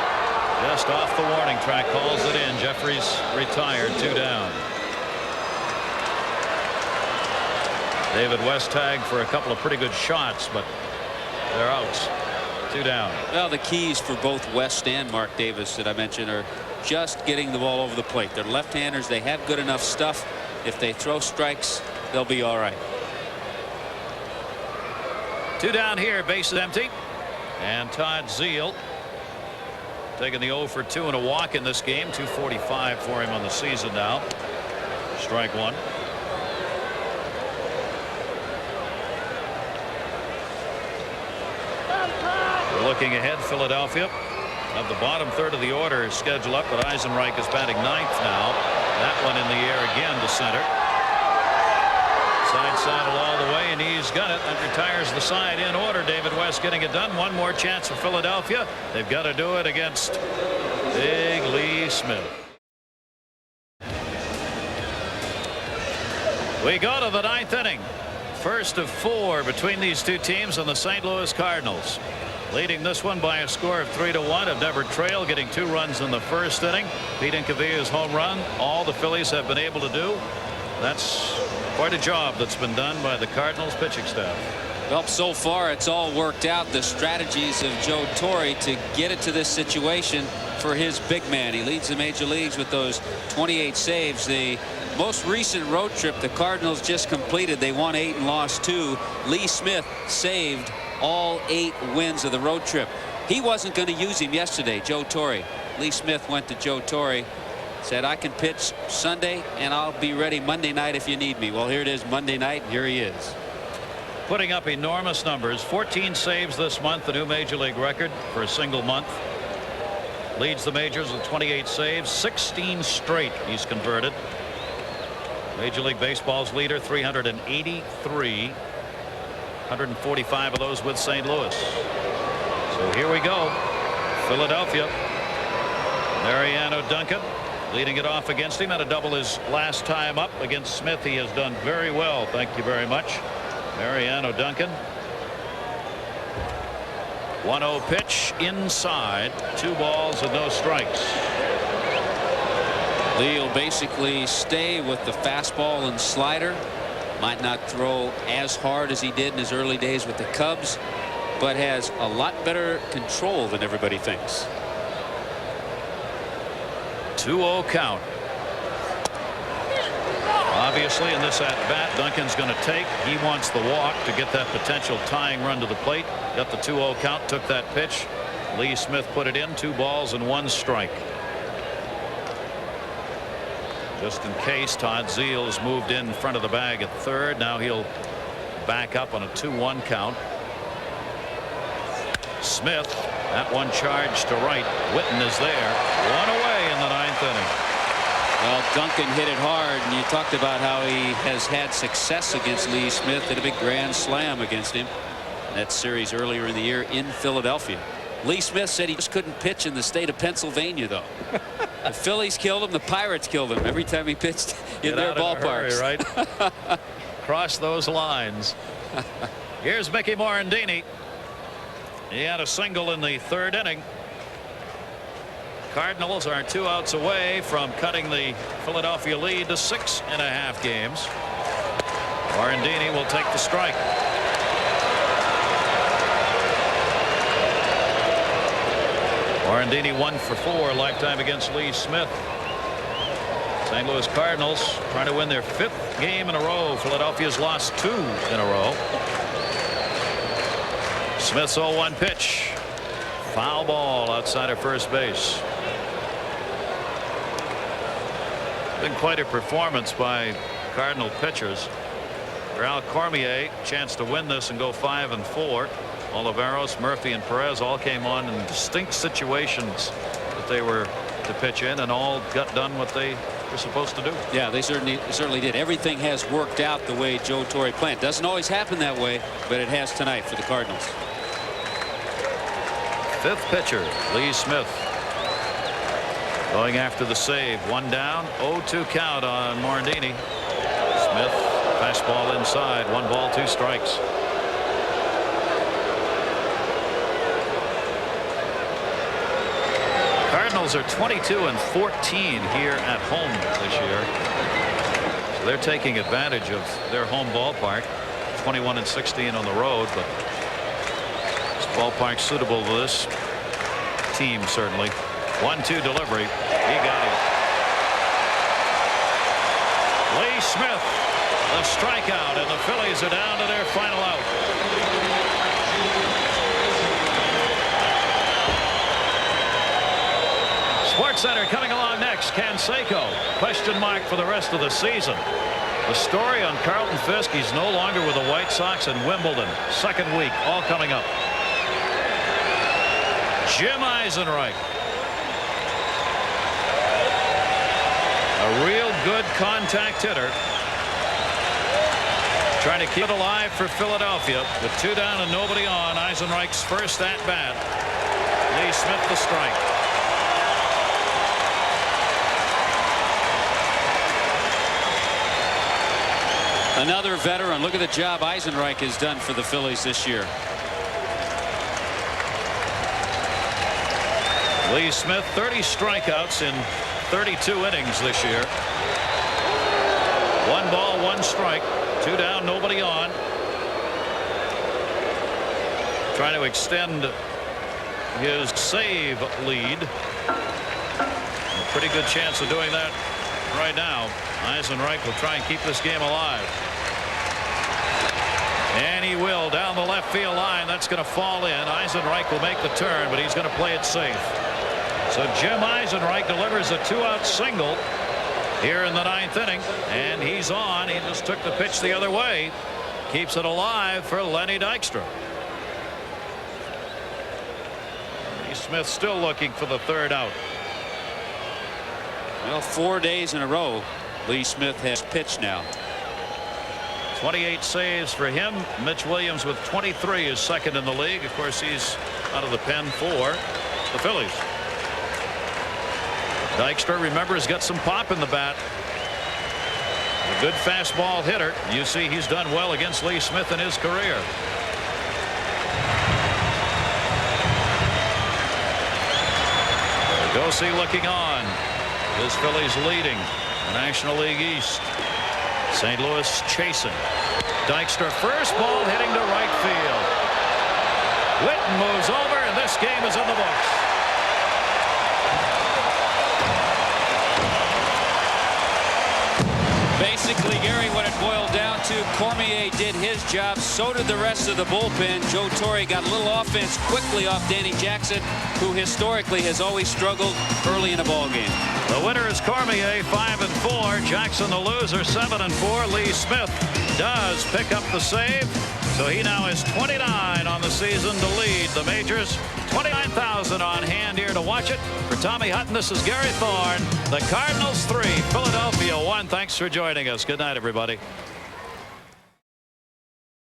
just off the warning track, calls it in. Jeffries retired, 2 down. David West tagged for a couple of pretty good shots, but they're outs. 2 down. Well, the keys for both West and Mark Davis that I mentioned are just getting the ball over the plate. They're left-handers. They have good enough stuff. If they throw strikes, they'll be all right. 2 down here, bases empty. And Todd Zeile taking the 0 for 2 and a walk in this game. 245 for him on the season now. Strike 1. We're looking ahead. Philadelphia of the bottom third of the order is scheduled up, but Eisenreich is batting 9th now. That one in the air again to center. Side saddle all the way, and he's got it. That retires the side in order. David West getting it done. One more chance for Philadelphia. They've got to do it against Big Lee Smith. We go to the 9th inning. First of 4 between these two teams and the St. Louis Cardinals. Leading this one by a score of 3-1. Have never trailed, getting 2 runs in the first inning. Pete Incaviglia's home run. All the Phillies have been able to do. That's quite a job that's been done by the Cardinals pitching staff. Well, so far it's all worked out. The strategies of Joe Torre to get it to this situation for his big man. He leads the major leagues with those 28 saves. The most recent road trip the Cardinals just completed, they won 8 and lost 2. Lee Smith saved all 8 wins of the road trip. He wasn't going to use him yesterday, Joe Torre. Lee Smith went to Joe Torre, said, I can pitch Sunday and I'll be ready Monday night if you need me. Well, here it is Monday night, and here he is. Putting up enormous numbers. 14 saves this month, the new major league record for a single month. Leads the majors with 28 saves. 16 straight he's converted. Major League Baseball's leader, 383. 145 of those with St. Louis. So here we go. Philadelphia. Mariano Duncan leading it off against him. Had a double his last time up against Smith. He has done very well. Thank you very much, Mariano Duncan. 1-0 pitch inside. 2 balls and no strikes. Lee will basically stay with the fastball and slider. Might not throw as hard as he did in his early days with the Cubs, but has a lot better control than everybody thinks. 2-0 count. Obviously, in this at-bat, Duncan's going to take. He wants the walk to get that potential tying run to the plate. Got the 2-0 count, took that pitch. Lee Smith put it in. 2 balls and 1 strike. Just in case, Todd Zeile has moved in front of the bag at third. Now he'll back up on a 2-1 count. Smith, that one charged to right. Witten is there. 1 away in the 9th inning. Well, Duncan hit it hard, and you talked about how he has had success against Lee Smith. Did a big grand slam against him in that series earlier in the year in Philadelphia. Lee Smith said he just couldn't pitch in the state of Pennsylvania, though. The Phillies killed him. The Pirates killed him every time he pitched in their ballparks. Right? Cross those lines. Here's Mickey Morandini. He had a single in the 3rd inning. Cardinals are 2 outs away from cutting the Philadelphia lead to 6.5 games. Morandini will take the strike. Morandini 1 for 4 lifetime against Lee Smith. St. Louis Cardinals trying to win their 5th game in a row. Philadelphia's lost 2 in a row. Smith's 0-1 pitch. Foul ball outside of first base. Been quite a performance by Cardinal pitchers. Raul Cormier, chance to win this and go 5-4. Oliveros, Murphy, and Perez all came on in distinct situations that they were to pitch in, and all got done what they were supposed to do. Yeah, they certainly did. Everything has worked out the way Joe Torre planned. Doesn't always happen that way, but it has tonight for the Cardinals. 5th pitcher, Lee Smith, going after the save. 1 down, 0-2 count on Morandini. Smith, fastball inside. 1 ball, 2 strikes. Cardinals are 22-14 here at home this year. So they're taking advantage of their home ballpark. 21-16 on the road, but this ballpark's suitable to this team, certainly. 1-2 delivery. He got him. Lee Smith, the strikeout, and the Phillies are down to their final out. SportsCenter coming along next. Canseco, question mark for the rest of the season. The story on Carlton Fisk. He's no longer with the White Sox in Wimbledon. 2nd week, all coming up. Jim Eisenreich, a real good contact hitter, trying to keep it alive for Philadelphia with 2 down and nobody on. Eisenreich's first at bat. Lee Smith the strike. Another veteran. Look at the job Eisenreich has done for the Phillies this year. Lee Smith, 30 strikeouts in 32 innings this year. 1 ball, 1 strike. 2 down, nobody on. Trying to extend his save lead. A pretty good chance of doing that right now. Eisenreich will try and keep this game alive. And he will down the left field line. That's going to fall in. Eisenreich will make the turn, but he's going to play it safe. So Jim Eisenreich delivers a 2-out single here in the 9th inning, and he's on. He just took the pitch the other way. Keeps it alive for Lenny Dykstra. Lee Smith still looking for the 3rd out. Well, 4 days in a row, Lee Smith has pitched now. 28 saves for him. Mitch Williams with 23 is 2nd in the league. Of course, he's out of the pen for the Phillies. Dykstra, remember, has got some pop in the bat. A good fastball hitter. You see he's done well against Lee Smith in his career. Gosey looking on. His Phillies leading the National League East. St. Louis chasing. Dykstra first ball hitting to right field. Whitten moves over, and this game is in the books. Basically, Gary, what it boiled down to, Cormier did his job. So did the rest of the bullpen. Joe Torre got a little offense quickly off Danny Jackson, who historically has always struggled early in a ball game. The winner is Cormier, 5-4. Jackson, the loser, 7-4. Lee Smith does pick up the save, so he now has 29 on the season to lead the majors. 29,000 on hand here to watch it. For Tommy Hutton, this is Gary Thorne. The Cardinals 3, Philadelphia 1. Thanks for joining us. Good night, everybody.